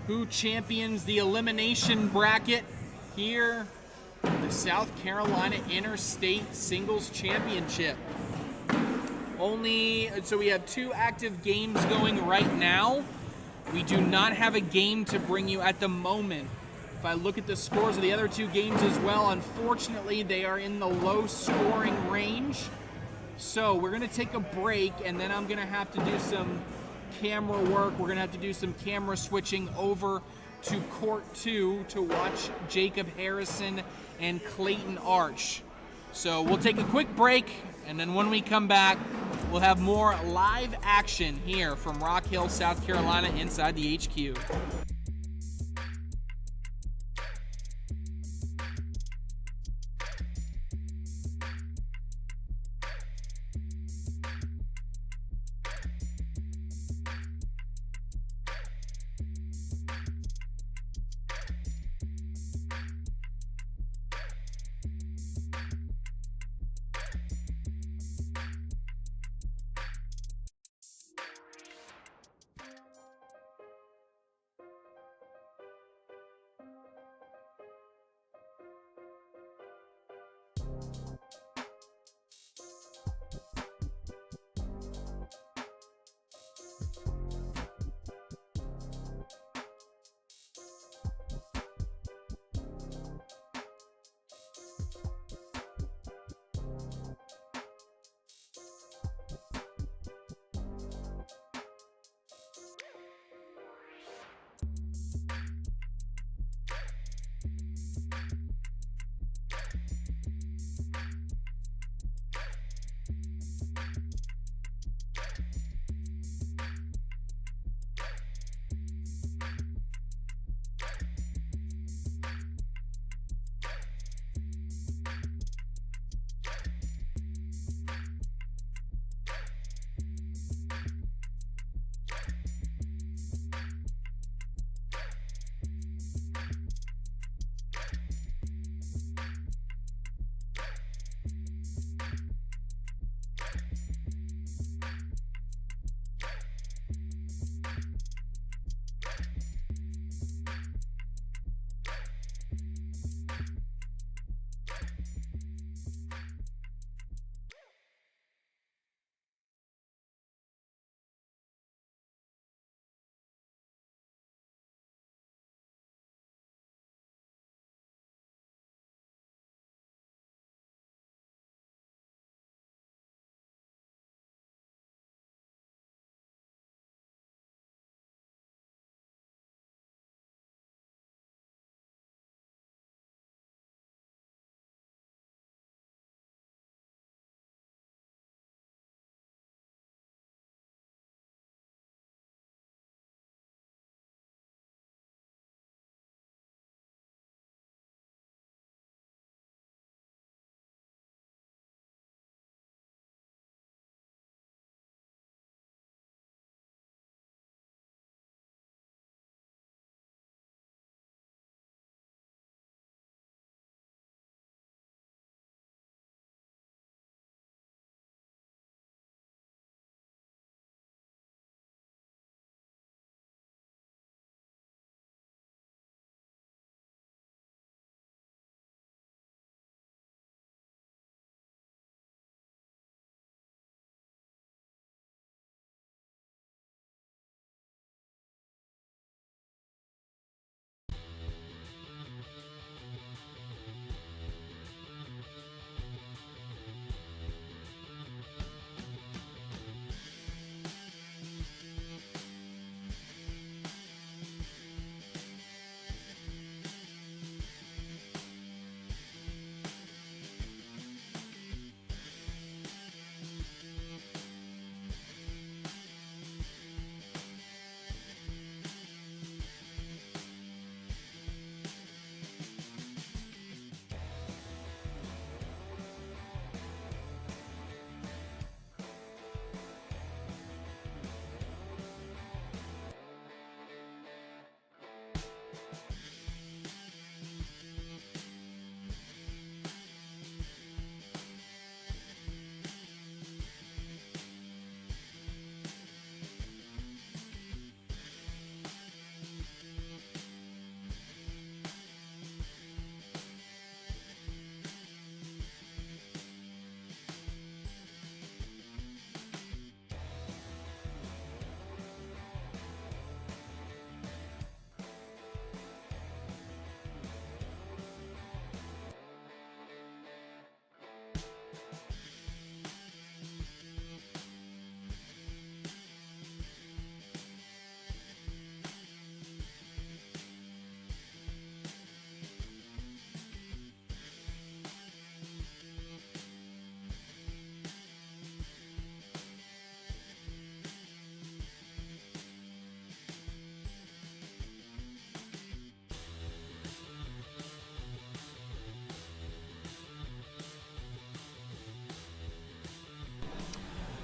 who champions the elimination bracket here. The South Carolina Interstate Singles Championship. So we have 2 active games going right now. We do not have a game to bring you at the moment. If I look at the scores of the other 2 games as well, unfortunately they are in the low scoring range. So we're gonna take a break, and then I'm gonna have to do some camera work. We're gonna have to do some camera switching over to Court 2 to watch Jacob Harrison and Clayton Arch. So we'll take a quick break, and then when we come back, we'll have more live action here from Rock Hill, South Carolina, inside the HQ.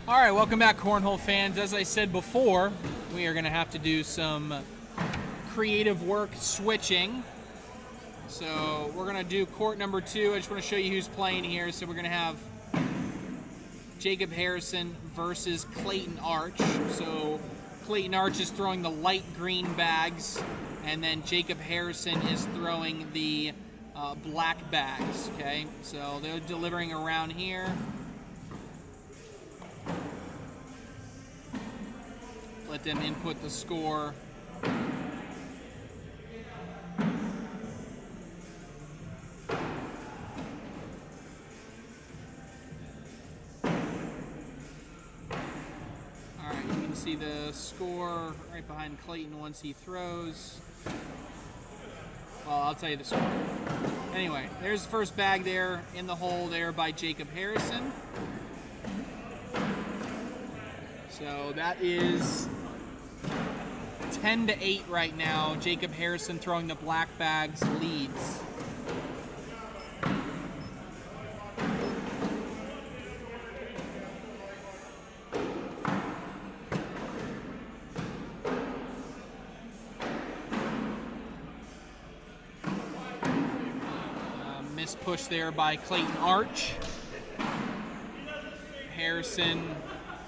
All right, welcome back, Cornhole fans. As I said before, we are going to have to do some creative work switching. So we're going to do court number 2. I just want to show you who's playing here. So we're going to have Jacob Harrison versus Clayton Arch. So Clayton Arch is throwing the light green bags, and then Jacob Harrison is throwing the black bags, okay? So they're delivering around here. Let them input the score. Alright, you can see the score right behind Clayton once he throws. Well, I'll tell you the score. Anyway, there's the first bag there in the hole there by Jacob Harrison. So that is 10-8 right now. Jacob Harrison throwing the black bags leads. Missed push there by Clayton Arch. Harrison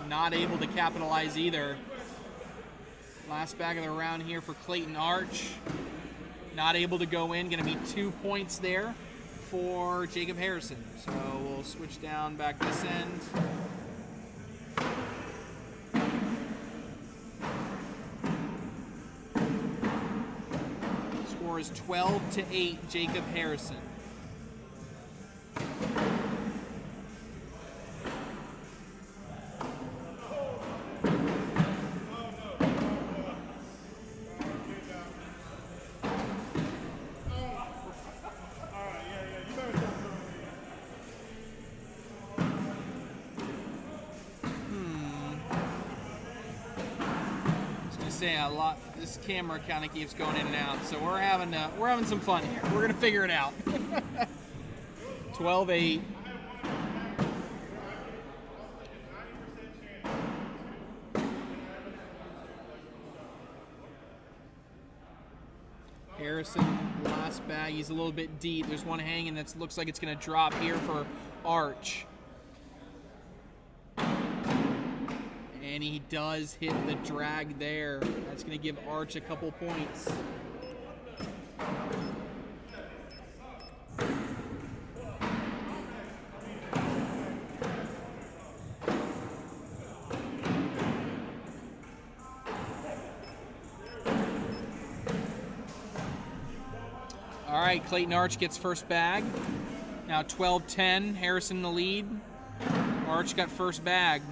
not able to capitalize either. Last bag of the round here for Clayton Arch. Not able to go in. Going to be 2 points there for Jacob Harrison. So we'll switch down back this end. Score is 12-8, Jacob Harrison. Say a lot. This camera kind of keeps going in and out, so we're having some fun here. We're gonna figure it out. 12-8. Harrison, last bag. He's a little bit deep. There's one hanging that looks like it's gonna drop here for Arch. And he does hit the drag there. That's going to give Arch a couple points. All right, Clayton Arch gets first bag. Now 12-10, Harrison in the lead. Arch got first bag.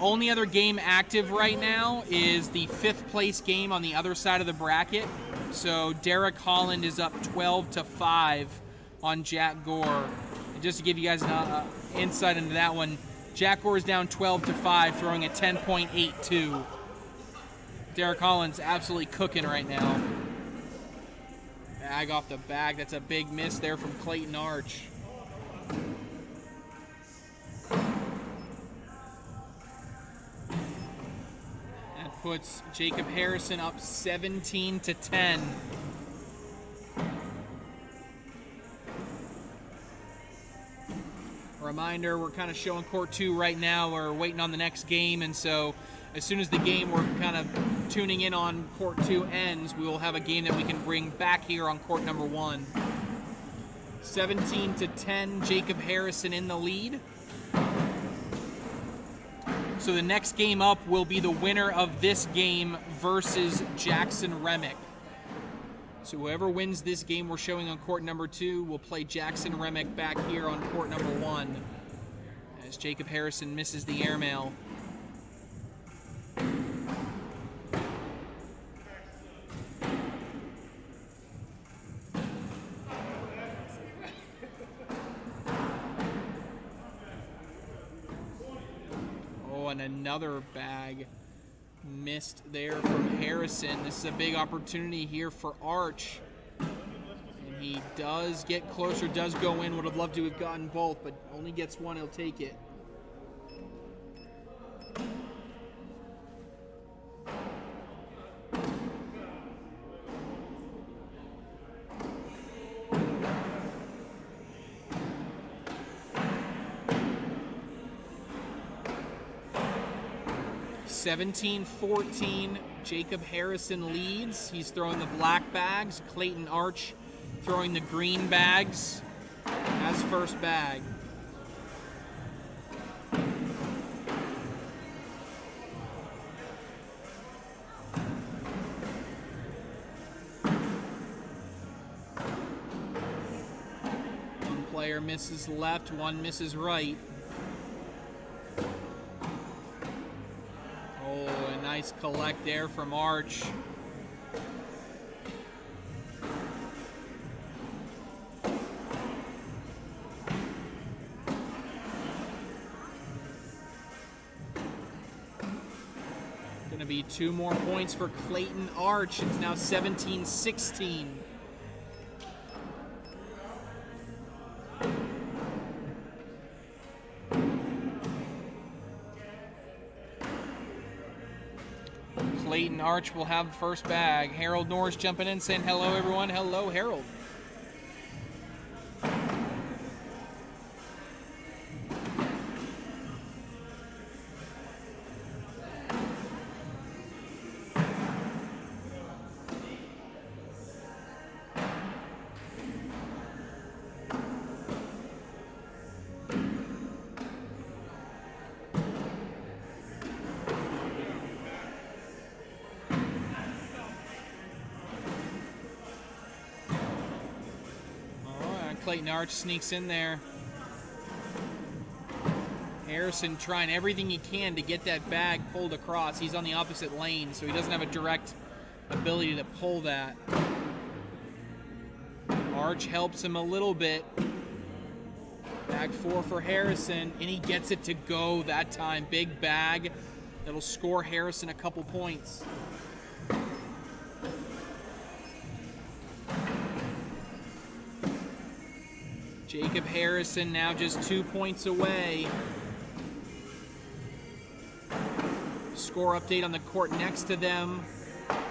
Only other game active right now is the 5th place game on the other side of the bracket. So Derek Holland is up 12-5 on Jack Gore. And just to give you guys an insight into that one, Jack Gore is down 12-5, throwing a 10.82. Derek Holland's absolutely cooking right now. Bag off the bag. That's a big miss there from Clayton Arch. Puts Jacob Harrison up 17-10. Reminder, we're kind of showing court 2 right now. We're waiting on the next game, and so as soon as the game we're kind of tuning in on court 2 ends, we will have a game that we can bring back here on court number 1. 17-10, Jacob Harrison in the lead. So the next game up will be the winner of this game versus Jackson Remick. So whoever wins this game we're showing on court number 2 will play Jackson Remick back here on court number 1 as Jacob Harrison misses the airmail. And another bag missed there from Harrison. This is a big opportunity here for Arch. And he does get closer, does go in. Would have loved to have gotten both, but only gets one. He'll take it. 17-14, Jacob Harrison leads. He's throwing the black bags. Clayton Arch throwing the green bags as first bag. One player misses left, one misses right. Nice collect there from Arch. Going to be 2 more points for Clayton Arch. It's now 17-16. Clayton Arch will have the first bag. Harold Norris jumping in saying hello, everyone. Hello, Harold. Clayton Arch sneaks in there. Harrison trying everything he can to get that bag pulled across. He's on the opposite lane, so he doesn't have a direct ability to pull that. Arch helps him a little bit. Bag 4 for Harrison, and he gets it to go that time. Big bag that'll score Harrison a couple points. Jacob Harrison now just 2 points away. Score update on the court next to them.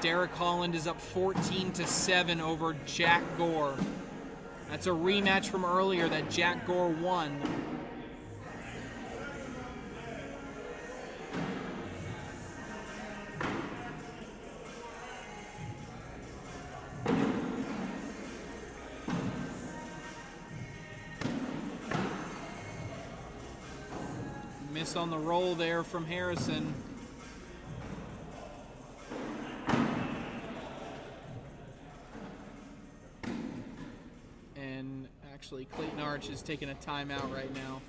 Derek Holland is up 14-7 over Jack Gore. That's a rematch from earlier that Jack Gore won. Miss on the roll there from Harrison. And actually, Clayton Arch is taking a timeout right now.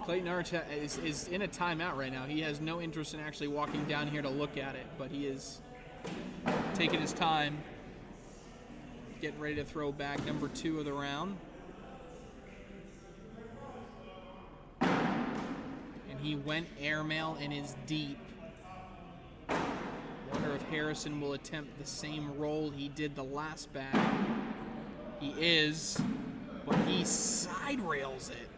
Clayton Arch is in a timeout right now. He has no interest in actually walking down here to look at it, but he is taking his time, getting ready to throw bag number 2 of the round. And he went airmail and is deep. Wonder if Harrison will attempt the same roll he did the last bag. He is, but he side rails it.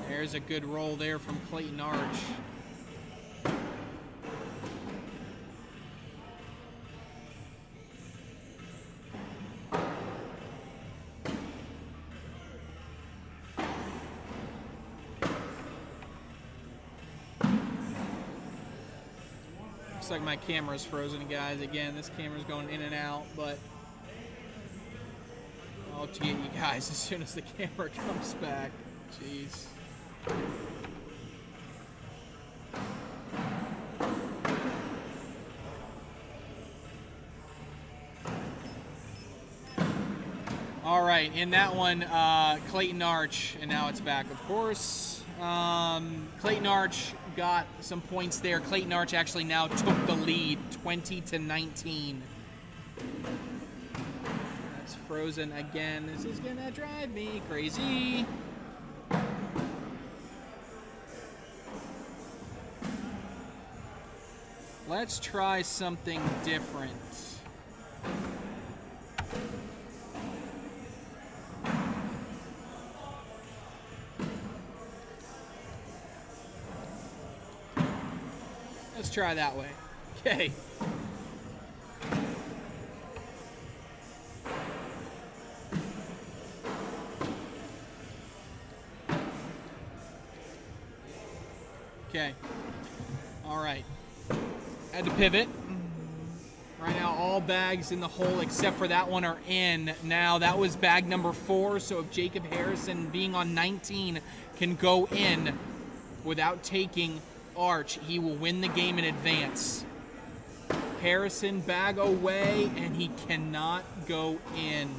There's a good roll there from Clayton Arch. Looks like my camera's frozen, guys. Again, this camera's going in and out, but I'll get you guys as soon as the camera comes back. Jeez. All right, in that one, Clayton Arch, and now it's back, of course. Clayton Arch got some points there. Clayton Arch actually now took the lead, 20-19. That's frozen again. This is gonna drive me crazy. Let's try something different. Let's try that way. Okay. Okay. All right. Had to pivot. Right now, all bags in the hole except for that one are in. Now, that was bag number 4, so if Jacob Harrison, being on 19, can go in without taking arch, he will win the game in advance. Harrison, bag away, and he cannot go in.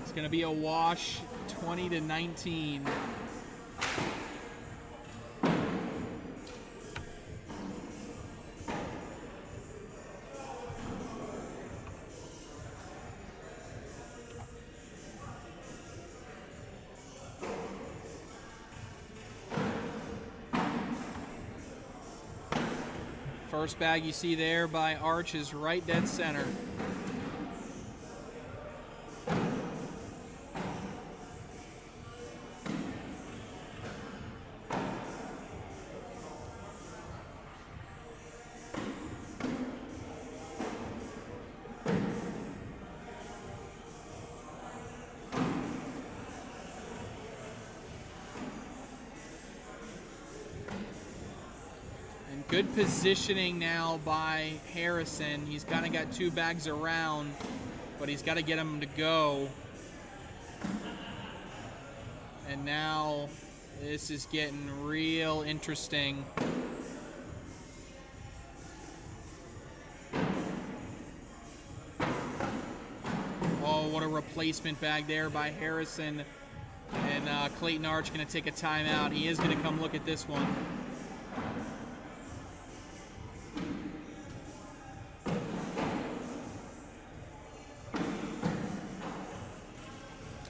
It's going to be a wash, 20-19. First bag you see there by Arch is right dead center. Good positioning now by Harrison. He's kind of got 2 bags around, but he's got to get him to go. And now this is getting real interesting. Oh, what a replacement bag there by Harrison. And Clayton Arch going to take a timeout. He is going to come look at this one.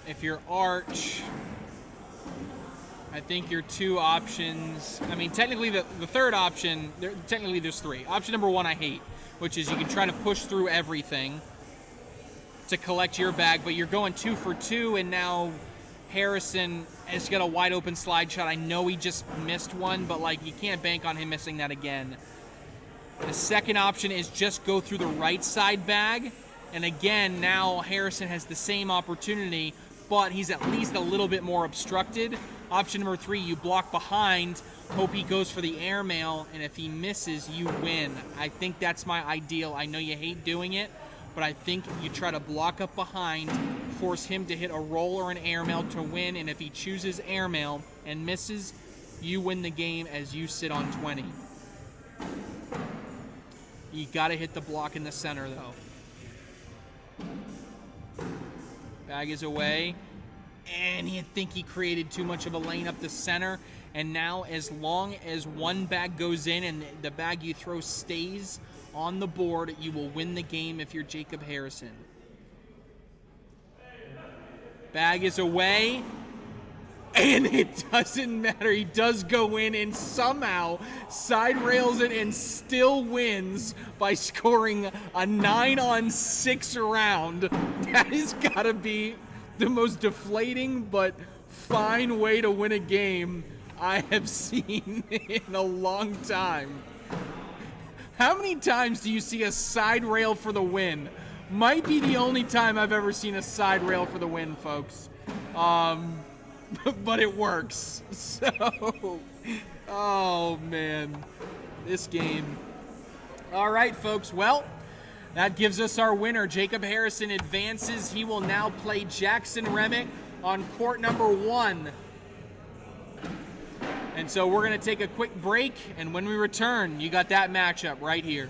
If you're Arch, I think your 2 options, I mean, technically the third option, technically there's 3. Option number 1 I hate, which is you can try to push through everything to collect your bag, but you're going 2 for 2, and now Harrison has got a wide open slide shot. I know he just missed one, but like you can't bank on him missing that again. The second option is just go through the right side bag, and again, now Harrison has the same opportunity, but he's at least a little bit more obstructed. Option number 3, you block behind, hope he goes for the airmail, and if he misses, you win. I think that's my ideal. I know you hate doing it, but I think you try to block up behind, force him to hit a roll or an airmail to win, and if he chooses airmail and misses, you win the game as you sit on 20. You gotta hit the block in the center, though. Bag is away, and I think he created too much of a lane up the center, and now as long as one bag goes in and the bag you throw stays on the board, you will win the game if you're Jacob Harrison. Bag is away, and it doesn't matter. He does go in and somehow side rails it and still wins by scoring a 9-on-6 round. That has got to be the most deflating but fine way to win a game I have seen in a long time. How many times do you see a side rail for the win? Might be the only time I've ever seen a side rail for the win, folks. But it works. So, oh man, this game. All right, folks. Well, that gives us our winner. Jacob Harrison advances. He will now play Jackson Remick on court number 1. And so we're going to take a quick break, and when we return, you got that matchup right here.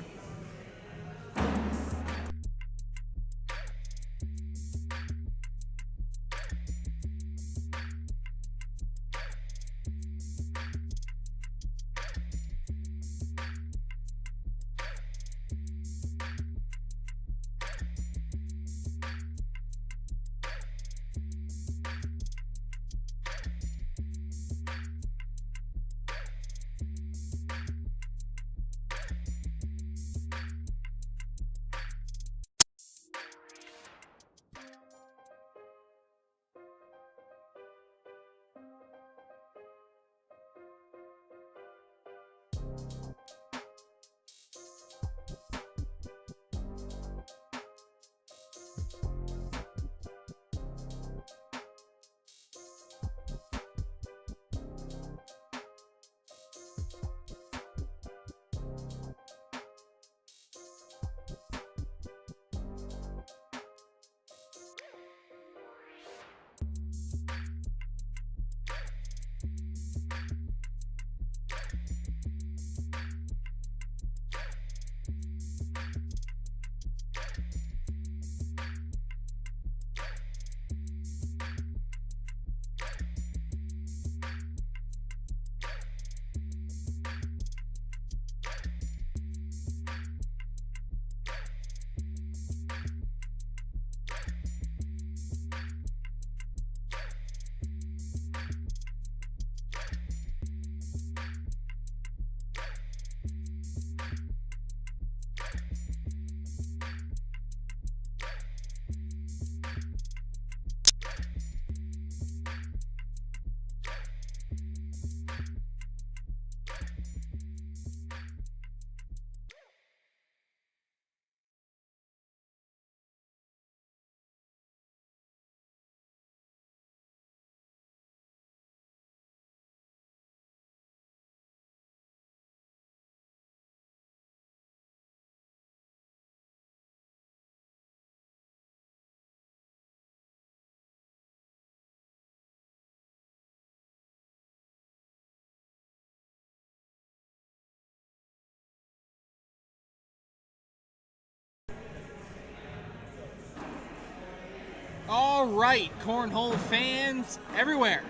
All right, cornhole fans everywhere.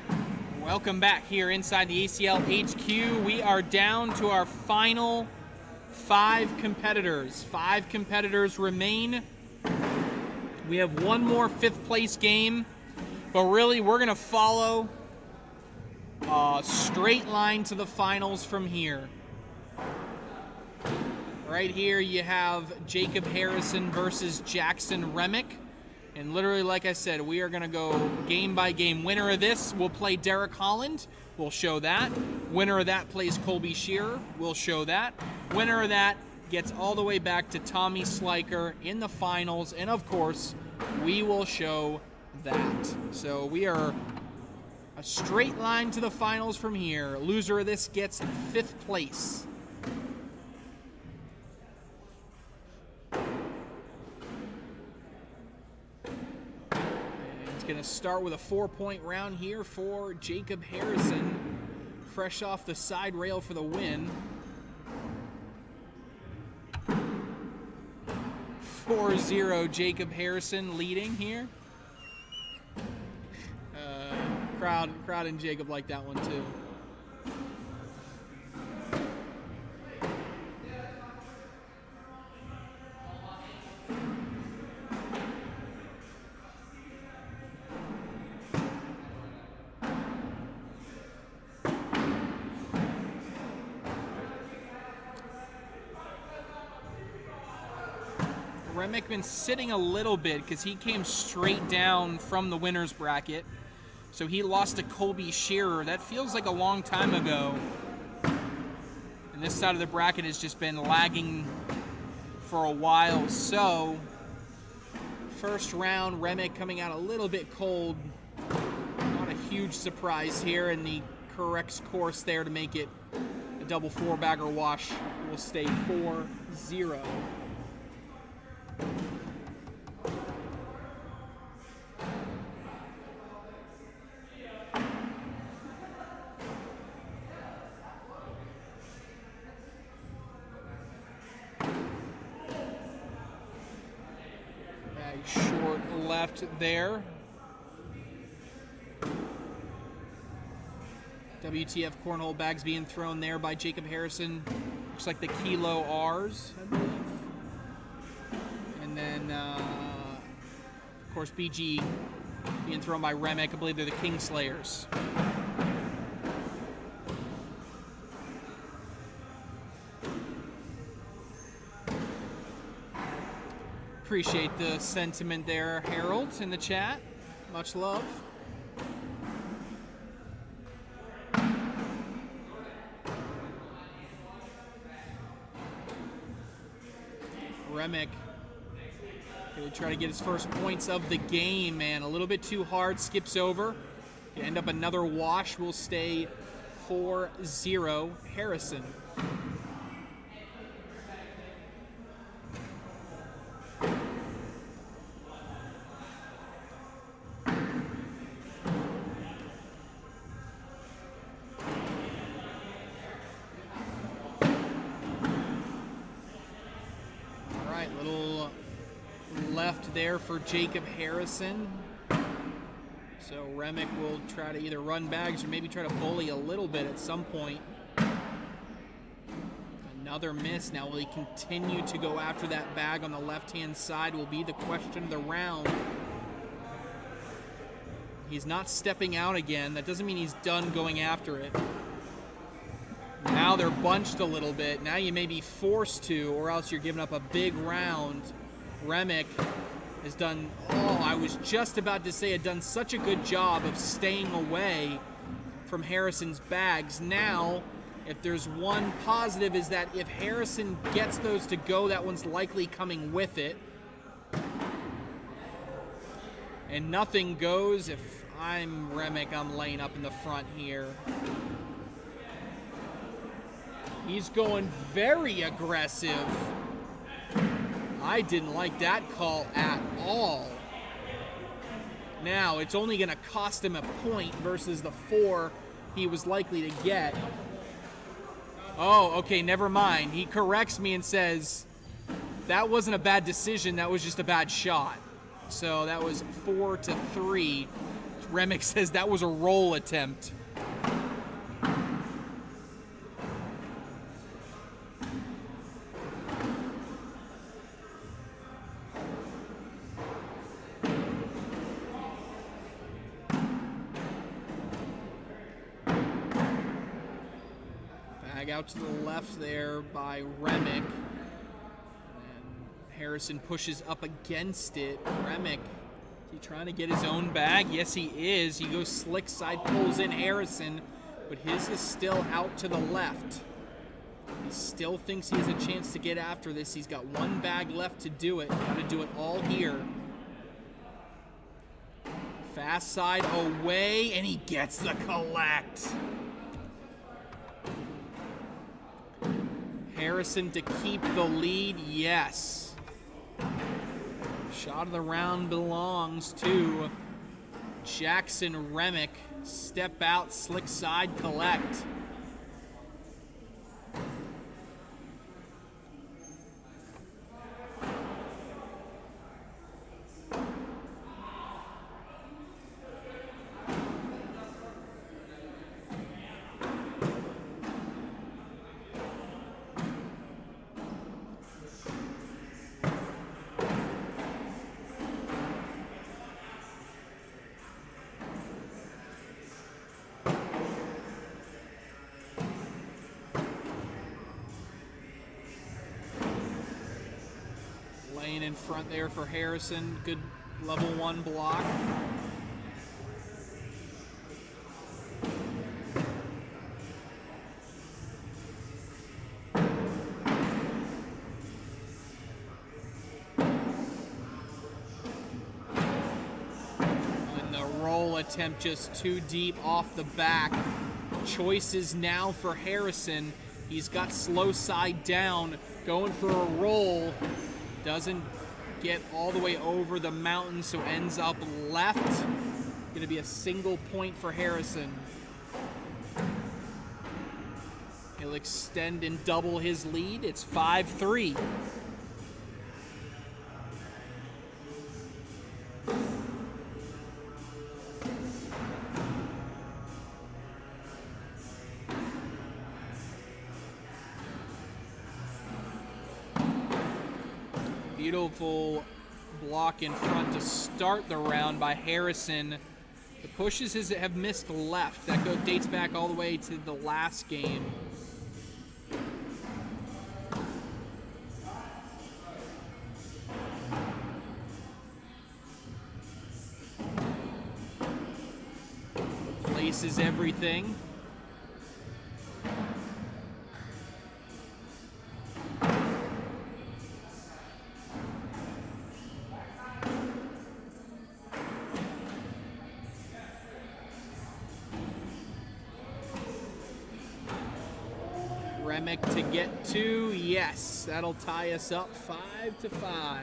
Welcome back here inside the ACL HQ. We are down to our final 5 competitors. 5 competitors remain. We have one more 5th place game, but really we're going to follow a straight line to the finals from here. Right here you have Jacob Harrison versus Jackson Remick. And literally, like I said, we are going to go game by game. Winner of this will play Derek Holland. We'll show that. Winner of that plays Colby Shearer. We'll show that. Winner of that gets all the way back to Tommy Sliker in the finals. And, of course, we will show that. So we are a straight line to the finals from here. Loser of this gets 5th place. Going to start with a 4-point round here for Jacob Harrison, fresh off the side rail for the win. 4-0 Jacob Harrison leading here. Crowd and Jacob like that one too. Remick been sitting a little bit because he came straight down from the winner's bracket. So he lost to Colby Shearer. That feels like a long time ago. And this side of the bracket has just been lagging for a while. So, first round, Remick coming out a little bit cold. Not a huge surprise here, and the correct course there to make it a double 4-bagger wash will stay 4-0. Short left there. WTF cornhole bags being thrown there by Jacob Harrison. Looks like the Kilo R's, I believe. And then, of course, BG being thrown by Remick. I believe they're the Kingslayers. Appreciate the sentiment there, Harold, in the chat. Much love. Remick going to try to get his first points of the game, man. A little bit too hard, skips over. End up another wash, will stay 4-0 Harrison. There for Jacob Harrison. So Remick will try to either run bags or maybe try to bully a little bit at some point. Another miss. Now will he continue to go after that bag on the left-hand side will be the question of the round. He's not stepping out again. That doesn't mean he's done going after it. Now they're bunched a little bit. Now you may be forced to, or else you're giving up a big round. Remick has done, I was just about to say, had done such a good job of staying away from Harrison's bags. Now, if there's one positive, is that if Harrison gets those to go, that one's likely coming with it. And nothing goes. If I'm Remick, I'm laying up in the front here. He's going very aggressive. I didn't like that call at all. Now, it's only going to cost him a point versus the 4 he was likely to get. Oh, okay, never mind. He corrects me and says, that wasn't a bad decision, that was just a bad shot. So that was 4-3. Remick says that was a roll attempt. Bag out to the left there by Remick. Harrison pushes up against it. Remick, is he trying to get his own bag? Yes, he is. He goes slick side, pulls in Harrison, but his is still out to the left. He still thinks he has a chance to get after this. He's got one bag left to do it. Got to do it all here. Fast side away, and he gets the collect. Harrison to keep the lead, yes. Shot of the round belongs to Jackson Remick. Step out, slick side, collect. Laying in front there for Harrison. Good level 1 block. And the roll attempt just too deep off the back. Choices now for Harrison. He's got slow side down, going for a roll. Doesn't get all the way over the mountain, so ends up left. Going to be a single point for Harrison. He'll extend and double his lead. It's 5-3. Beautiful block in front to start the round by Harrison. The pushes have missed left. That dates back all the way to the last game. Places everything. Remick to get 2, yes, that'll tie us up 5-5.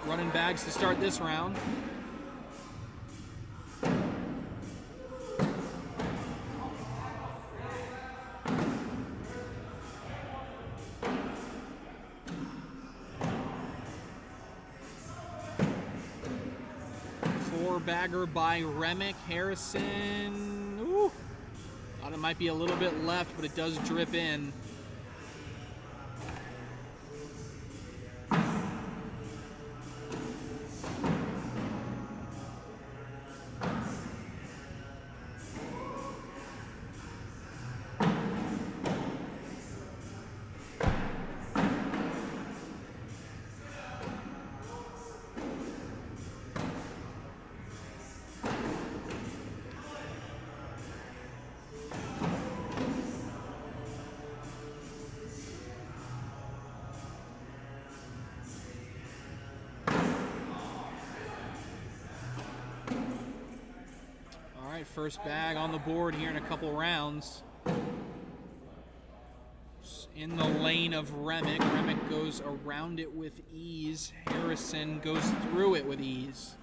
Running bags to start this round. Four-bagger by Remick. Harrison, ooh, thought it might be a little bit left, but it does drip in. first bag on the board here in a couple rounds. In the lane of Remick. Remick goes around it with ease. Harrison goes through it with ease.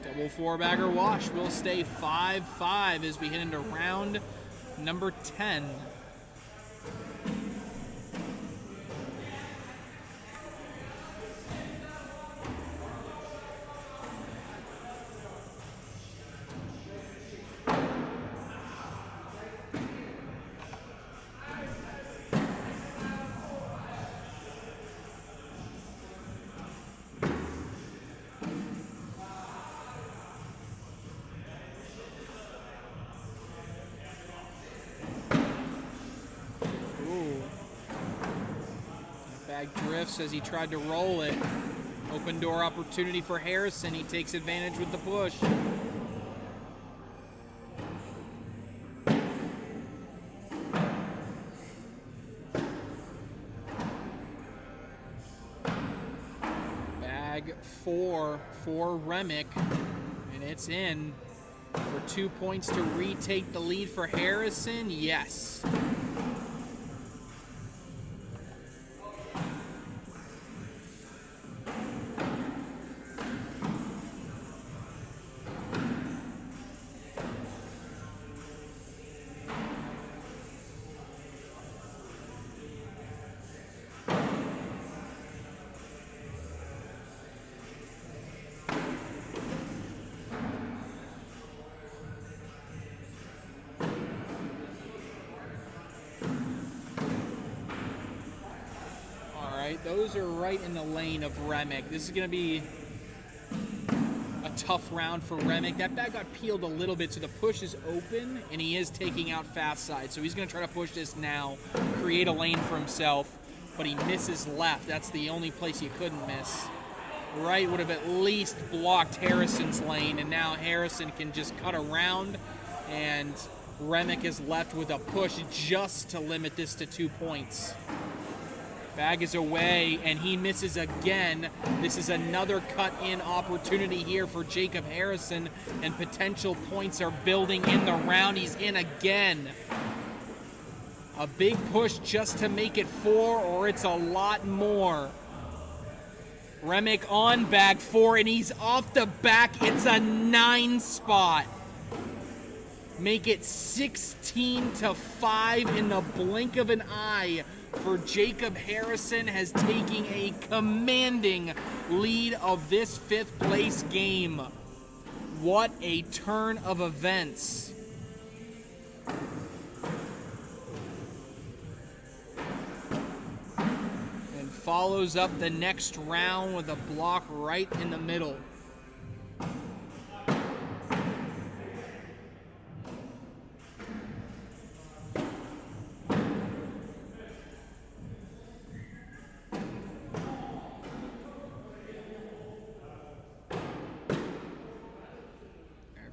Double four-bagger wash will stay 5-5 as we head into round number 10. Bag drifts as he tried to roll it. Open door opportunity for Harrison. He takes advantage with the push. Bag 4 for Remick, and it's in for 2 points to retake the lead for Harrison. Yes. Those are right in the lane of Remick. This is going to be a tough round for Remick. That bag got peeled a little bit, so the push is open, and he is taking out fast side. So he's going to try to push this now, create a lane for himself, but he misses left. That's the only place he couldn't miss. Right would have at least blocked Harrison's lane, and now Harrison can just cut around, and Remick is left with a push just to limit this to 2 points. Bag is away, and he misses again. This is another cut-in opportunity here for Jacob Harrison, and potential points are building in the round. He's in again. A big push just to make it 4, or it's a lot more. Remick on bag 4, and he's off the back. It's a 9 spot. Make it 16-5 in the blink of an eye for Jacob Harrison, has taken a commanding lead of this 5th place game. What a turn of events. And follows up the next round with a block right in the middle.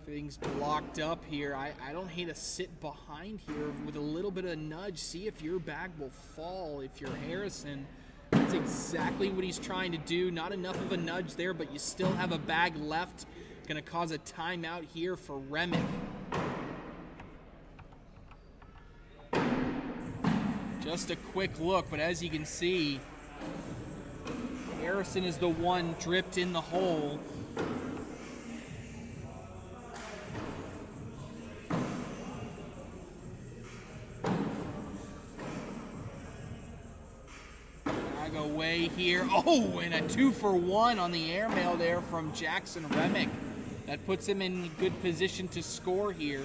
Everything's blocked up here. I don't hate to sit behind here with a little bit of a nudge. See if your bag will fall if you're Harrison. That's exactly what he's trying to do. Not enough of a nudge there, but you still have a bag left. Going to cause a timeout here for Remick. Just a quick look, but as you can see, Harrison is the one dripped in the hole. Away here. Oh, and a 2-for-1 on the airmail there from Jackson Remick. That puts him in good position to score here.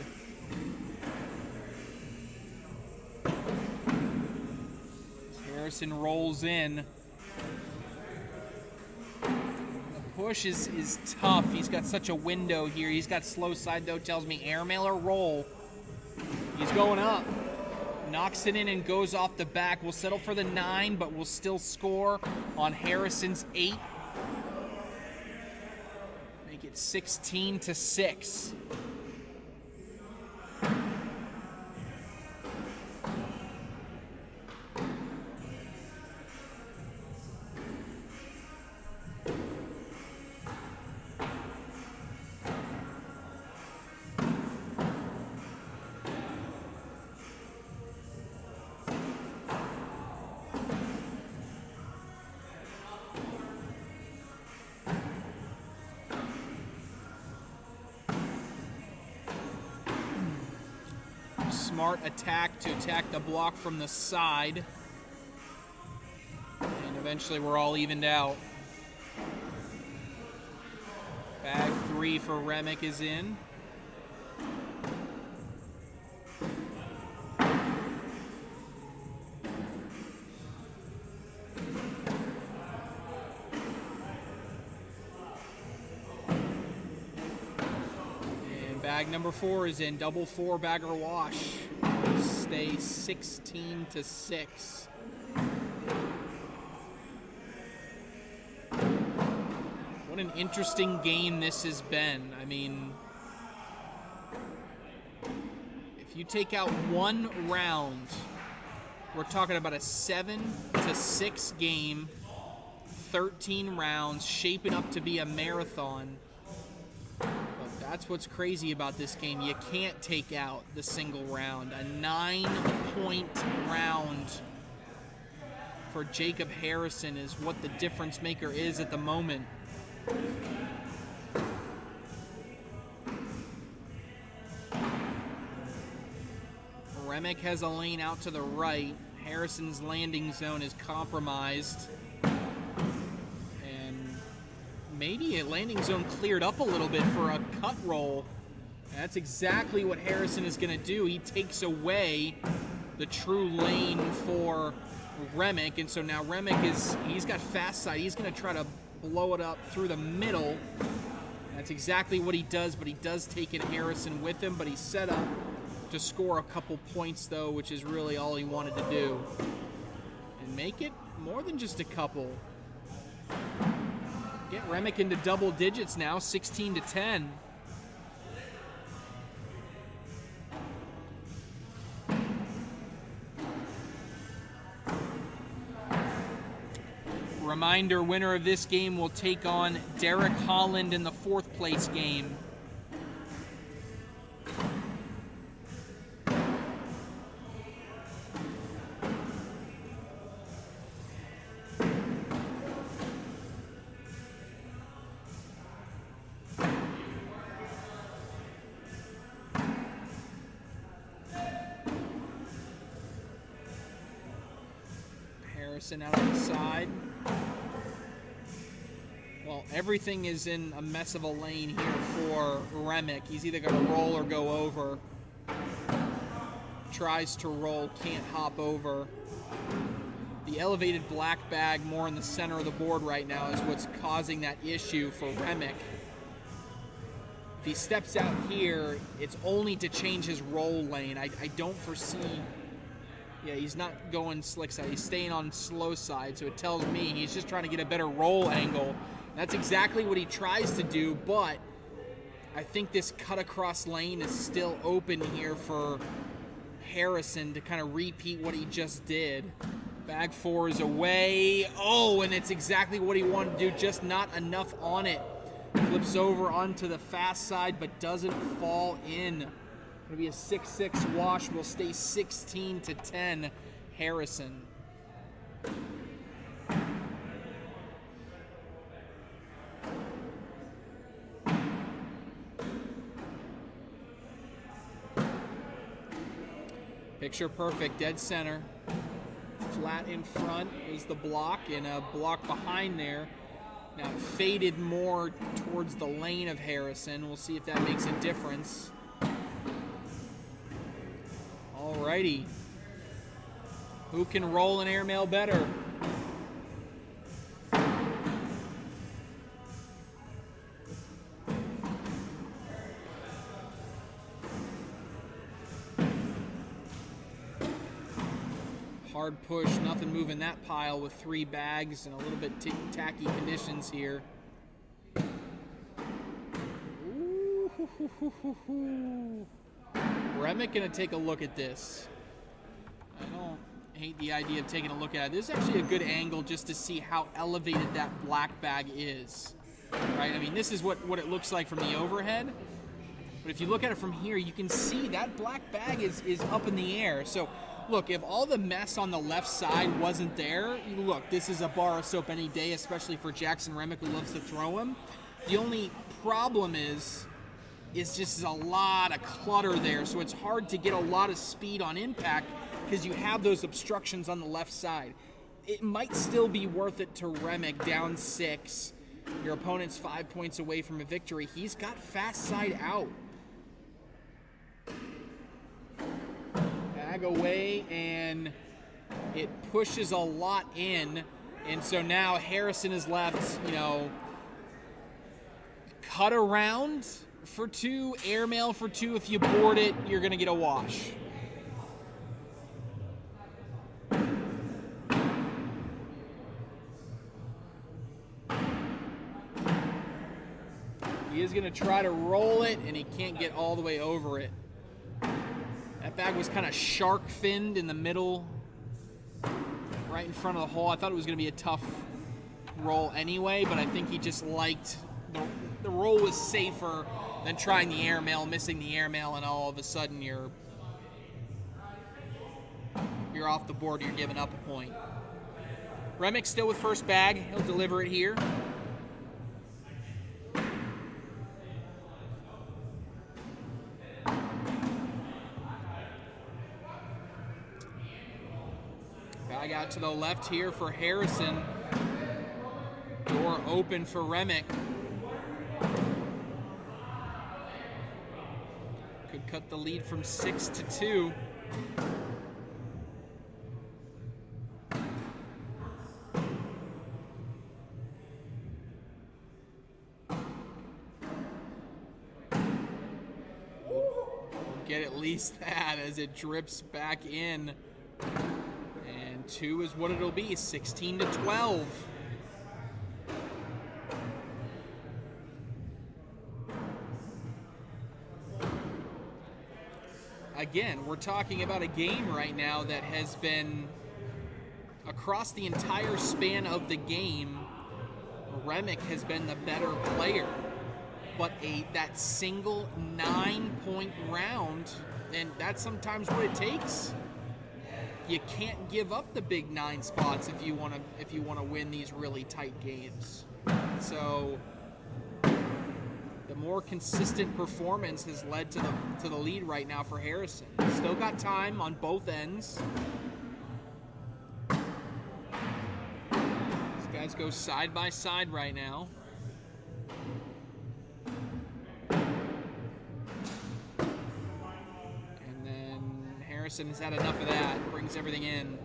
Harrison rolls in. The push is tough. He's got such a window here. He's got slow side though, tells me airmail or roll. He's going up. Knocks it in and goes off the back. We'll settle for the 9, but we'll still score on Harrison's 8. Make it 16-6. smart attack to attack the block from the side. And eventually we're all evened out. Bag 3 for Remick is in. Bag number 4 is in. Double 4-bagger wash. Stay 16-6. What an interesting game this has been. I mean, if you take out one round, we're talking about a 7-6 game, 13 rounds, shaping up to be a marathon. That's what's crazy about this game. You can't take out the single round. A 9-point round for Jacob Harrison is what the difference maker is at the moment. Remick has a lane out to the right. Harrison's landing zone is compromised. Maybe a landing zone cleared up a little bit for a cut roll. That's exactly what Harrison is going to do. He takes away the true lane for Remick, and so now Remick he's got fast side. He's going to try to blow it up through the middle. That's exactly what he does, but he does take in Harrison with him, but he's set up to score a couple points, though, which is really all he wanted to do. And make it more than just a couple. Get Remick into double digits now, 16-10. Reminder, winner of this game will take on Derek Holland in the 4th place game. Harrison out on the side. Well, everything is in a mess of a lane here for Remick. He's either going to roll or go over. Tries to roll, can't hop over. The elevated black bag more in the center of the board right now is what's causing that issue for Remick. If he steps out here, it's only to change his roll lane. I don't foresee... Yeah, he's not going slick side. He's staying on slow side, so it tells me he's just trying to get a better roll angle. That's exactly what he tries to do, but I think this cut across lane is still open here for Harrison to kind of repeat what he just did. Bag 4 is away. Oh, and it's exactly what he wanted to do, just not enough on it. Flips over onto the fast side, but doesn't fall in. It'll be a 6-6 wash. Will stay 16-10, Harrison. Picture perfect, dead center. Flat in front is the block, and a block behind there. Now faded more towards the lane of Harrison. We'll see if that makes a difference. Alrighty. Who can roll an airmail better? Hard push, nothing moving that pile with 3 bags and a little bit tacky conditions here. Ooh. Remick gonna take a look at this. I don't hate the idea of taking a look at it. This is actually a good angle just to see how elevated that black bag is. Right? I mean, this is what it looks like from the overhead. But if you look at it from here, you can see that black bag is up in the air. So, look, if all the mess on the left side wasn't there, look, this is a bar of soap any day, especially for Jackson Remick, who loves to throw him. The only problem is is just a lot of clutter there, so it's hard to get a lot of speed on impact because you have those obstructions on the left side. It might still be worth it to Remick, down 6. Your opponent's 5 points away from a victory. He's got fast side out. Bag away, and it pushes a lot in. And so now Harrison is left, you know, cut around for 2, airmail for 2. If you board it, you're going to get a wash. He is going to try to roll it, and he can't get all the way over it. That bag was kind of shark-finned in the middle, right in front of the hole. I thought it was going to be a tough roll anyway, but I think he just liked the roll was safer than trying the airmail, missing the airmail, and all of a sudden you're off the board. You're giving up a point. Remick still with first bag. He'll deliver it here. Bag out to the left here for Harrison. Door open for Remick. Could cut the lead from 6 to 2. Get at least that as it drips back in. And 2 is what it'll be, 16 to 12. Again, we're talking about a game right now that has been, across the entire span of the game, Remick has been the better player. But that single 9-point round, and that's sometimes what it takes. You can't give up the big 9 spots if you want to win these really tight games. So the more consistent performance has led to the lead right now for Harrison. Still got time on both ends. These guys go side by side right now. Harrison has had enough of that. Brings everything in.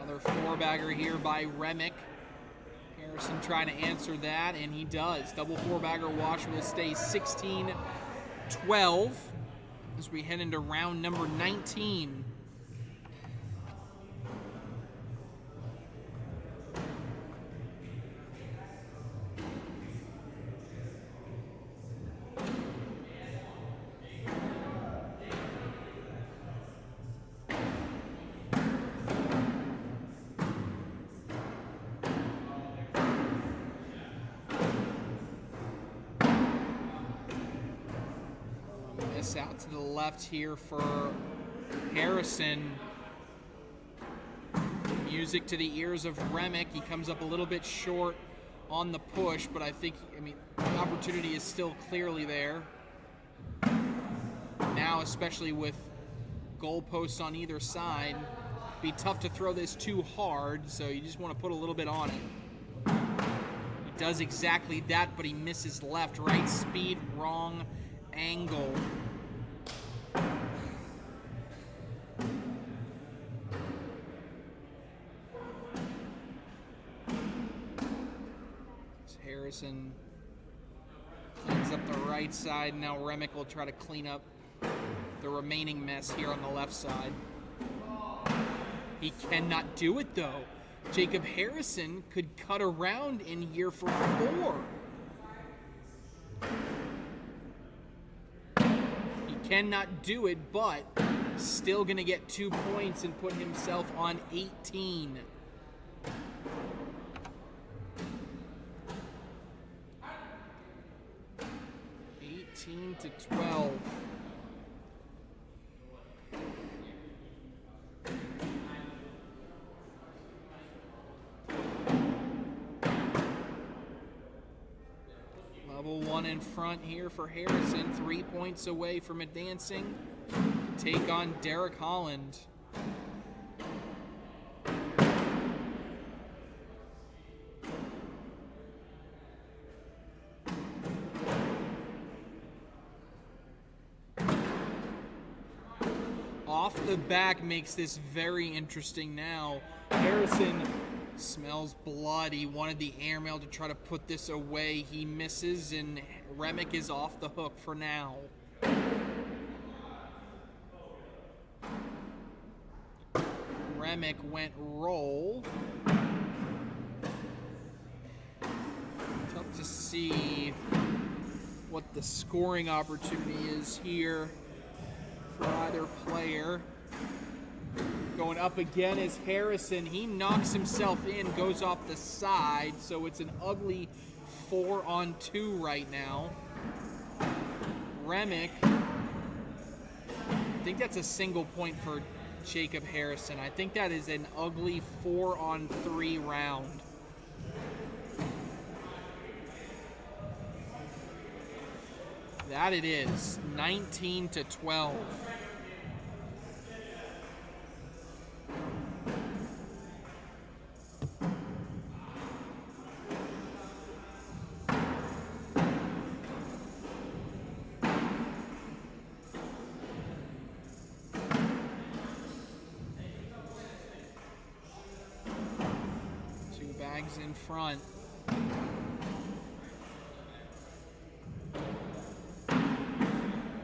Another 4-bagger here by Remick. Harrison trying to answer that, and he does. Double 4-bagger wash will stay 16-12. As we head into round number 19. Out to the left here for Harrison. Music to the ears of Remick. He comes up a little bit short on the push, but I mean, the opportunity is still clearly there. Now, especially with goalposts on either side, be tough to throw this too hard, so you just want to put a little bit on it. He does exactly that, but he misses left. Right speed, wrong angle. Harrison cleans up the right side. Now Remick will try to clean up the remaining mess here on the left side. He cannot do it though. Jacob Harrison could cut around in here for 4. He cannot do it, but still gonna get 2 points and put himself on 18. 19 to 12. Level 1 in front here for Harrison. 3 points away from advancing. Take on Derek Holland. Off the back makes this very interesting now. Harrison smells blood. He wanted the airmail to try to put this away. He misses, and Remick is off the hook for now. Remick went roll. Tough to see what the scoring opportunity is here for either player. Going up again is Harrison. He knocks himself in, goes off the side, so it's an ugly 4-on-2 right now. Remick, I think that's a single point for Jacob Harrison. I think that is an ugly 4-on-3 round. That it is, 19 to 12. Two bags in front.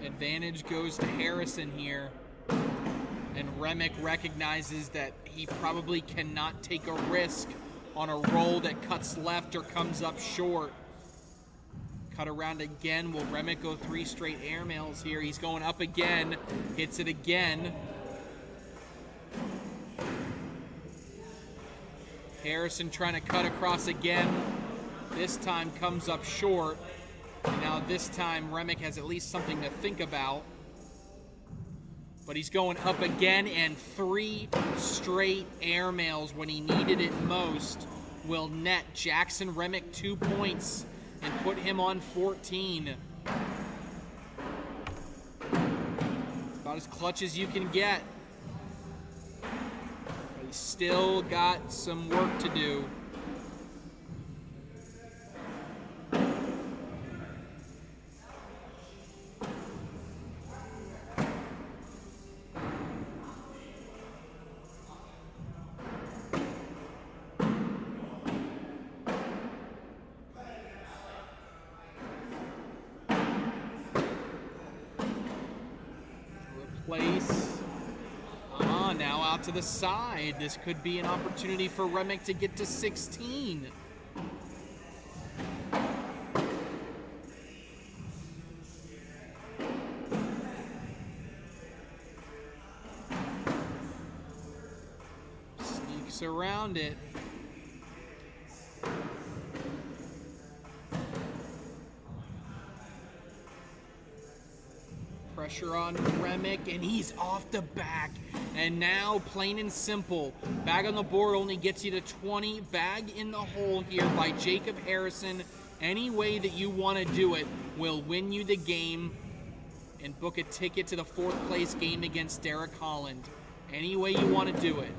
Advantage goes to Harrison here, and Remick recognizes that he probably cannot take a risk on a roll that cuts left or comes up short. Cut around again. Will Remick go 3 straight airmails here? He's going up again, hits it again. Harrison trying to cut across again. This time comes up short. Now this time Remick has at least something to think about. But he's going up again, and 3 straight airmails when he needed it most will net Jackson Remick 2 points and put him on 14. It's about as clutch as you can get. But he's still got some work to do. Place. Now out to the side. This could be an opportunity for Remick to get to 16. Sneaks around it. Pressure on Remick, and he's off the back. And now, plain and simple, bag on the board only gets you to 20. Bag in the hole here by Jacob Harrison. Any way that you want to do it will win you the game and book a ticket to the 4th place game against Derek Holland. Any way you want to do it.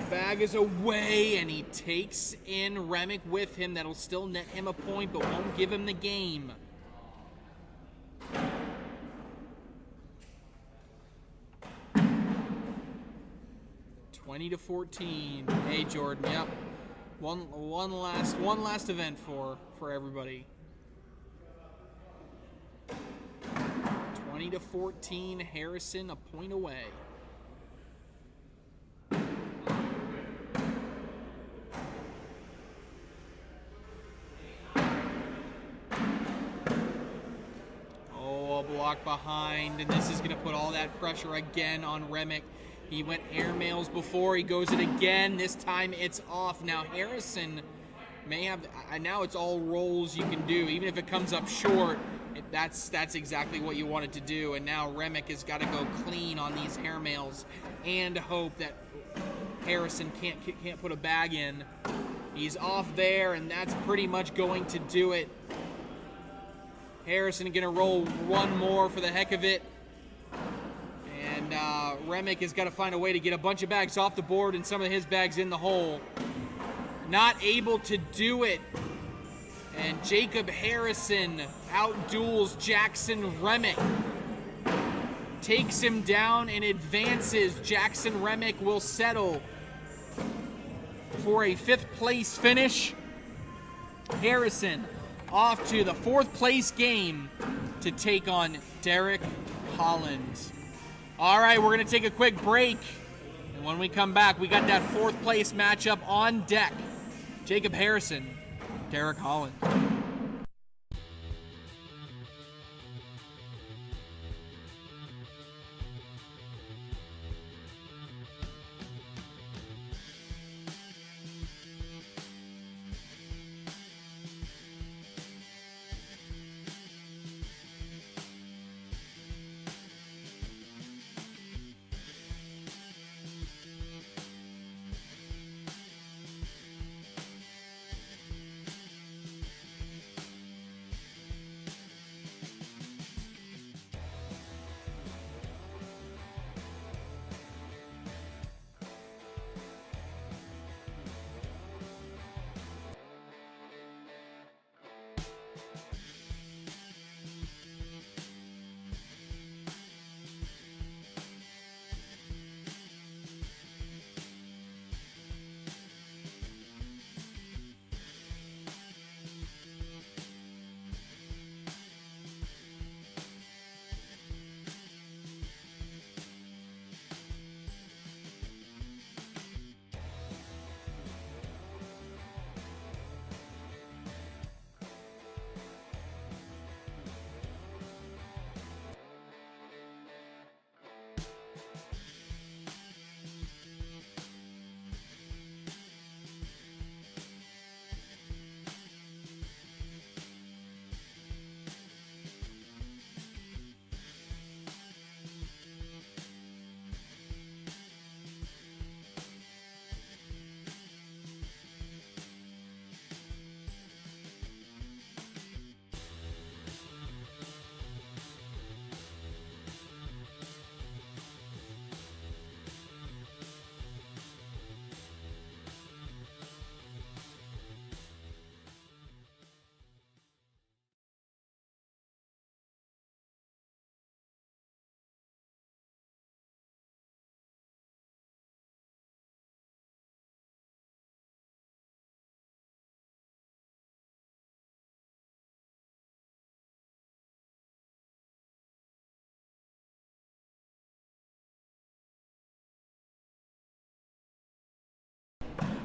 Bag is away, and he takes in Remick with him. That'll still net him a point, but won't give him the game. $20-14. Hey, Jordan. Yep. One last event for everybody. 20-14. Harrison a point away. Block behind, and this is going to put all that pressure again on Remick. He went airmails before. He goes it again. This time it's off. Now Harrison may have, now it's all rolls you can do. Even if it comes up short, that's exactly what you want it to do. And now Remick has got to go clean on these airmails and hope that Harrison can't put a bag in. He's off there, and that's pretty much going to do it. Harrison going to roll one more for the heck of it. And Remick has got to find a way to get a bunch of bags off the board and some of his bags in the hole. Not able to do it. And Jacob Harrison outduels Jackson Remick. Takes him down and advances. Jackson Remick will settle for a 5th place finish. Harrison off to the 4th place game to take on Derek Holland. All right, we're going to take a quick break. And when we come back, we got that 4th place matchup on deck. Jacob Harrison, Derek Holland.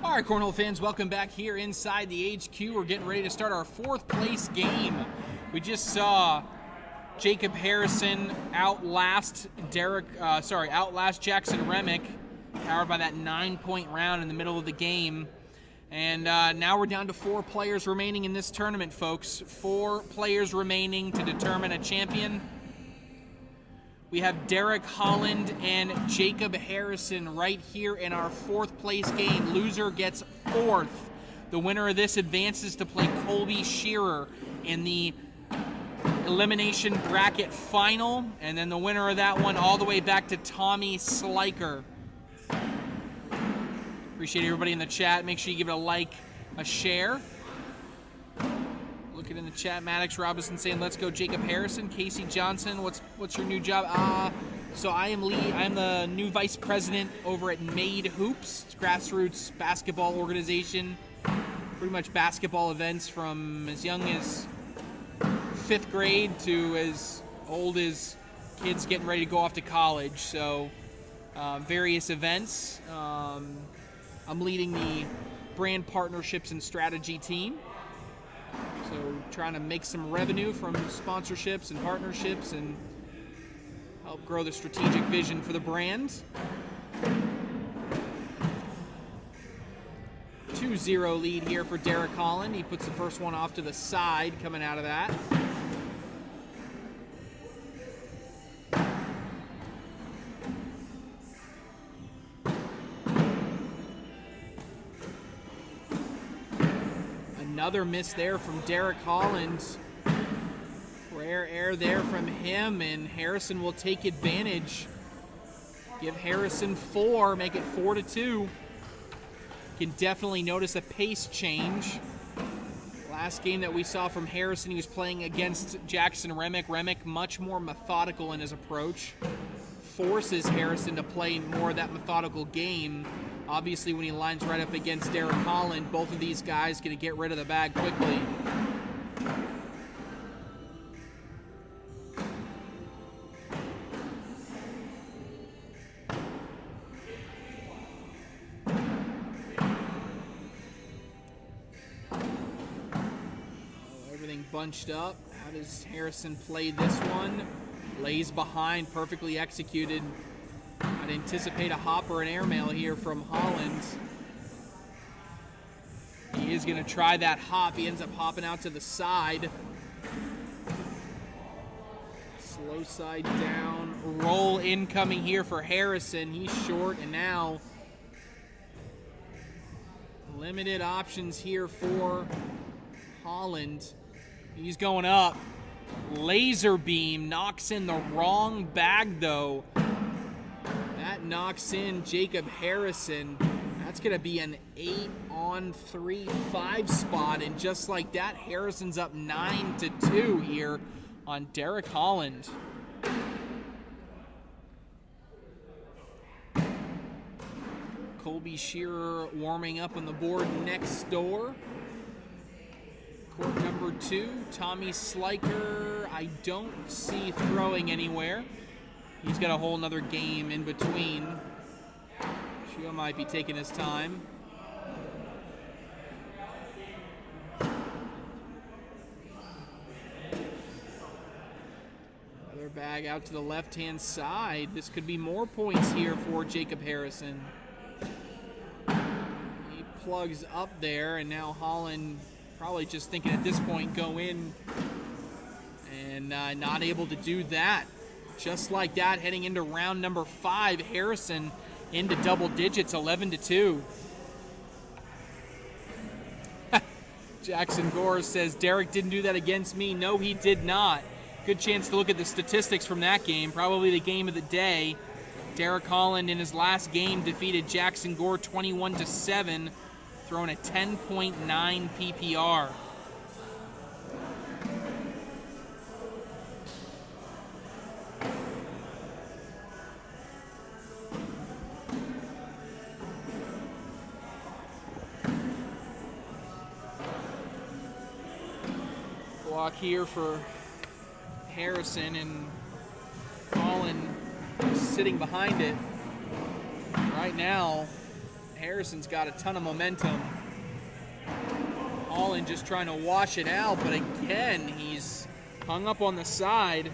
All right, Cornhole fans, welcome back here inside the HQ. We're getting ready to start our 4th place game. We just saw Jacob Harrison outlast Jackson Remick, powered by that 9-point round in the middle of the game. And now we're down to 4 players remaining in this tournament, folks. 4 players remaining to determine a champion. We have Derek Holland and Jacob Harrison right here in our 4th place game. Loser gets 4th. The winner of this advances to play Colby Shearer in the elimination bracket final. And then the winner of that one all the way back to Tommy Sliker. Appreciate everybody in the chat. Make sure you give it a like, a share. Looking in the chat, Maddox Robinson saying, "Let's go, Jacob Harrison." Casey Johnson, what's your new job? So I am I'm the new vice president over at Made Hoops, it's a grassroots basketball organization. Pretty much basketball events from as young as 5th grade to as old as kids getting ready to go off to college. So various events. I'm leading the brand partnerships and strategy team. So trying to make some revenue from sponsorships and partnerships and help grow the strategic vision for the brand. 2-0 lead here for Derek Holland. He puts the first one off to the side coming out of that. Another miss there from Derek Holland. Rare air there from him, and Harrison will take advantage. Give Harrison 4, make it 4-2. Can definitely notice a pace change. Last game that we saw from Harrison, he was playing against Jackson Remick. Remick much more methodical in his approach. Forces Harrison to play more of that methodical game. Obviously, when he lines right up against Derek Holland, both of these guys going to get rid of the bag quickly. Everything bunched up. How does Harrison play this one? Lays behind, perfectly executed. I'd anticipate a hop or an airmail here from Holland. He is going to try that hop. He ends up hopping out to the side. Slow side down. Roll incoming here for Harrison. He's short, and now limited options here for Holland. He's going up. Laser beam knocks in the wrong bag, though. That knocks in Jacob Harrison. That's going to be an 8-on-3-5 spot. And just like that, Harrison's up 9-2 here on Derek Holland. Colby Shearer warming up on the board next door. Court number 2, Tommy Sliker, I don't see throwing anywhere. He's got a whole nother game in between. Shio might be taking his time. Another bag out to the left-hand side. This could be more points here for Jacob Harrison. He plugs up there, and now Holland probably just thinking at this point, go in, and not able to do that. Just like that, heading into round number 5, Harrison into double digits, 11-2. Jackson Gore says, Derek didn't do that against me. No, he did not. Good chance to look at the statistics from that game, probably the game of the day. Derek Holland in his last game defeated Jackson Gore 21-7. Throwing a 10.9 PPR. Block here for Harrison, and Holland sitting behind it. Right now, Harrison's got a ton of momentum. Holland just trying to wash it out, but again, he's hung up on the side.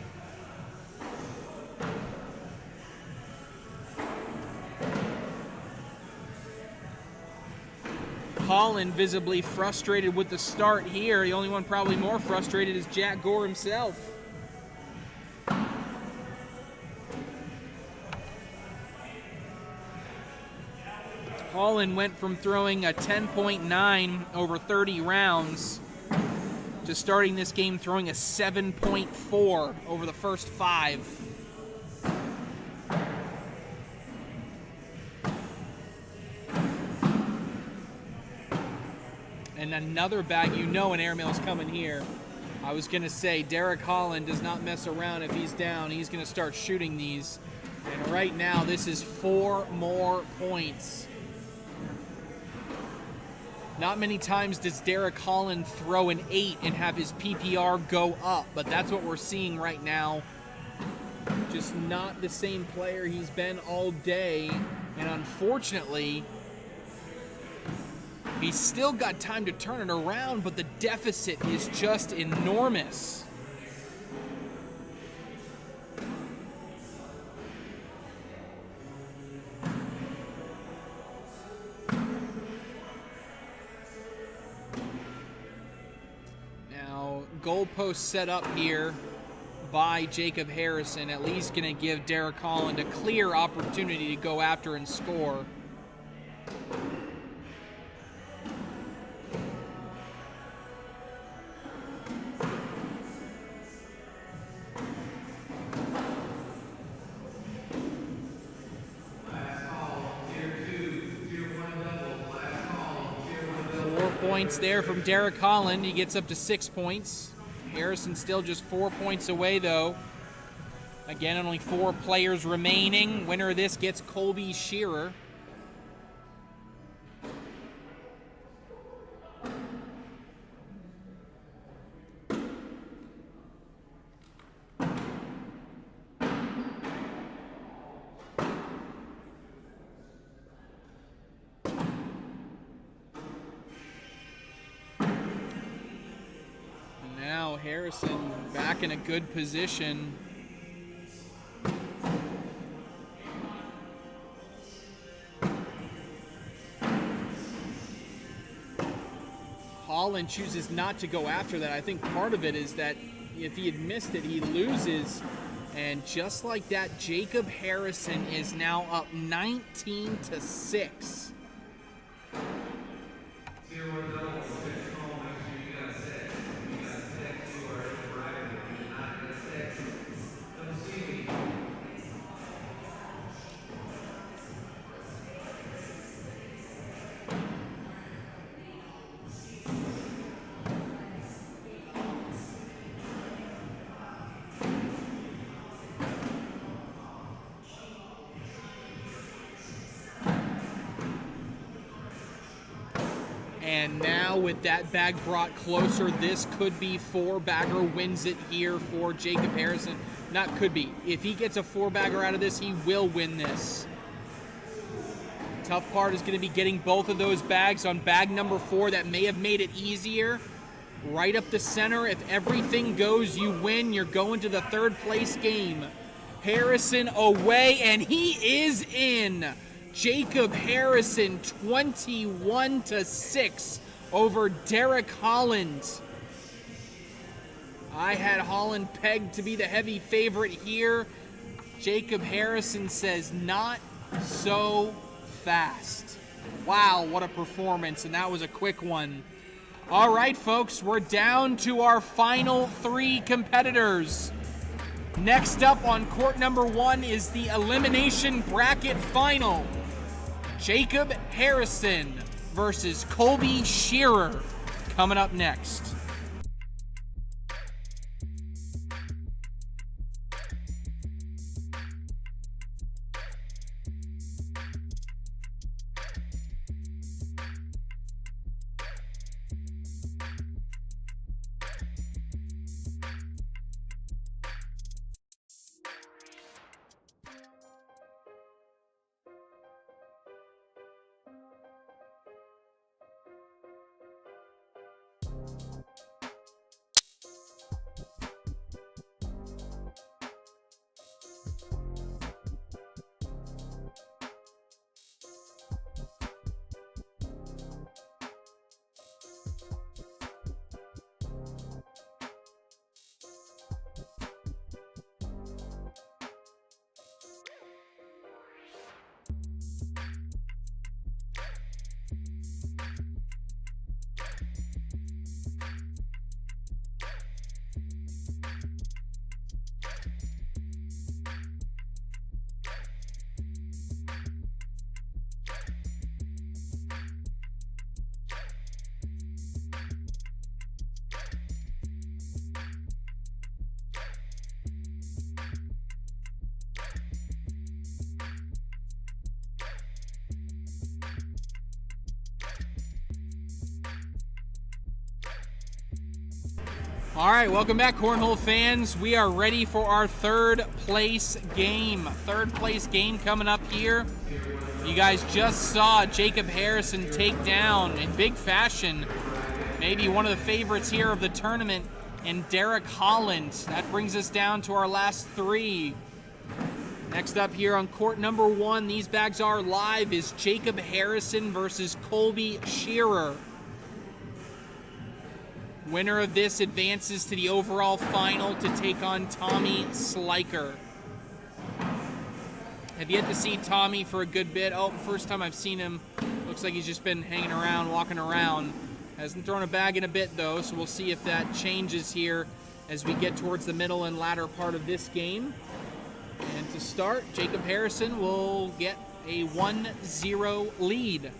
Holland visibly frustrated with the start here. The only one probably more frustrated is Jack Gore himself. Holland went from throwing a 10.9 over 30 rounds to starting this game throwing a 7.4 over the first 5. And another bag, you know an airmail's coming here. I was going to say, Derek Holland does not mess around. If he's down, he's going to start shooting these. And right now, this is 4 more points. Not many times does Derek Holland throw an 8 and have his PPR go up, but that's what we're seeing right now. Just not the same player he's been all day, and unfortunately, he's still got time to turn it around, but the deficit is just enormous. goalpost set up here by Jacob Harrison, at least going to give Derek Holland a clear opportunity to go after and score. Points there from Derek Holland. He gets up to 6 points. Harrison still just 4 points away, though. Again, only 4 players remaining. Winner of this gets Colby Shearer. Harrison back in a good position. Holland chooses not to go after that. I think part of it is that if he had missed it, he loses. And just like that, Jacob Harrison is now up 19-6. And now with that bag brought closer, this could be 4-bagger wins it here for Jacob Harrison. Not could be. If he gets a 4-bagger out of this, he will win this. Tough part is going to be getting both of those bags on bag number 4. That may have made it easier. Right up the center. If everything goes, you win. You're going to the 3rd place game. Harrison away, and he is in. Jacob Harrison, 21-6 over Derek Holland. I had Holland pegged to be the heavy favorite here. Jacob Harrison says, not so fast. Wow, what a performance, and that was a quick one. All right, folks, we're down to our final 3 competitors. Next up on court number 1 is the elimination bracket final. Jacob Harrison versus Colby Shearer coming up next. All right, welcome back, Cornhole fans. We are ready for our 3rd place game. 3rd place game coming up here. You guys just saw Jacob Harrison take down, in big fashion, maybe one of the favorites here of the tournament, and Derek Holland. That brings us down to our last 3. Next up here on court number 1, these bags are live, is Jacob Harrison versus Colby Shearer. Winner of this advances to the overall final to take on Tommy Sliker. Have yet to see Tommy for a good bit. Oh, first time I've seen him. Looks like he's just been hanging around, walking around. Hasn't thrown a bag in a bit, though, so we'll see if that changes here as we get towards the middle and latter part of this game. And to start, Jacob Harrison will get a 1-0 lead.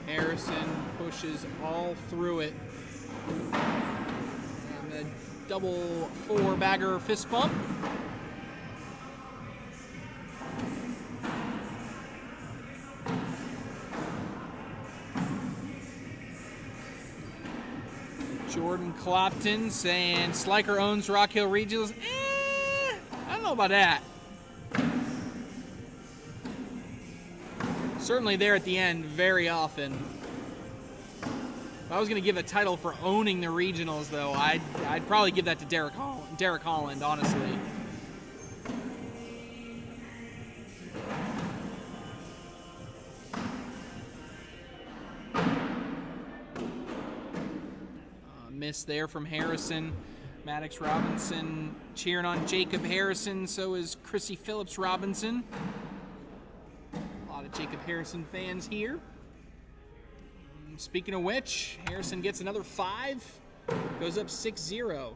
Harrison pushes all through it. And the double four-bagger fist bump. Jordan Clopton saying Sliker owns Rock Hill Regionals. I don't know about that. Certainly there at the end very often. If I was going to give a title for owning the regionals, though, I'd probably give that to Derek Holland, honestly. Miss there from Harrison. Maddox Robinson cheering on Jacob Harrison. So is Chrissy Phillips Robinson. A lot of Jacob Harrison fans here. Speaking of which, Harrison gets another 5. Goes up 6-0.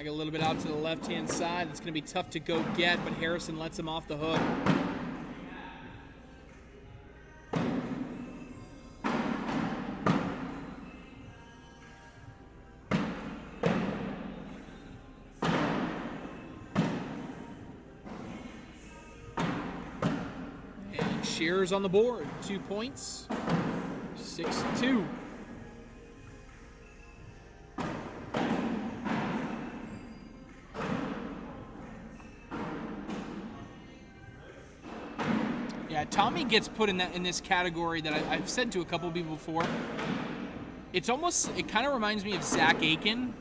A little bit out to the left-hand side. It's going to be tough to go get, but Harrison lets him off the hook. And Shearer's on the board. 2 points. 6-2. Tommy gets put in this category that I've said to a couple people before. It kind of reminds me of Zach Aiken,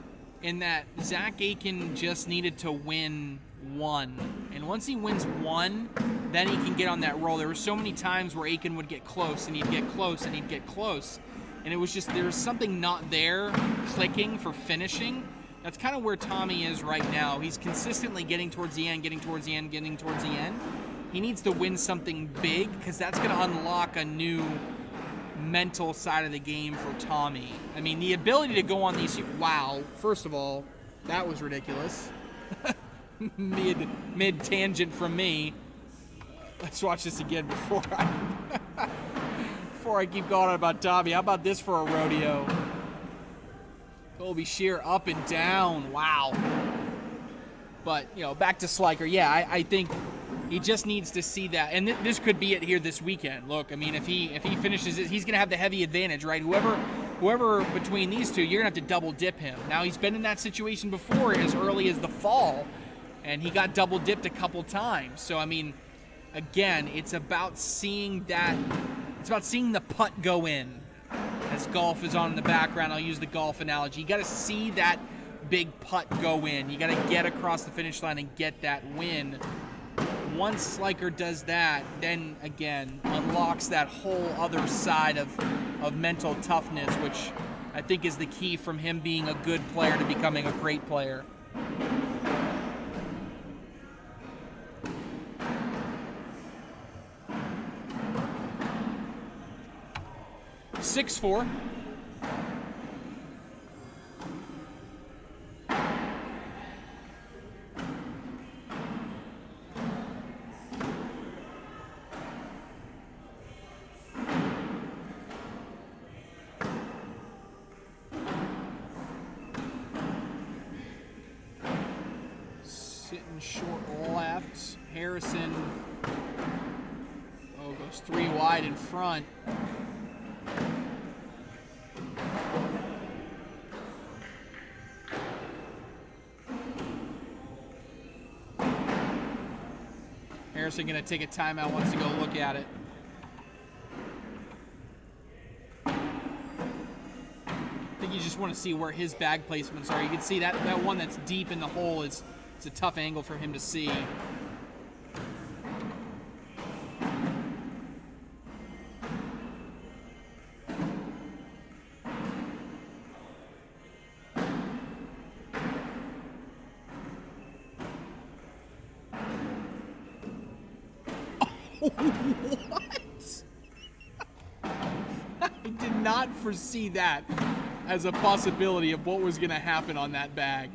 in that Zach Aiken just needed to win 1. And once he wins 1, then he can get on that roll. There were so many times where Aiken would get close, and he'd get close, and he'd get close. And it was just, there was something not there clicking for finishing. That's kind of where Tommy is right now. He's consistently getting towards the end, getting towards the end, getting towards the end. He needs to win something big, because that's going to unlock a new mental side of the game for Tommy. I mean, the ability to go on these... Wow, first of all, that was ridiculous. Mid-tangent from me. Let's watch this again before I keep going on about Tommy. How about this for a rodeo? Colby Shear up and down. Wow. But, back to Sliker. Yeah, I think... He just needs to see that, and this could be it here this weekend. Look, I mean, if he finishes it, he's going to have the heavy advantage, right? Whoever between these two, you're going to have to double dip him. Now, he's been in that situation before as early as the fall, and he got double dipped a couple times. So, I mean, again, it's about seeing that. It's about seeing the putt go in. As golf is on in the background, I'll use the golf analogy. You got to see that big putt go in. You got to get across the finish line and get that win. Once Sliker does that, then again unlocks that whole other side of mental toughness, which I think is the key from him being a good player to becoming a great player. (6-4). And short left. Harrison goes 3 wide in front. Harrison going to take a timeout, wants to go look at it. I think you just want to see where his bag placements are. You can see that one that's deep in the hole it's a tough angle for him to see. What? I did not foresee that as a possibility of what was going to happen on that bag.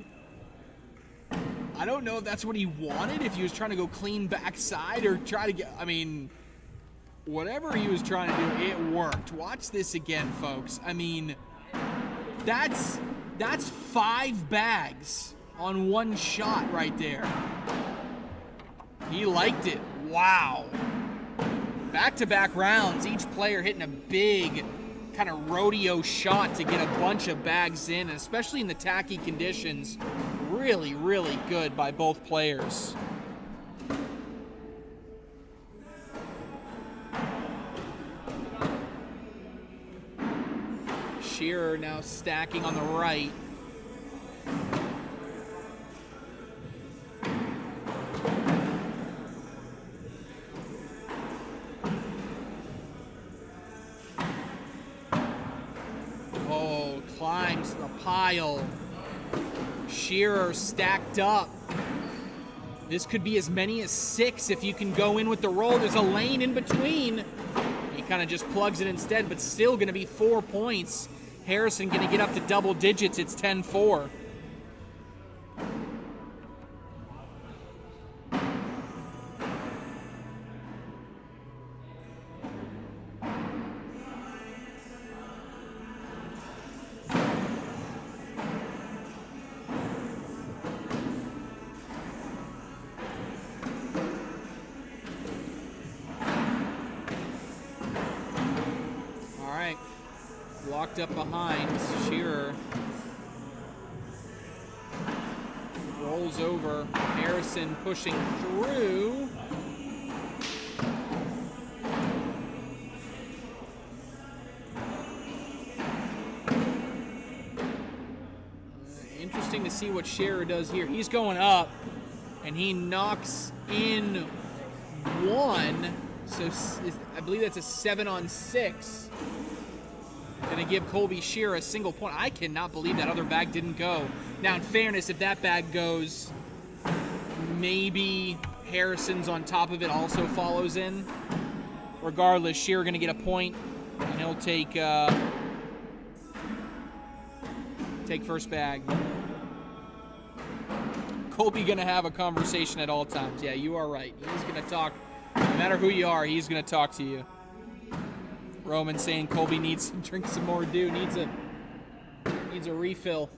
I don't know if that's what he wanted, if he was trying to go clean backside or try to get, I mean, whatever he was trying to do, it worked. Watch this again, folks. I mean, that's 5 bags on one shot right there. He liked it. Wow. Back-to-back rounds, each player hitting a big kind of rodeo shot to get a bunch of bags in, and especially in the tacky conditions. Really, really good by both players. Shearer now stacking on the right. Climbs the pile. Shearer stacked up. This could be as many as 6 if you can go in with the roll. There's a lane in between. He kind of just plugs it instead, but still going to be 4 points. Harrison going to get up to double digits. It's 10-4. Locked up behind. Shearer rolls over. Harrison pushing through. Interesting to see what Shearer does here. He's going up, and he knocks in 1. So I believe that's a 7-on-6. Going to give Colby Shearer a single point. I cannot believe that other bag didn't go. Now, in fairness, if that bag goes, maybe Harrison's on top of it also follows in. Regardless, Shearer going to get a point, and he'll take first bag. Colby going to have a conversation at all times. Yeah, you are right. He's going to talk. No matter who you are, he's going to talk to you. Roman saying Colby needs to drink some more dew, needs a refill.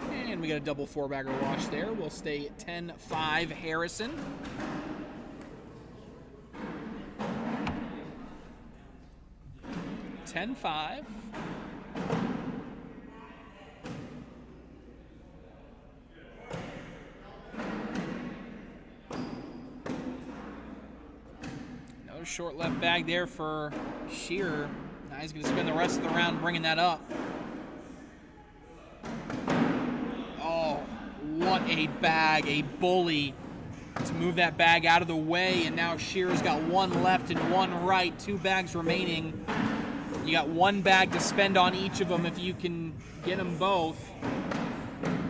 And we got a double 4-bagger wash there. We'll stay at 10-5 Harrison. $10-5. Short left bag there for Shearer. Now he's going to spend the rest of the round bringing that up. Oh, what a bag, a bully to move that bag out of the way. And now Shearer's got 1 left and 1 right, 2 bags remaining. You got 1 bag to spend on each of them if you can get them both.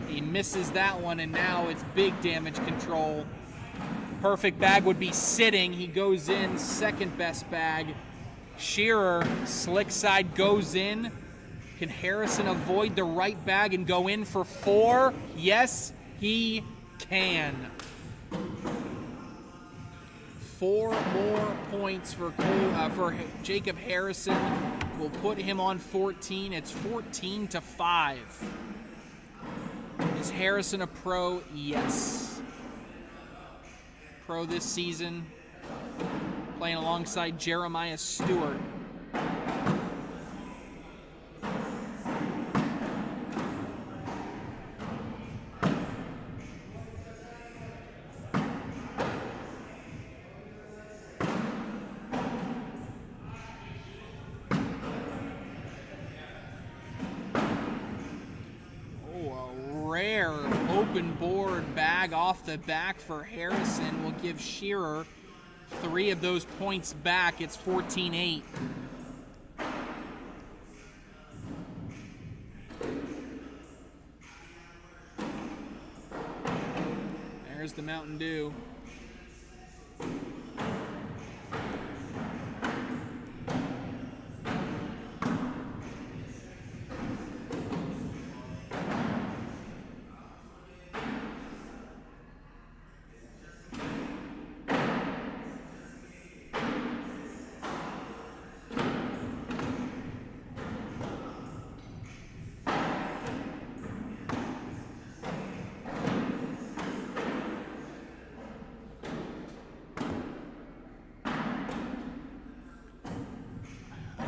He misses that one, and now it's big damage control. Perfect bag would be sitting. He goes in, second best bag. Shearer, slick side, goes in. Can Harrison avoid the right bag and go in for 4? Yes, he can. 4 more points for Jacob Harrison will put him on 14. It's 14-5. Is Harrison a pro? Yes. Pro this season, playing alongside Jeremiah Stewart. Rare open board bag off the back for Harrison will give Shearer 3 of those points back. It's 14-8. There's the Mountain Dew.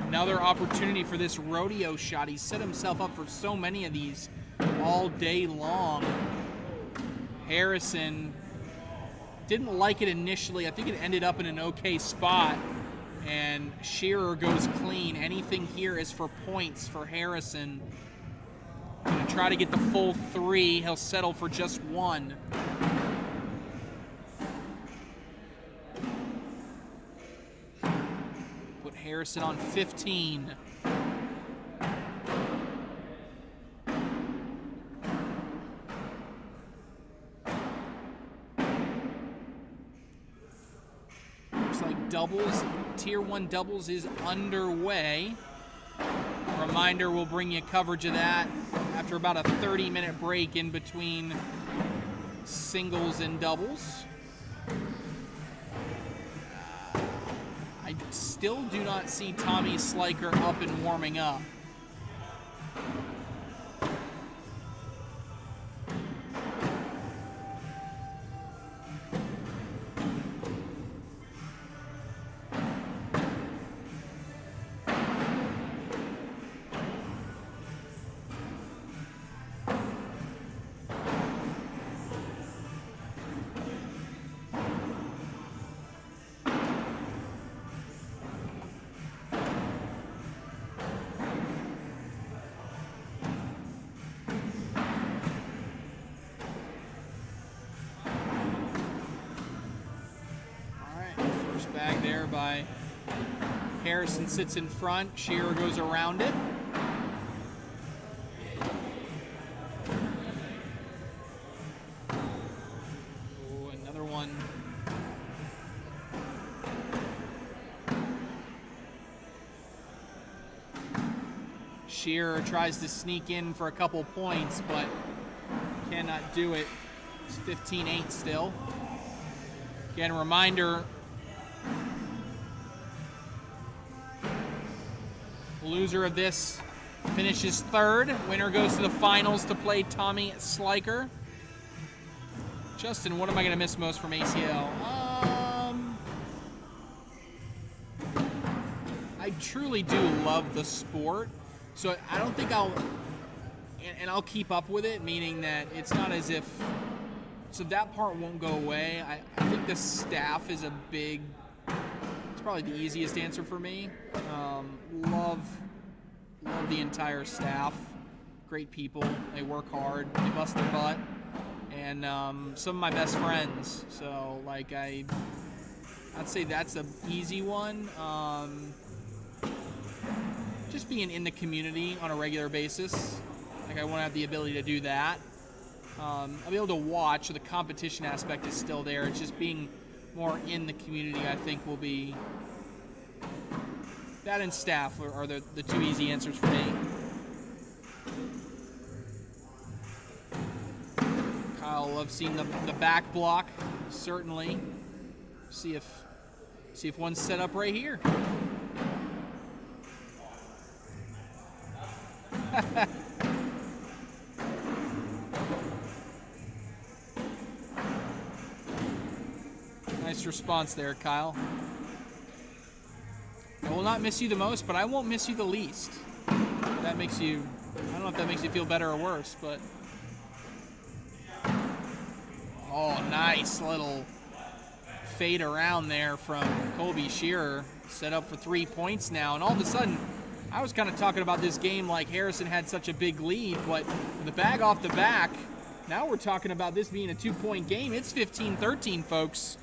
Another opportunity for this rodeo shot. He's set himself up for so many of these all day long. Harrison didn't like it initially. I think it ended up in an okay spot. And Shearer goes clean. Anything here is for points for Harrison. Gonna try to get the full 3. He'll settle for just 1. Harrison on 15. Looks like doubles, Tier 1 doubles is underway. Reminder, we'll bring you coverage of that after about a 30-minute break in between singles and doubles. I still do not see Tommy Sliker up and warming up. Bag there by Harrison, sits in front. Shearer goes around it. Oh, another one. Shearer tries to sneak in for a couple points, but cannot do it. It's 15-8 still. Again, a reminder, loser of this finishes third. Winner goes to the finals to play Tommy Sliker. Justin, what am I going to miss most from ACL? I truly do love the sport, so I don't think I'll keep up with it, meaning that it's not as if, so that part won't go away. I think the staff is a big, it's probably the easiest answer for me. Love the entire staff. Great people. They work hard. They bust their butt. And some of my best friends. So, like, I'd say that's an easy one. Just being in the community on a regular basis. Like, I want to have the ability to do that. I'll be able to watch, so the competition aspect is still there. It's just being more in the community, I think, will be... That and staff are the two easy answers for me. Kyle loves seeing the back block, certainly. See if See if one's set up right here. Nice response there, Kyle. I will not miss you the most, but I won't miss you the least. That makes you, I don't know if that makes you feel better or worse, but. Oh, nice little fade around there from Colby Shearer. Set up for 3 points now, and all of a sudden, I was kind of talking about this game like Harrison had such a big lead, but the bag off the back, now we're talking about this being a 2-point game. It's 15-13, folks.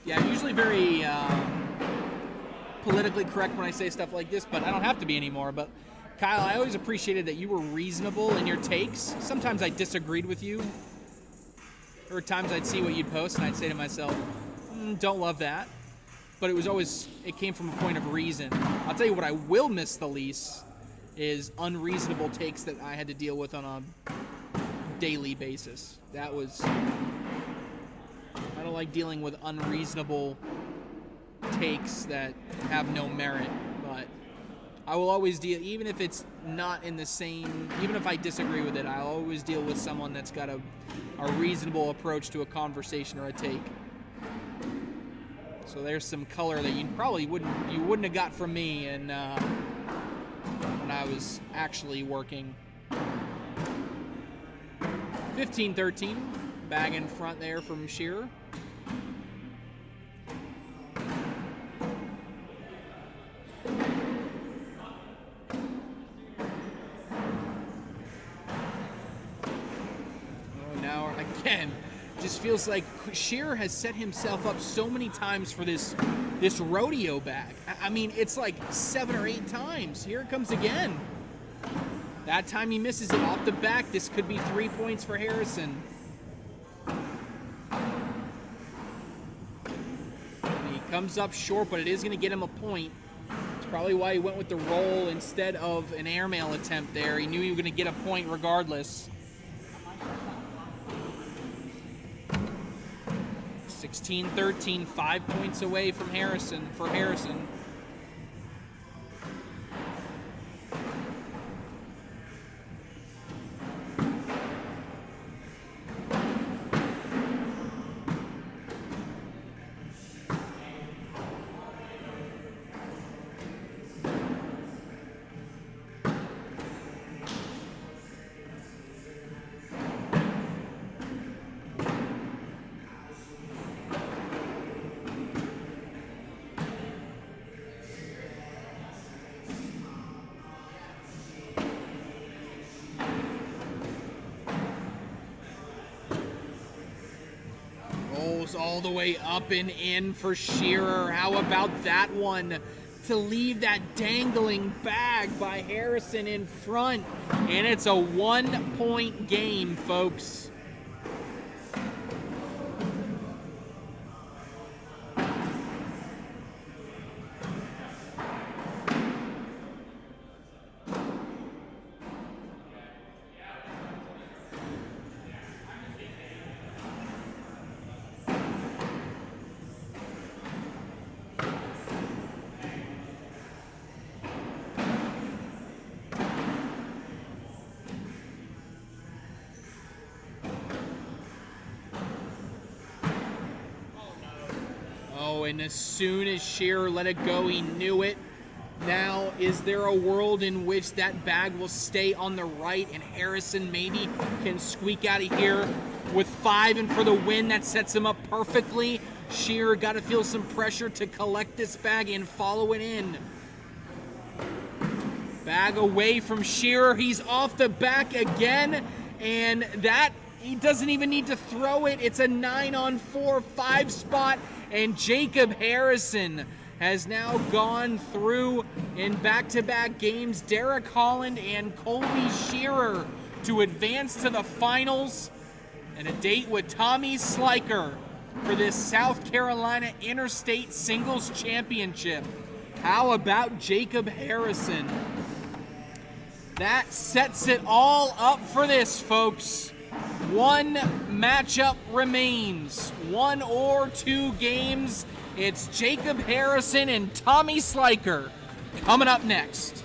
Yeah, I'm usually very politically correct when I say stuff like this, but I don't have to be anymore. But Kyle, I always appreciated that you were reasonable in your takes. Sometimes I disagreed with you. There were times I'd see what you'd post and I'd say to myself, don't love that. But it was always, it came from a point of reason. I'll tell you what I will miss the least is unreasonable takes that I had to deal with on a daily basis. That was... I don't like dealing with unreasonable takes that have no merit, but I will always deal, even if it's not in the same, even if I disagree with it, I'll always deal with someone that's got a reasonable approach to a conversation or a take. So there's some color that you probably wouldn't have got from me and when I was actually working. 15-13, bag in front there from Shearer. Just feels like Shearer has set himself up so many times for this rodeo bag. I mean, it's like 7 or 8 times. Here it comes again. That time he misses it off the back. This could be 3 points for Harrison. He comes up short, but it is going to get him a point. It's probably why he went with the roll instead of an airmail attempt there. He knew he was going to get a point regardless. 16-13, 5 points away from Harrison for Harrison. All the way up and in for Shearer. How about that one? To leave that dangling bag by Harrison in front. And it's a 1-point game, folks. And as soon as Shearer let it go, he knew it. Now, is there a world in which that bag will stay on the right and Harrison maybe can squeak out of here with 5 and for the win? That sets him up perfectly. Shearer got to feel some pressure to collect this bag and follow it in. Bag away from Shearer. He's off the back again, and that he doesn't even need to throw it. It's a 9-on-4, 5 spot. And Jacob Harrison has now gone through in back-to-back games Derek Holland and Colby Shearer to advance to the finals, and a date with Tommy Sliker for this South Carolina Interstate Singles Championship. How about Jacob Harrison? That sets it all up for this, folks. One matchup remains. 1 or 2 games. It's Jacob Harrison and Tommy Sliker coming up next.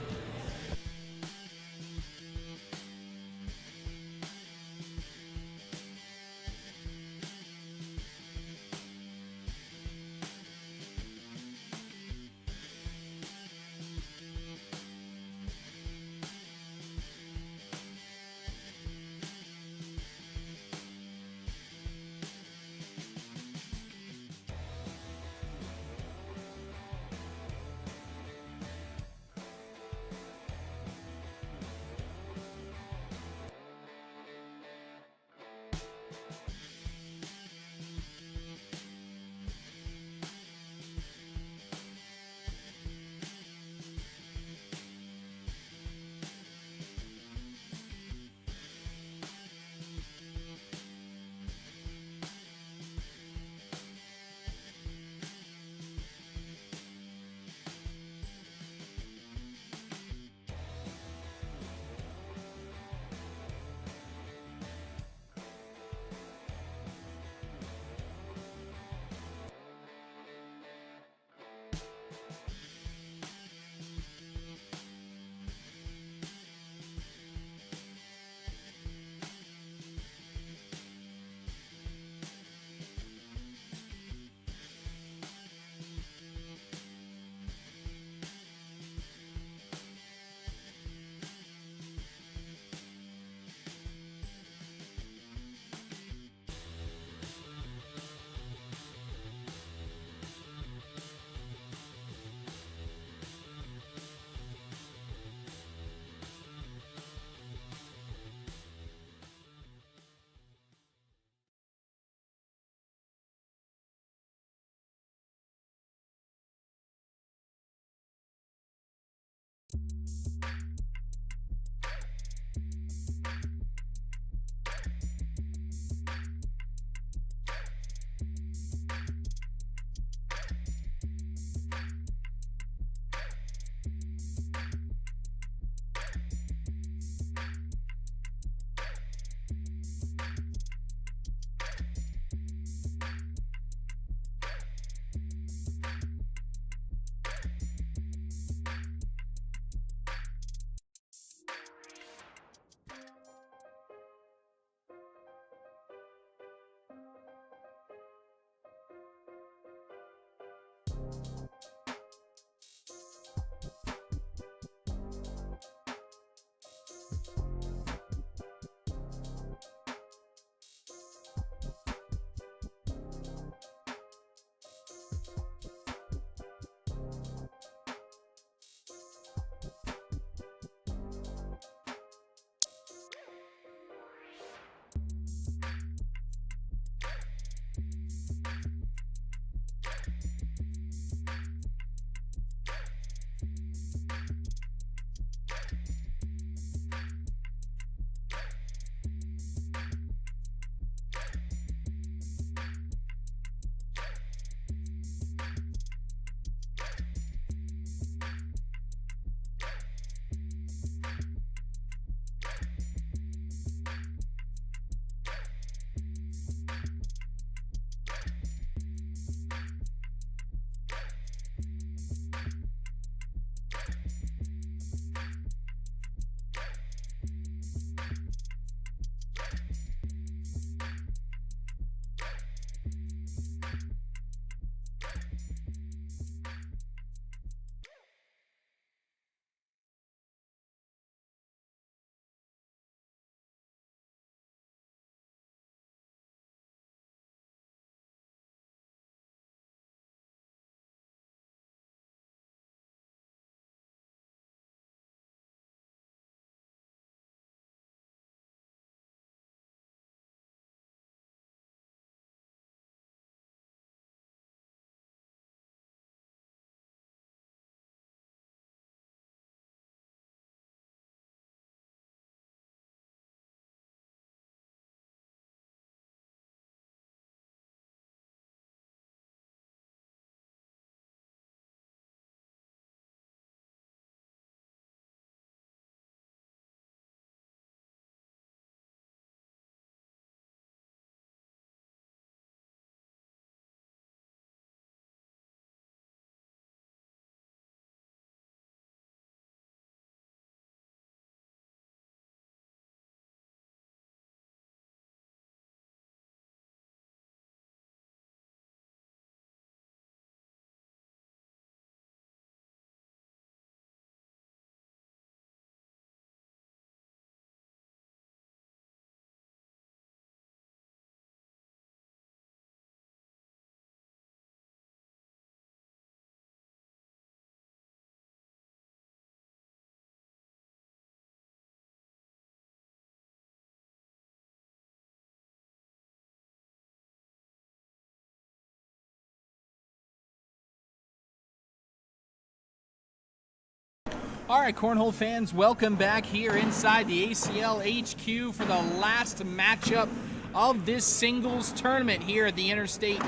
All right, Cornhole fans, welcome back here inside the ACL HQ for the last matchup of this singles tournament here at the Interstate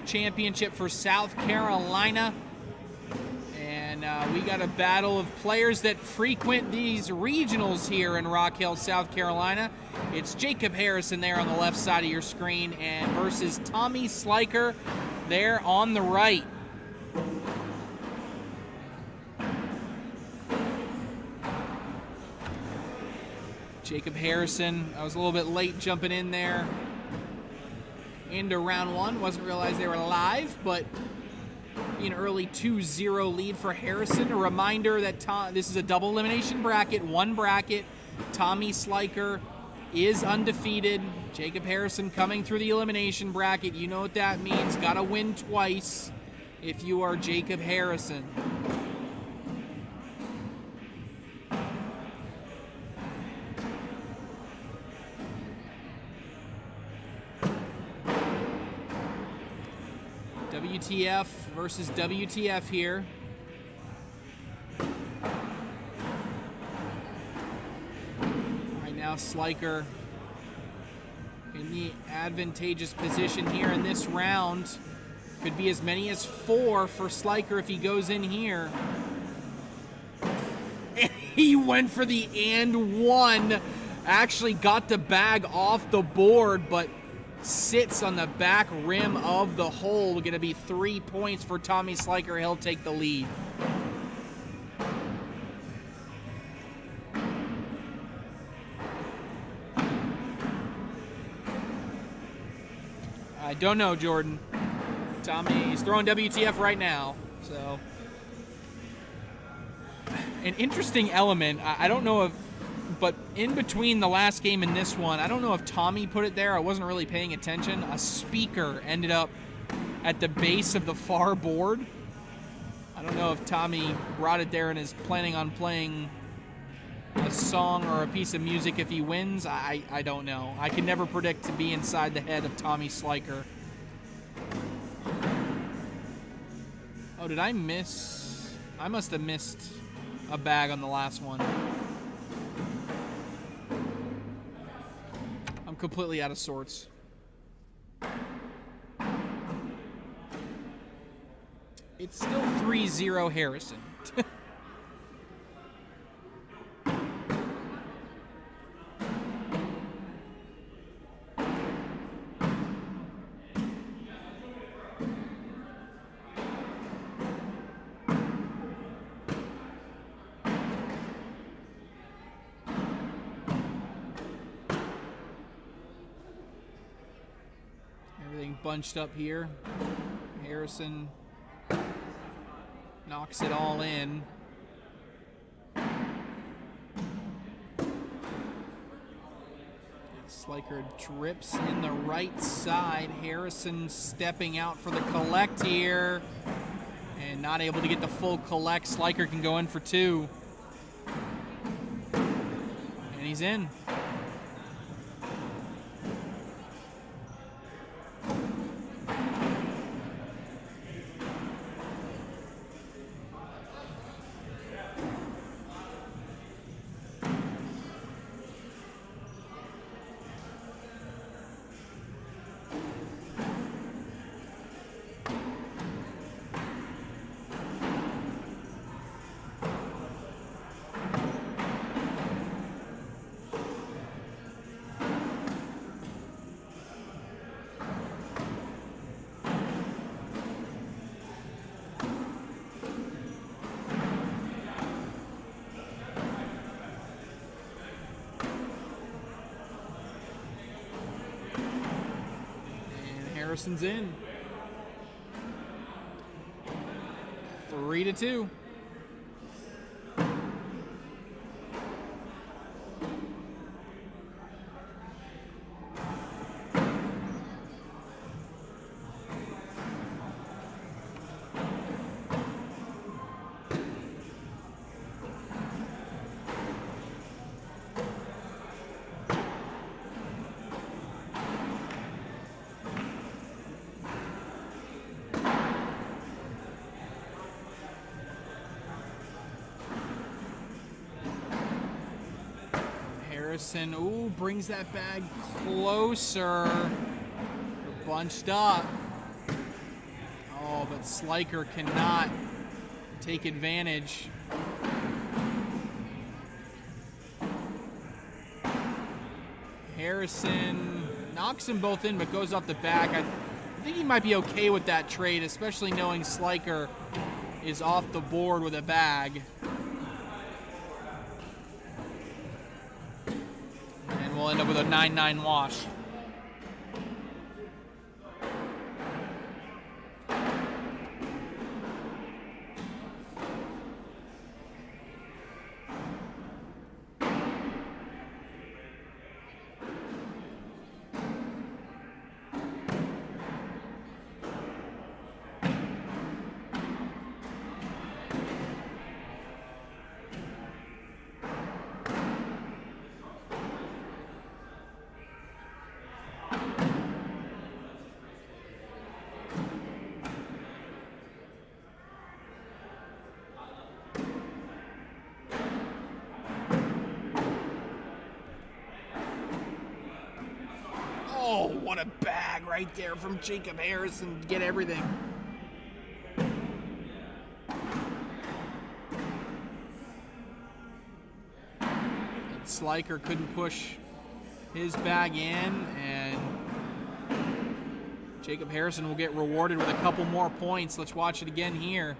Championship for South Carolina. And we got a battle of players that frequent these regionals here in Rock Hill, South Carolina. It's Jacob Harrison there on the left side of your screen and versus Tommy Sliker there on the right. Jacob Harrison, I was a little bit late jumping in there into round one. Wasn't realized they were live, but an early 2-0 lead for Harrison. A reminder that this is a double elimination bracket, one bracket. Tommy Sliker is undefeated. Jacob Harrison coming through the elimination bracket. You know what that means. Got to win twice if you are Jacob Harrison. WTF versus WTF here. Right now, Sliker in the advantageous position here in this round. Could be as many as 4 for Sliker if he goes in here. And he went for the and one. Actually got the bag off the board, but sits on the back rim of the hole. Going to be 3 points for Tommy Sliker. He'll take the lead. I don't know, Jordan. Tommy's throwing WTF right now. So, an interesting element. I don't know if, but in between the last game and this one, I don't know if Tommy put it there. I wasn't really paying attention. A speaker ended up at the base of the far board. I don't know if Tommy brought it there and is planning on playing a song or a piece of music if he wins. I don't know. I can never predict to be inside the head of Tommy Sliker. Oh, did I miss? I must have missed a bag on the last one. I'm completely out of sorts. It's still 3-0 Harrison. Bunched up here. Harrison knocks it all in. Sliker drips in the right side. Harrison stepping out for the collect here. And not able to get the full collect. Sliker can go in for 2. And he's in. Harrison's in. 3-2. Harrison, ooh, brings that bag closer. They're bunched up. Oh, but Sliker cannot take advantage. Harrison knocks them both in, but goes off the back. I think he might be okay with that trade, especially knowing Sliker is off the board with a bag. And we'll end up with a 9-9 wash. Oh, what a bag right there from Jacob Harrison to get everything. And Sliker couldn't push his bag in, and Jacob Harrison will get rewarded with a couple more points. Let's watch it again here.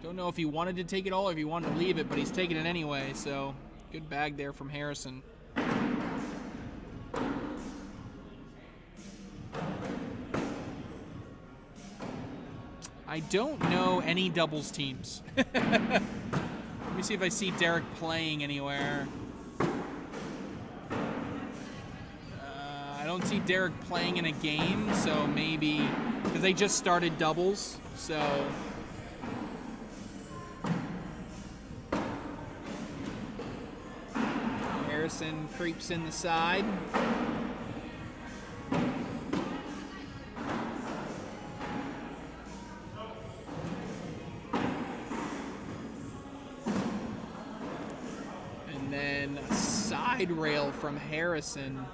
Don't know if he wanted to take it all or if he wanted to leave it, but he's taking it anyway, so good bag there from Harrison. I don't know any doubles teams. Let me see if I see Derek playing anywhere. I don't see Derek playing in a game, so maybe, because they just started doubles, so... Harrison creeps in the side. And then a side rail from Harrison.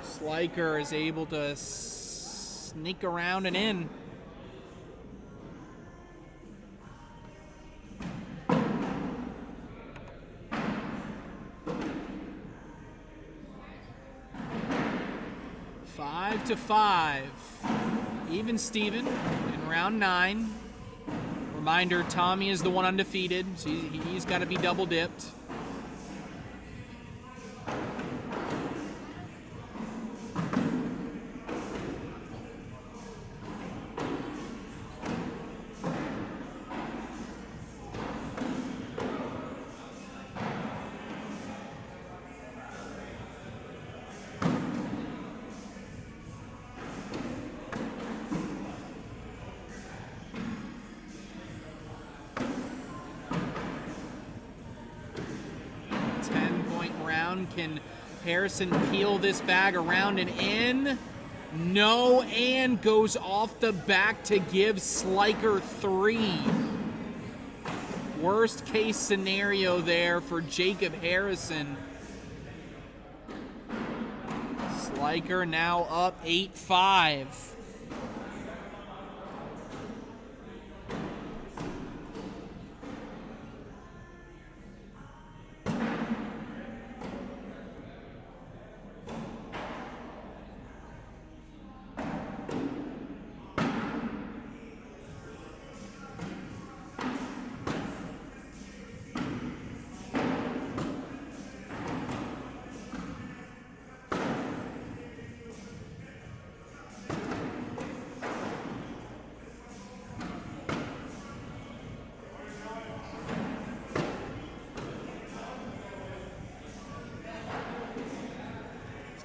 Sliker is able to sneak around and in. To 5. Even Steven in round 9. Reminder, Tommy is the one undefeated, so he's got to be double dipped. Can Harrison peel this bag around and in? No, and goes off the back to give Sliker 3. Worst case scenario there for Jacob Harrison. Sliker now up 8-5.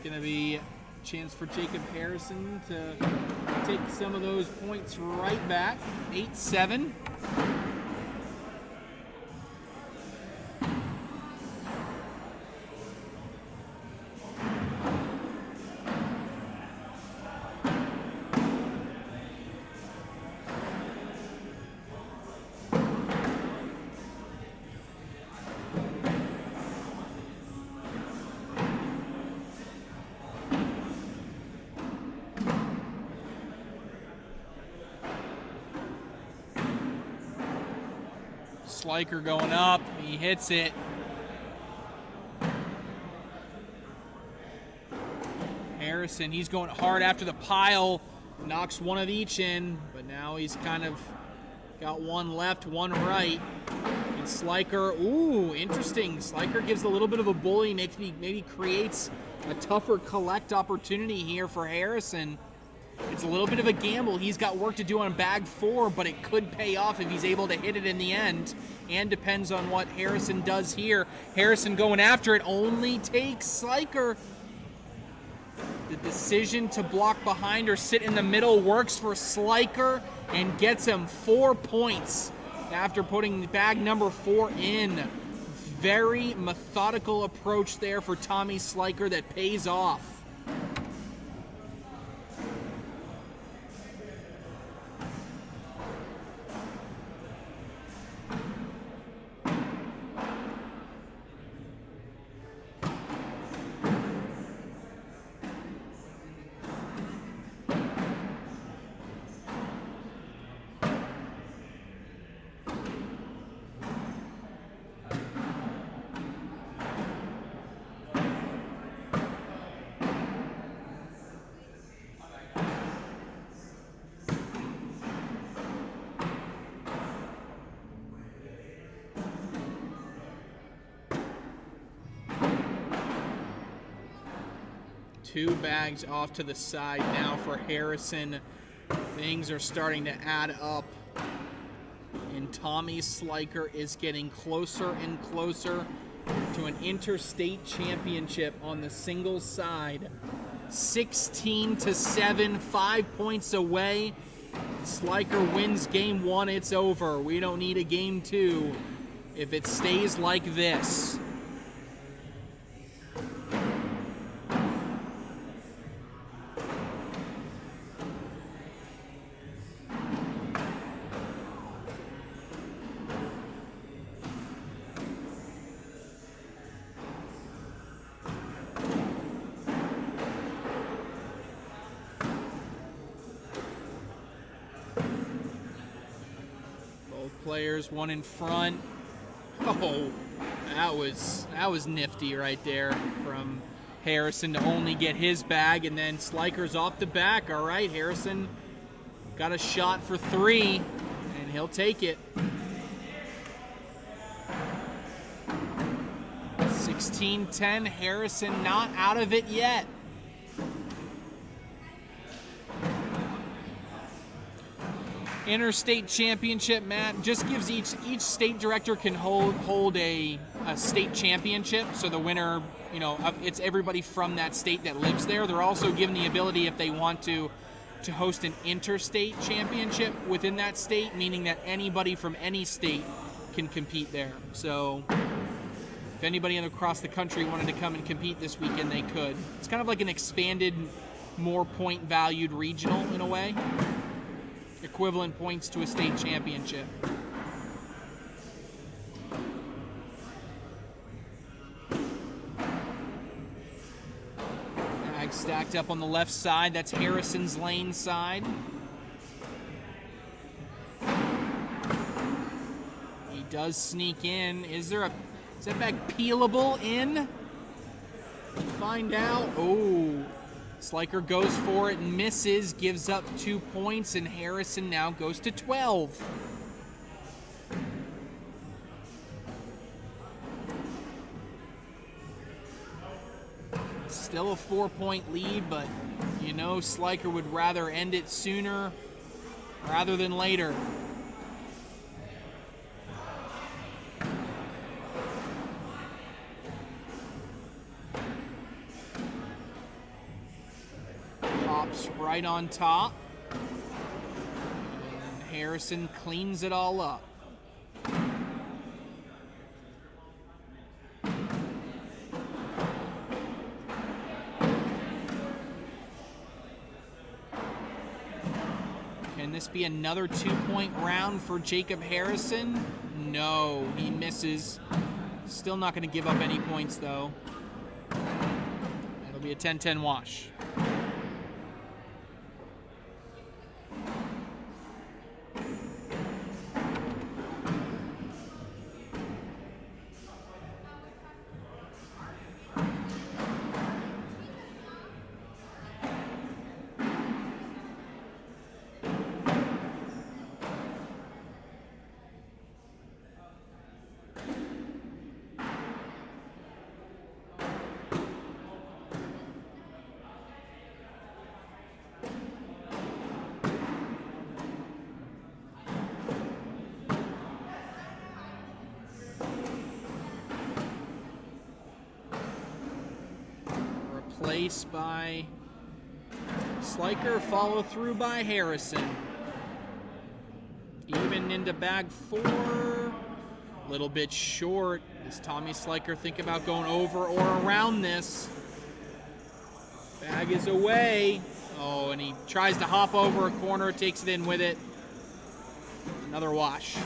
Going to be a chance for Jacob Harrison to take some of those points right back. 8-7. Sliker going up. He hits it. Harrison, he's going hard after the pile. Knocks one of each in, but now he's kind of got one left, one right. And Sliker, ooh, interesting. Sliker gives a little bit of a bully, maybe creates a tougher collect opportunity here for Harrison. It's a little bit of a gamble. He's got work to do on bag 4, but it could pay off if he's able to hit it in the end. And depends on what Harrison does here. Harrison going after it only takes Sliker. The decision to block behind or sit in the middle works for Sliker and gets him 4 points after putting bag number 4 in. Very methodical approach there for Tommy Sliker that pays off. Two bags off to the side now for Harrison. Things are starting to add up. And Tommy Sliker is getting closer and closer to an interstate championship on the singles side. 16-7, 5 points away. Sliker wins game 1, it's over. We don't need a game 2 if it stays like this. Players, one in front. Oh, that was nifty right there from Harrison to only get his bag, and then Sliker's off the back. All right, Harrison got a shot for 3, and he'll take it. 16-10, Harrison not out of it yet. Interstate championship, Matt, just gives each state director can hold a state championship. So the winner, it's everybody from that state that lives there. They're also given the ability, if they want to host an interstate championship within that state, meaning that anybody from any state can compete there. So if anybody across the country wanted to come and compete this weekend, they could. It's kind of like an expanded, more point valued regional in a way. Equivalent points to a state championship. Bag stacked up on the left side. That's Harrison's lane side. He does sneak in. Is that bag peelable in? Find out. Oh. Sliker goes for it and misses, gives up 2 points, and Harrison now goes to 12. Still a 4-point lead, but Sliker would rather end it sooner rather than later. Right on top. And Harrison cleans it all up. Can this be another 2-point round for Jacob Harrison? No, he misses. Still not going to give up any points, though. It'll be a 10-10 wash. Place by Sliker, follow through by Harrison. Even into bag 4. Little bit short. Does Tommy Sliker think about going over or around this? Bag is away. Oh, and he tries to hop over a corner, takes it in with it. Another wash.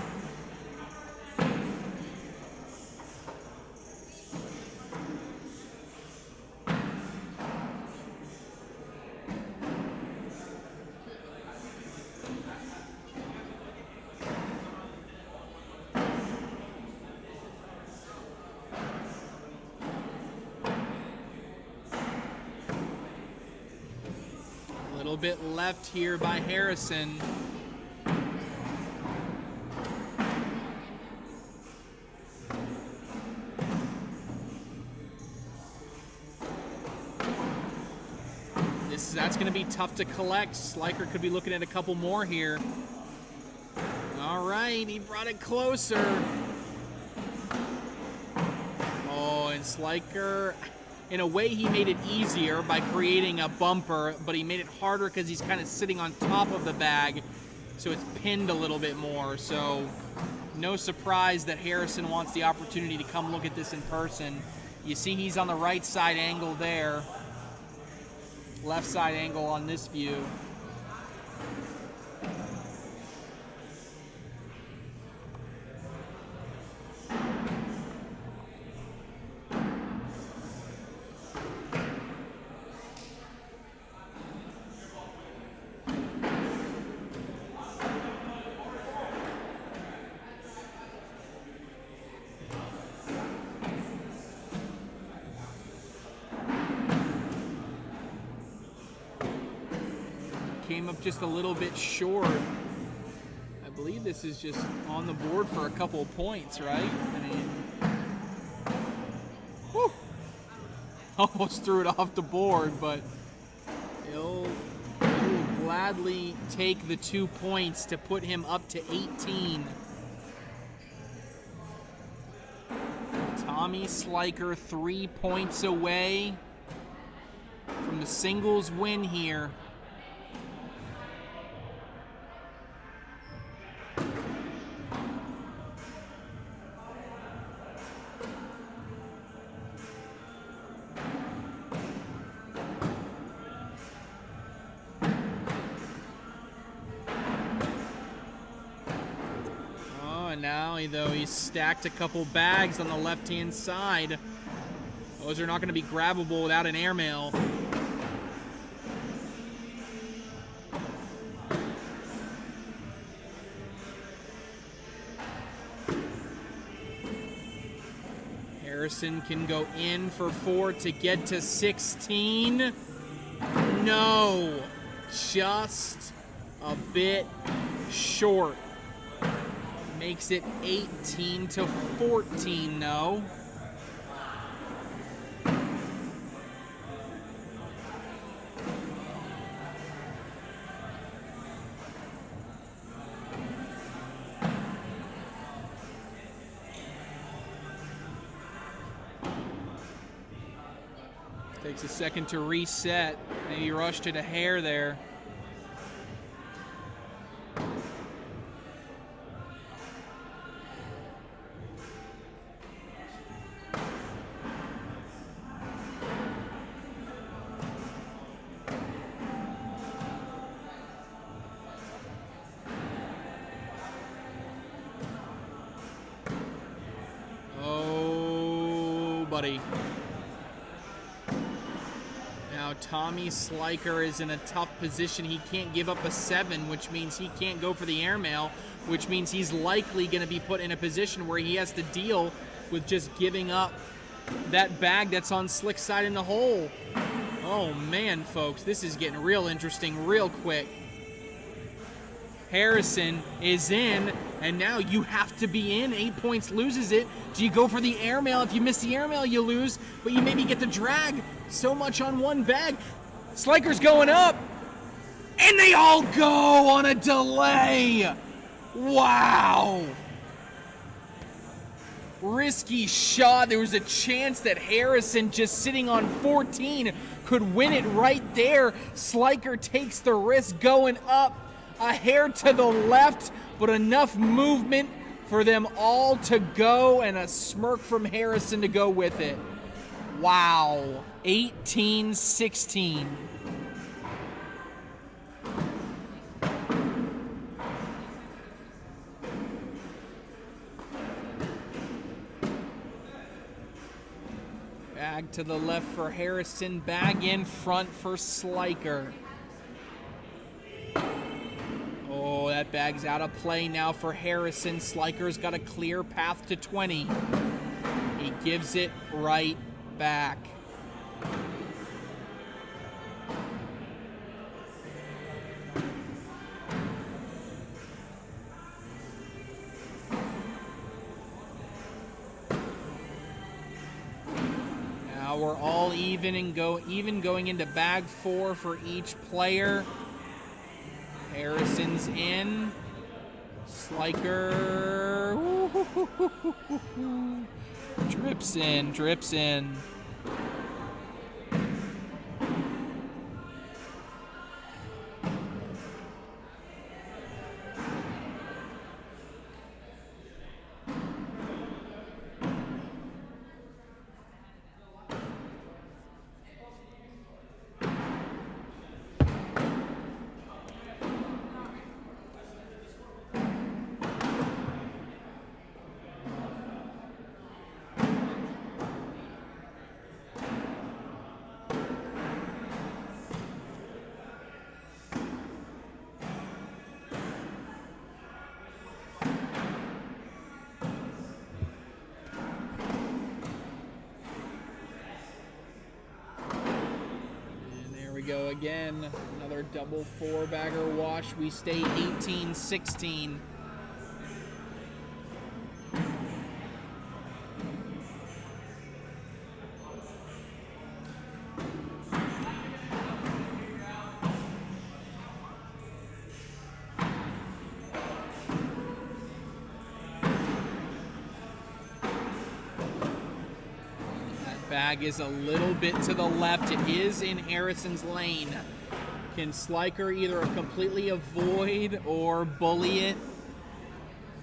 A little bit left here by Harrison. That's going to be tough to collect. Sliker could be looking at a couple more here. All right, he brought it closer. Oh, and Sliker, in a way, he made it easier by creating a bumper, but he made it harder because he's kind of sitting on top of the bag, so it's pinned a little bit more. So no surprise that Harrison wants the opportunity to come look at this in person. You see he's on the right side angle there. Left side angle on this view. Came up just a little bit short. I believe this is just on the board for a couple of points, right? I mean, whew, almost threw it off the board, but he'll gladly take the 2 points to put him up to 18. Tommy Sliker 3 points away from the singles win here. Now, though, he's stacked a couple bags on the left-hand side. Those are not going to be grabbable without an airmail. Harrison can go in for 4 to get to 16. No, just a bit short. Makes it 18 to 14, though. Takes a second to reset. Maybe rushed it a hair there. Buddy. Now Tommy Sliker is in a tough position. He can't give up a 7, which means he can't go for the airmail, which means he's likely going to be put in a position where he has to deal with just giving up that bag that's on Slick's side in the hole. Oh man, folks, this is getting real interesting real quick. Harrison is in, and now you have to be in. 8 points loses it. Do you go for the airmail? If you miss the airmail, you lose, but you maybe get the drag. So much on one bag. Sliker's going up, and they all go on a delay. Wow. risky shot. There was a chance that Harrison, just sitting on 14, could win it right there. Sliker takes the risk going up a hair to the left, but enough movement for them all to go, and a smirk from Harrison to go with it. Wow, 18-16. Bag to the left for Harrison, bag in front for Sliker. Oh, that bag's out of play now for Harrison. Sliker's got a clear path to 20. He gives it right back. Now we're all even and going into bag 4 for each player. Harrison's in. Sliker drips in. Go again, another double 4-bagger wash. We stay 18-16. Bag is a little bit to the left. It is in Harrison's lane. Can Sliker either completely avoid or bully it?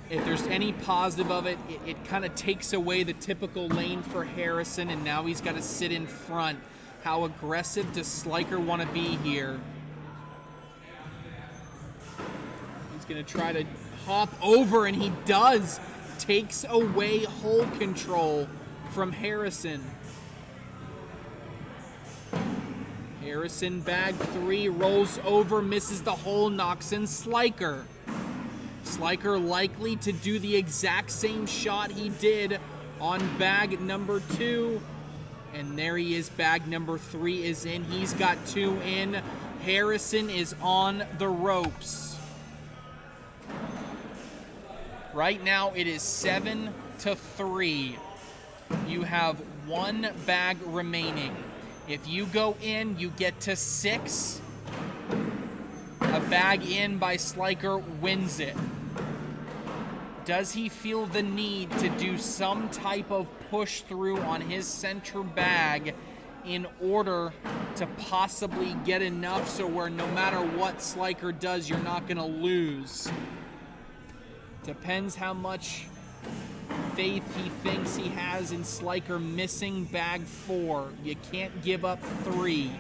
If there's any positive of it, it kind of takes away the typical lane for Harrison, and now he's got to sit in front. How aggressive does Sliker want to be here? He's going to try to hop over, and he does. Takes away hole control from Harrison. Harrison, bag 3, rolls over, misses the hole, knocks in Sliker. Sliker likely to do the exact same shot he did on bag number 2. And there he is, bag number 3 is in. He's got 2 in. Harrison is on the ropes. Right now it is 7-3. You have 1 bag remaining. If you go in, you get to 6. A bag in by Sliker wins it. Does he feel the need to do some type of push through on his center bag in order to possibly get enough so where no matter what Sliker does, you're not going to lose? Depends how much faith he thinks he has in Sliker missing bag 4. You can't give up 3.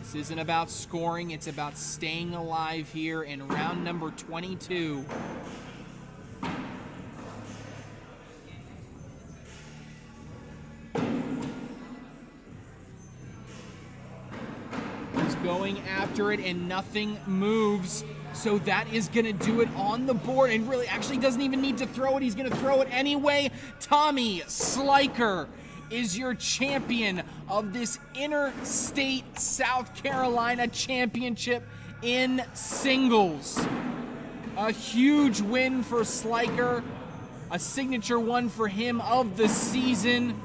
This isn't about scoring, it's about staying alive here in round number 22. He's going after it and nothing moves. So that is going to do it on the board, and really actually doesn't even need to throw it. He's going to throw it anyway. Tommy Sliker is your champion of this Interstate South Carolina Championship in singles. A huge win for Sliker, a signature one for him of the season,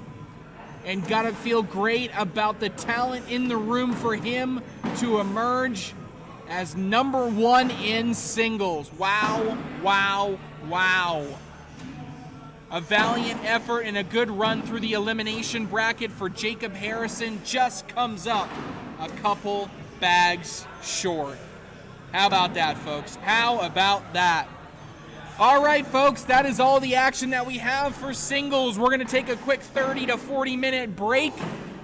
and gotta feel great about the talent in the room for him to emerge as number 1 in singles. Wow, wow, wow. A valiant effort and a good run through the elimination bracket for Jacob Harrison just comes up a couple bags short. How about that, folks? How about that? All right, folks, that is all the action that we have for singles. We're going to take a quick 30 to 40-minute break,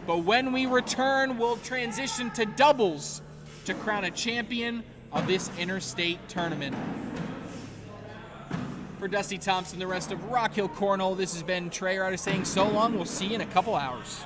but when we return, we'll transition to doubles to crown a champion of this Interstate tournament. For Dusty Thompson, the rest of Rock Hill Cornhole, this has been Trey Ryder saying so long. We'll see you in a couple hours.